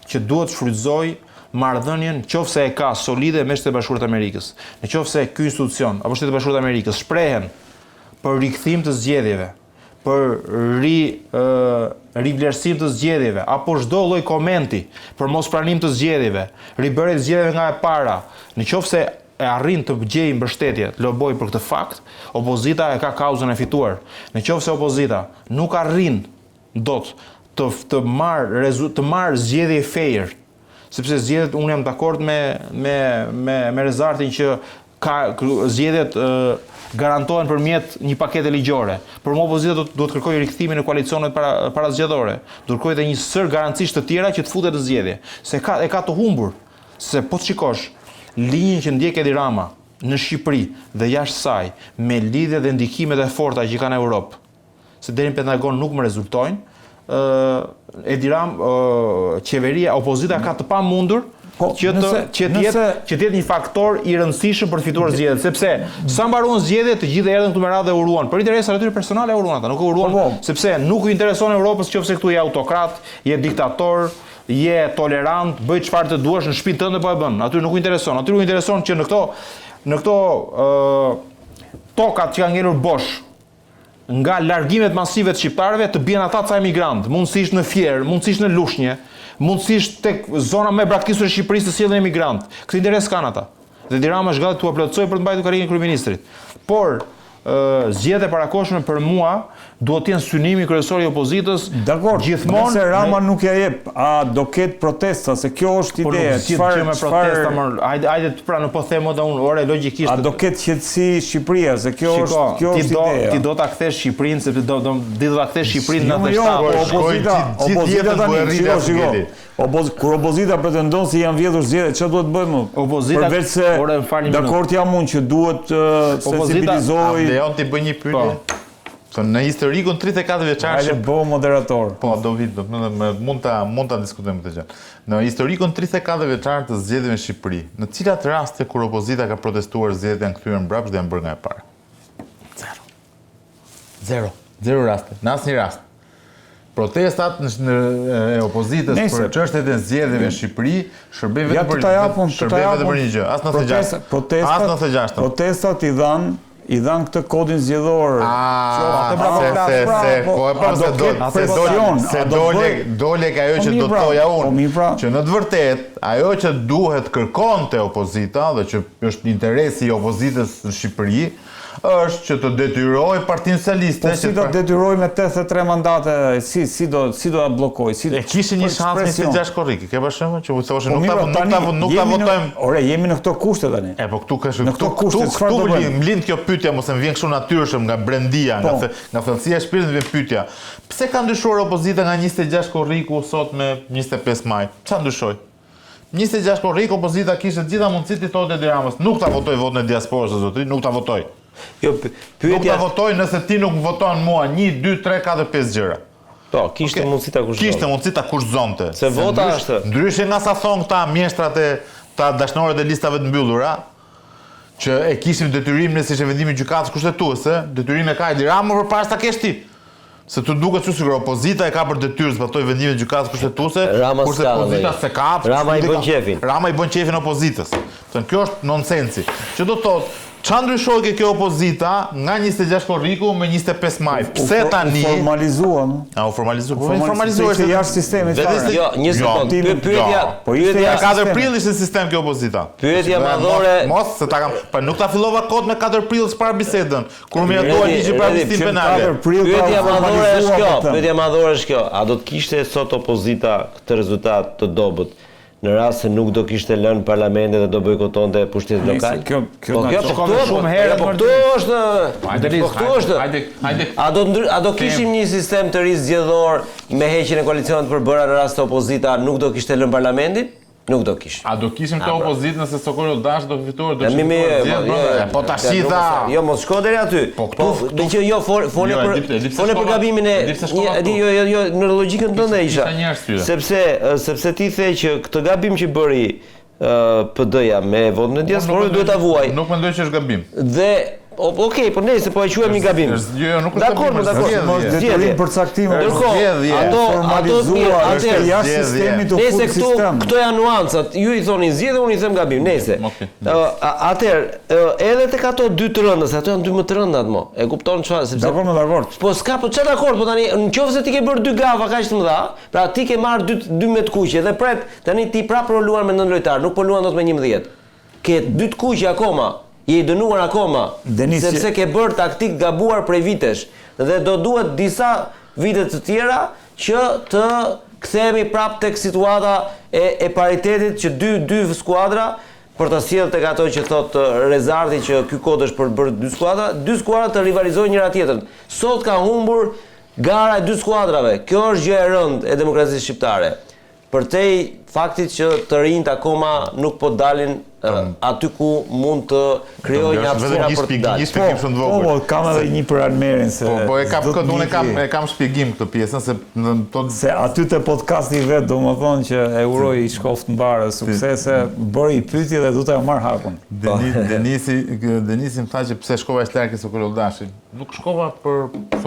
G: që duhet shfrytëzoj marrëdhënien nëse e ka solide me Shtetet Bashkuara të Amerikës. Nëse ky institucion apo Shtetet Bashkuara të Amerikës shprehen për rikthim të zgjedhjeve, për rivlerësim të zgjedhjeve, apo çdo lloj komenti për mospranim të zgjedhjeve, ribërje të zgjedhjeve nga e para, nëse e arrin të gjejë mbështetje, të loboj për këtë fakt, opozita e ka kauzën e fituar. Nëse opozita nuk arrin dot të marr zgjedhje fair, sepse zgjedhjet unë jam dakord me Rezartin që ka zgjedhjet garantohen përmjet një pakete ligjore. Por opozita duhet kërkojë rikthimin e koalicionet parazgjedhore. Duhet kërkojë edhe një sër garancish të tjera që të futet në zgjedhje. Se e ka të humbur. Se po të shikosh linjën që ndjek Edi Rama në Shqipëri dhe jashtë saj, me lidhje dhe ndikimet e forta që kanë në Europë, se deri në Pentagon nuk më rezultojnë, Edi Rama, qeveria, opozita ka të pamundur që të jetë një faktor i rëndësishëm për të fituar zgjedhjet, sepse sa mbaruan zgjedhjet, të gjithë erdhën këtu me radhë dhe uruan. Për interesat e tyre personale uruan ata, nuk uruan sepse nuk u intereson Europës nëse këtu je autokrat, je diktator, je tolerant, bëj çfarë të duash në shtëpinë tënde po e bën. Aty nuk u intereson. Aty u intereson që në këto tokat që kanë ngelur bosh nga largimet masive të shqiptarëve të bien ata ca emigrant, mundësisht në Fier, mundësisht në Lushnjë, mundësisht tek zona më braktisur e Shqipërisë të sjellin emigrant. Këtë interes kanë ata. Dhe Edi Rama është gati t'u plotësoj për të mbajtur karrierën e kryeministrit. Por zgjedhjet e parakohshme për mua duhet të jenë synimi kryesor i opozitës.
A: Gjithmonë nëse Rama nuk ja jep, a do ketë protesta, se kjo është ideja.
G: Hajde pra nuk po them edhe unë, ore logjikisht.
A: A do ketë qetësi Shqipëria, se kjo është ideja.
G: Ti do ta kthesh Shqipërinë, sepse do ta kthesh Shqipërinë në 97.
A: Opozita tani, kur opozita pretendon se janë vjedhur zgjedhjet, çfarë duhet bëjmë?
G: Opozita,
A: përveç se dakord jam unë që duhet sensibilizoj.
F: Lejon ti bëj një pyetje. Në historikun 34 vjeçar.
A: Hajde bëu moderator.
F: Po, do vit, mund ta diskutojmë këtë gjë. Në historikun 34 vjeçar të zgjedhjeve në Shqipëri, në cilat raste kur opozita ka protestuar zgjedhjet janë kthyer mbrapsht dhe janë bërë nga e para? Zero raste. Në asnjë rast. Protestat e opozitës për çështjet e zgjedhjeve në Shqipëri shërbejnë vetëm për një gjë. As 96.
A: Protestat i dhan këtë kodin zgjedhor.
F: Se dole ka ajo që do thoja unë, që në të vërtet ajo që duhet kërkonte opozita dhe që është interesi i opozitës në Shqipëri është që të detyroj Partinë Socialiste.
A: Po si do detyroj me 83 mandate, si do ta bllokoj?
F: E kishin një shans me Gjash Korriki, ke përshtypjen që u thoshin nuk ta votojmë.
A: Ore, jemi në këto kushte tani.
F: Po këtu më lind kjo pyetja, mos e vjen kështu natyrshëm nga brendia, nga thellësia e shpirtit vjen pyetja. Pse ka ndryshuar opozita nga 26 Korriku sot me 25 Maj? Çfarë ndryshoi? 26 Korriku opozita kishte gjitha mundësitë të thotë Edi Ramës, nuk ta votoj votën e diasporës së zotëri, nuk ta votoj. Nuk ta votoj nëse ti nuk voton mua 1, 2, 3, 4, 5 gjëra.
H: Po, kishte mundësi ta kurszonte.
F: Kishte mundësi ta kurszonte.
H: Se vota është.
F: Ndryshe nga sa thon këta mjeshtrat e ta dashnorët e listave të mbyllura, që e kishim detyrim nëse ishte vendimi i gjykatës kushtetuese, detyrimin e ka Edi Rama përpara se ta kesh ti. Se të duket që sigur opozita e ka për detyrë zbatoj vendimin e gjykatës kushtetuese, kurse opozita se ka.
H: Rama i bën qefin.
F: Rama i bën qefin opozitës. Kjo është nonsensi. Që do të thotë, çfarë ndryshoi ke kjo opozita nga 26 korriku me 25 maj? Pse tani
A: formalizuan?
F: U formalizua.
A: Formalizuar është jashtë sistemit.
H: Jo, një sekondë.
F: Pyetja 4 prill ishte sistem kjo opozita.
H: Pyetja madhore.
F: Mos se ta kam, po nuk ta fillova kot me 4 prill para bisedën. Kur më ndua ligji për amnistin penale.
H: Pyetja madhore është kjo. Pyetja madhore është kjo. A do të kishte sot opozita këtë rezultat të dobët? Në rast se nuk do kishte lënë parlamentin dhe do bojkotonte pushtetin lokal.
A: Kjo shumë herë.
H: Po këtu është. A do kishim një sistem të ri zgjedhor me heqjen e koalicionit përbëra në rast se opozita nuk do kishte lënë parlamentin? Nuk do kishim.
F: A do kishim të opozitë nëse Sokolo Dash do fituar, do shituar. Po tashi tha.
H: Jo, mos shko deri aty. Po që jo fole për gabimin e jo në logjikën tënde isha. Sepse ti the që këtë gabim që bëri PD-ja me votën e diasporës duhet ta vuaj.
F: Nuk mendoj që është gabim.
H: Dhe okej, po nejse, po e quajmë një gabim.
F: Jo, nuk është gabim.
H: Dakor.
A: Detyrim përcaktime.
H: Nëse këto janë nuancat, ju i thoni zgjedhje, unë i them gabim. Nëse. Atëherë, edhe tek ato dy të rëndës, ato janë dy më të rëndat mo. E kupton çfarë? Sepse
A: Dakor.
H: Po s'ka, po çfarë dakord, po tani nëse ti ke bërë dy gafa kaq të mëdha, pra ti ke marrë 12 kuqe dhe pret, tani ti prapë po luan me 9 lojtar, nuk po luan dot me 11. Ke 2 kuqe akoma. Je i dënuar akoma, sepse ke bërë taktik gabuar prej vitesh dhe do duhet disa vite të tjera që të kthehemi prapë tek situata e paritetit që dy skuadra për të sjellë tek ato që thot Rezardi që ky kod është për bërë dy skuadra të rivalizojnë njëra tjetrën. Sot ka humbur gara e dy skuadrave. Kjo është gjë e rëndë e demokracisë shqiptare. Përtej faktit që të rinjt akoma nuk po dalin aty ku mund të krijojë një atmosferë për të dalë.
A: Po, kam edhe një për Almerin se
F: unë kam shpjegim këtë pjesën
A: se aty te podcasti vet domethënë që e uroj i shkoft mbarë suksese, bëri pyetje dhe do ta marr hakun.
F: Denisi më tha që pse shkova aq larg ke Sokolo Dashi. Nuk shkova për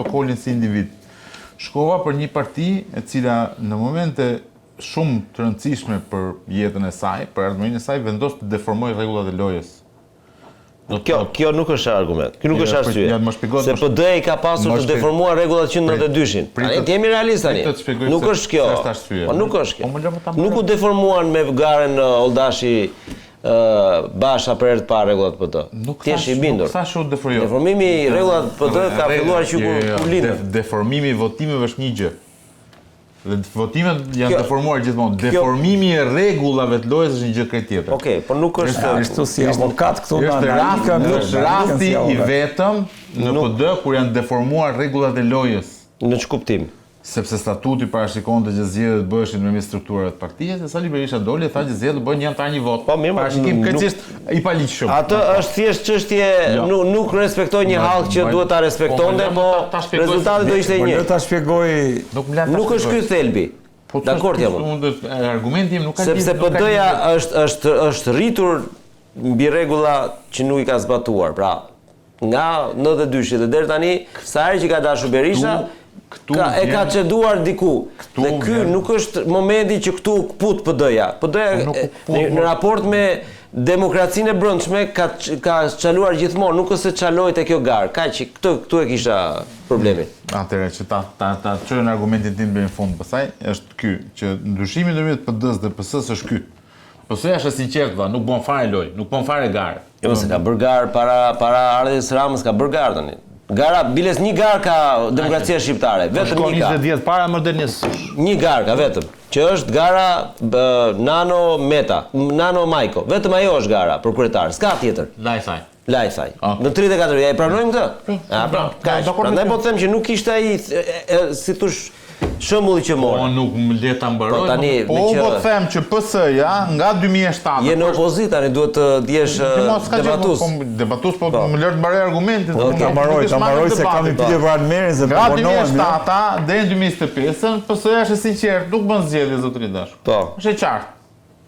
F: Sokolin si individ. Shkova për një parti e cila në momente shumë të rëndësishme për jetën e saj, për ardhmërinë e saj, vendos të deformojë rregullat e lojës.
H: Kjo nuk është argument. Kjo nuk është arsye. Se PD-i ka pasur të deformuar rregullat 192-shin. Ne jemi realistë tani. Nuk është kjo. Po nuk është kjo. Nuk u deformuan me garen Oldashi Basha për herë të parë rregullat PD. Ti je i bindur.
F: Sa shoh deformimi?
H: Deformimi i rregullat PD ka filluar që kur lindën.
F: Deformimi i votimeve është një gjë. Dhe votimet janë deformuar gjithmonë. Deformimi i rregullave të lojës është një gjë krejt tjetër.
H: Okej, po nuk është
A: ashtu si avokat këtu
F: është rasti i vetëm në PD kur janë deformuar rregullat e lojës.
H: Në ç'kuptim?
F: Sepse statuti parashikonte që zgjedhjet bëheshin me strukturave të partisë, dhe Sali Berisha doli e tha që zgjedhjet bëhen një antar një vot.
H: Po mirë,
F: parashikim krejtësisht i paligjshëm.
H: Atë është thjesht çështje, nuk respektoi një hall që duhet ta respektonte, po rezultati do ishte një.
A: Ta shpjegoj,
H: nuk është ky thelbi. Dakord jam.
F: Argumenti im nuk ka
H: sepse PD-ja është rritur mbi rregulla që nuk i ka zbatuar. Pra, nga 92-shi dhe deri tani, sa herë që ka dashur Berisha, e ka çeduar diku. Dhe ky nuk është momenti që këtu kput PD-ja. PD-ja në raport me demokracinë e brendshme ka çaluar gjithmonë, nuk është se çaloi te kjo garë. Kaq këtu e kisha problemin.
F: Atëherë që ta çojnë argumentin tim deri në fund, pastaj është ky që ndryshimi ndërmjet PD-s dhe PS-s është ky. PS-ja është sinqert, nuk bën fare lojë, nuk bën fare garë.
H: Jo, se ka bërë garë para ardhes Ramës, ka bërë garë tani. Gara, biles një garë ka demokracia shqiptare, vetëm një ka.
G: 20 vjet para modernisë.
H: Një garë ka vetëm, që është gara Nano Meta, Nano Majko. Vetëm ajo është gara për kryetar, s'ka tjetër.
G: Lajthaj.
H: Në 34 vjet, e pranojmë këtë? Prandaj po të them që nuk ishte ai si thosh shembulli që morë.
F: Po nuk më le ta mbaroj.
H: Po
F: po të them që PS-ja nga 2007.
H: Je në opozitë tani duhet të diesh debatus.
F: Debatus po më lër të mbaroj argumentin.
A: Ta mbaroj se kam një pyetje për Almerin se
F: nga 2007 deri në 2025 PS-ja është sinqert, nuk bën zgjedhje zotëri Dash.
H: Po.
F: Është e qartë.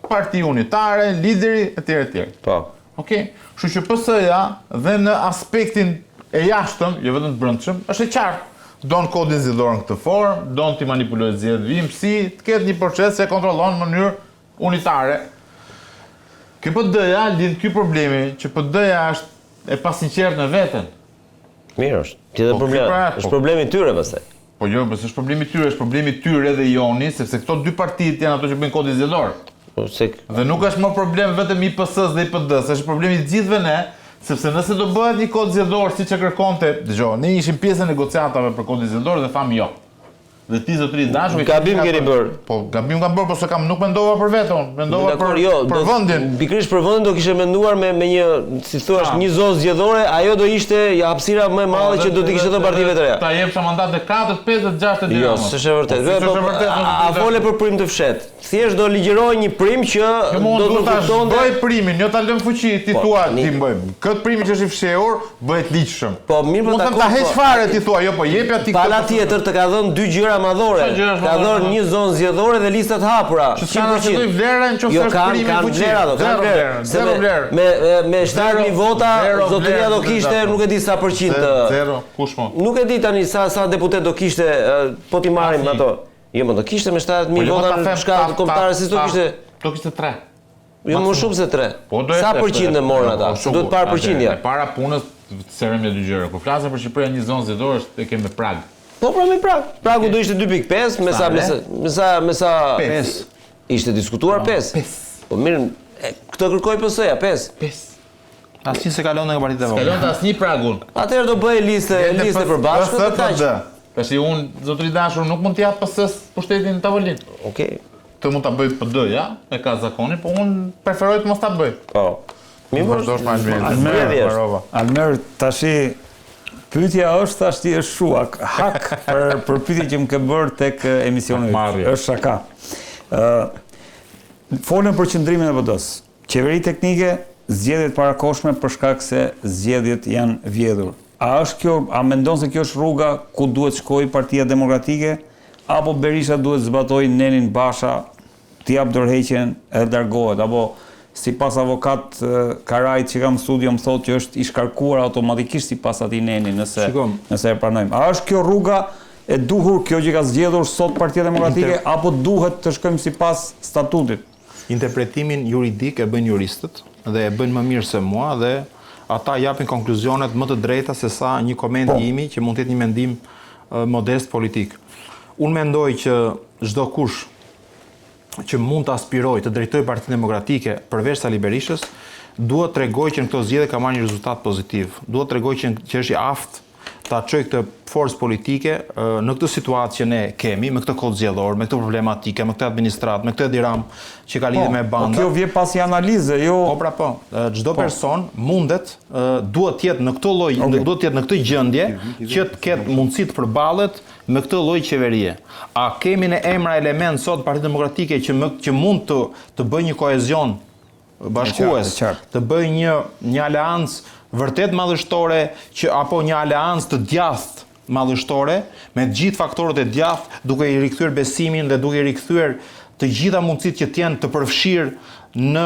F: parti unitare, lideri, etj.
H: Po.
F: Okej. Kështu që PS-ja dhe në aspektin e jashtëm, jo vetëm të brendshëm, është e qartë. Don kodin zgjedhor në këtë formë, don t'i manipulojë zgjedhim, si të ketë një proces që e kontrollon në mënyrë unitare. PD-ja lidh ky problemi që PD-ja është e pasinqertë në veten.
H: Mirë është. Tjetër problem. Është problemi i tyre pastaj.
F: Po jo, është problemi i tyre, është problemi i tyre dhe joni, sepse këto dy partitë janë ato që bëjnë kodin zgjedhor. Dhe nuk është më problem vetëm i PS-s dhe i PD-s, është problemi i gjithëve ne. Sepse nëse do bëhet një kod zgjedhor siç e kërkonte, dëgjoj, ne ishim pjesë e negociatave për kodin zgjedhor dhe thamë jo. Dhe ti zotëri dashur,
H: gabim keni bër.
F: Po, gabim kam bër, por se nuk mendova për veton, mendova për vendin.
H: Pikërisht për vendin do kishe menduar me një, si thua, një zonë zgjedhore, ajo do ishte hapësira më e madhe që do të kishte të partive të reja.
F: Ta jepsha mandate 4, 5, 6 të
H: Jo, s'është vërtet. A vole për prim të fshet. Thjesht do ligjëroj një prim që do të kuptonte.
F: Bëj primin, jo ta lëm fuqi, ti thua, ti bëjmë. Këtë primi që është i fshehur, bëhet ligjshëm.
H: Po mirë, po
F: ta heq fare ti thua, jo po jepja ti.
H: Pala tjetër të ka dhënë dy gjëra madhore. Ka dhënë një zonë zgjedhore dhe lista të hapura.
F: 100% vlera nëse është primi i fuqi. Zero vlerë.
H: Me 7000 vota, zotëria do kishte, nuk e di sa përqind.
F: Zero, kush më?
H: Nuk e di tani sa deputet do kishte, po ti marrim ato. Jo, më do kishte me 70.000 vota në shkallë kombëtare, si do kishte?
F: Do kishte 3.
H: Jo, më shumë se 3. Sa përqind e morën ata? Duhet parë përqindja.
F: Para punës, serëm me dy gjëra. Kur flasim për Shqipërinë, një zonë zgjedhore është e kemi me prag.
H: Po pra me prag. Pragu do ishte 2.5, me sa
F: 5.
H: Ishte diskutuar 5. Po mirë, këtë kërkoi PS-ja, 5.
F: 5.
G: Asnjë se kalon nga partitë e vogla.
F: Kalon asnjë pragun.
H: Atëherë do bëj listë përbashkët të kaq.
F: Tash unë zotëri dashur nuk mund të jap PS-s pushtetin në tavolinë.
H: Okej.
F: Të mund ta bëj PD, ja, e ka zakonin, po unë preferoj të mos ta bëj.
H: Po.
F: Mirë, vazhdosh me
A: Almer, tashi pyetja është tash ti është shuak, hak për pyetje që më ke bërë tek emisioni. Është shaka. Folën për qëndrimin e PD-s. Qeveri teknike, zgjedhjet parakoshme për shkak se zgjedhjet janë vjedhur. A mendon se kjo është rruga ku duhet shkojë Partia Demokratike, apo Berisha duhet zbatoj Nenin Basha, t'i jap dorëheqjen e largohet, apo sipas avokat Karajt që kam në studio më thotë që është i shkarkuar automatikisht sipas atij Neni nëse e pranojmë. A është kjo rruga e duhur, kjo që ka zgjedhur sot Partia Demokratike, apo duhet të shkojmë sipas statutit?
G: Interpretimin juridik e bëjnë juristët dhe e bëjnë më mirë se mua dhe ata japin konkluzionet më të drejta se sa një koment imi që mund të jetë një mendim modest politik. Unë mendoj që çdo kush që mund të aspirojë të drejtojë Partinë Demokratike përveç Sali Berishës, duhet tregojë që në këto zgjedhje ka marrë një rezultat pozitiv. Duhet tregojë që është i aftë ta çojë këtë forcë politike në këtë situatë që ne kemi, me këtë kod zgjedhor, me këtë problematike, me këtë administratë, me këtë diram që ka lidhje me banda.
A: Po kjo vjen pasi analize, jo.
G: Po pra po. Çdo person mundet, duhet të jetë në këtë lloj, duhet të jetë në këtë gjendje që të ketë mundësi të përballet me këtë lloj qeverie. A kemi në emra element sot Partitë Demokratike që mund të bëjë një kohezion bashkues, të bëjë një aleancë vërtet madhështore apo një aleancë të djathtë madhështore me të gjithë faktorët e djathtë, duke i rikthyer besimin dhe duke i rikthyer të gjitha mundësitë që të jenë të përfshirë në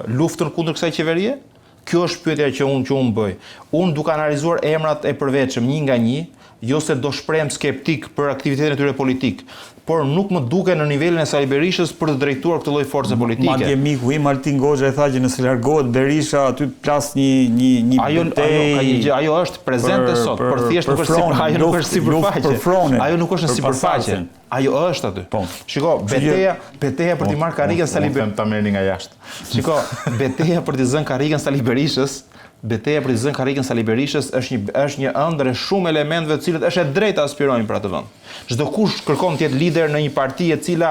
G: luftën kundër kësaj qeverie? Kjo është pyetja që unë bëj. Unë duke analizuar emrat e përveçëm një nga një, jo se do shprehem skeptik për aktivitetin e tyre politik, por nuk më duke në nivelin e Sali Berishës për të drejtuar këtë lloj force politike.
A: Madje miku im Martin Goxha e tha që nëse largohet Berisha, aty plas një
G: ajo është prezente sot, por thjesht nuk është ajo nuk është sipërfaqe. Ajo nuk është në sipërfaqe. Ajo është aty. Shiko, betejë për të marrë karrikën Sali Berishës
F: ta merrni nga jashtë.
G: Shiko, betejë për të zënë karrikën Sali Berishës, betejë për të zënë karrikën Sali Berishës është një ëndër e shumë elementeve të cilët është e drejtë aspirojnë për atë vend. Çdo kush kërkon të jetë lider në një parti e cila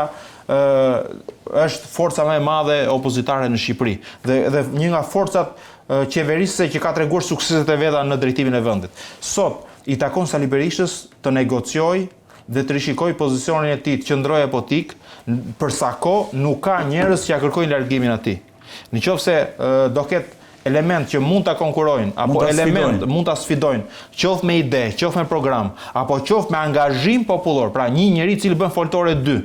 G: është forca më e madhe opozitare në Shqipëri dhe një nga forcat qeverisëse që ka treguar sukseset e veta në drejtimin e vendit. Sot i takon Sali Berishës të negociojë dhe të rishikojë pozicionin e tij, të qëndrojë apotik, për sa kohë nuk ka njerëz që ja kërkojnë largimin e tij. Nëse do ketë element që mund ta konkurrojnë apo element mund ta sfidojnë, qoftë me ide, qoftë me program, apo qoftë me angazhim popullor, pra një njeri i cili bën foltore 2.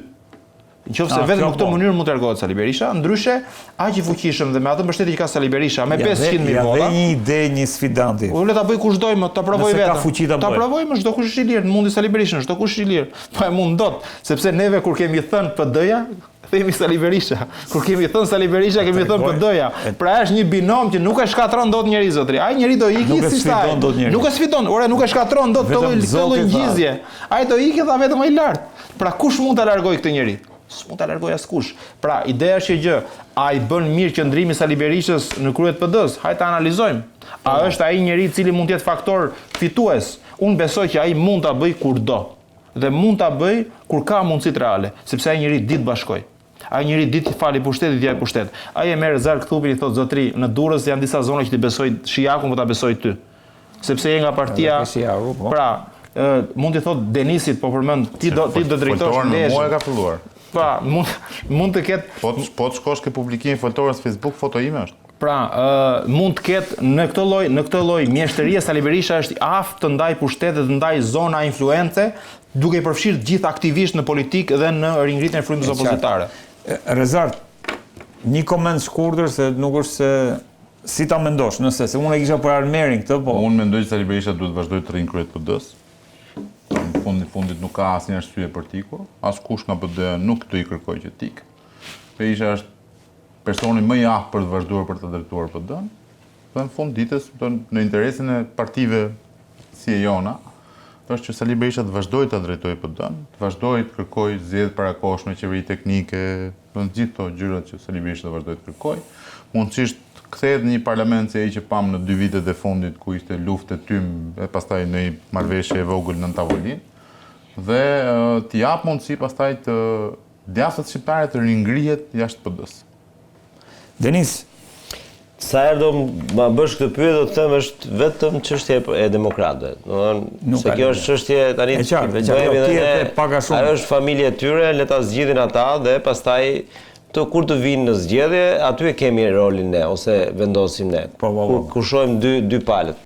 G: Nëse vetëm në këtë mënyrë mund të largohet Sali Berisha, ndryshe aq i fuqishëm dhe me atë mbështetje që ka Sali Berisha me 500.000 vota.
A: Ja dhe një ide, një sfidanti.
G: Le ta bëj kush doj, ta provoj vetëm.
A: Ka fuqi ta bëj.
G: Ta provoj më çdo kush është i lirë, mundi Sali Berishën, çdo kush është i lirë. Po e mund dot, sepse neve kur kemi thënë PD-ja, themi Sali Berisha. Kur kemi thënë Sali Berisha, kemi thënë PD-ja. Pra është një binom që nuk e shkatron dot njeri zotri. Ai njeri do iki si sa. Nuk e sfidon, ore nuk e shkatron dot këtë lloj ngjizje. Ai do iki dha vetëm më i lart. Pra kush mund ta largoj këtë njeri? S'mund ta largoj askush. Pra ideja është që a i bën mirë qëndrimi Sali Berishës në krye të PD-s? Hajde ta analizojmë. A është ai njeri i cili mund të jetë faktor fitues? Unë besoj që ai mund ta bëj kur do. Dhe mund ta bëj kur ka mundësitë reale, sepse ai njeri ditë bashkoj. Ai njeri ditë fali pushtetit, vjaj pushtet. Ai e merr zark thupin i thot zotri, në Durrës janë disa zona që ti besoj Shijakun, po ta besoj ty. Sepse je nga partia. Pra, mund t'i thot Denisit, po përmend ti do drejtosh
F: ndeshjen. Mua e ka filluar.
G: Pra, mund të ketë...
F: Po të shkosh ke publikimin foltorës Facebook, foto ime është.
G: Pra, mund të ketë në këtë lloj mjeshtëria Sali Berisha është aftë të ndaj pushtete, të ndaj zona influence, duke i përfshirë gjithë aktivisht në politikë dhe në ringritjen e frymës opozitare.
A: Rezart, një koment shkurtër se nuk është se si ta mendosh, nëse se unë e kisha për Armerin këtë, po.
F: Unë mendoj që Sali Berisha duhet vazhdoj të rrinë kryet PD-s. Në fundit nuk ka asnjë arsye për tikur, askush nga PD nuk do i kërkoj që tik. Berisha është personi më i aftë për të vazhduar për të drejtuar PD-n, dhe në fund ditës, në interesin e partive si e jona, është që Sali Berisha të vazhdoj të drejtoj PD-n, të vazhdoj të kërkoj zgjedhje parakohshme, qeveri teknike, në gjithë këto gjërat që Sali Berisha të vazhdoj të kërkoj, mundësisht kthehet në një parlament si ai që pam në 2 vitet e fundit ku ishte luftë e tym e pastaj në një marrëveshje e vogël në tavolinë dhe t'i jap mundësi pastaj të djathtat shqiptare të ringrihet jashtë PD-s.
A: Denis,
H: sa herë do ma bësh këtë pyetje do të them është vetëm çështje e demokratëve. Domethënë se kjo është çështje tani ajo është familja e tyre, le ta zgjidhin ata dhe pastaj kur të vinë në zgjedhje, aty e kemi rolin ne, ose vendosim ne. Kur shohim dy palët.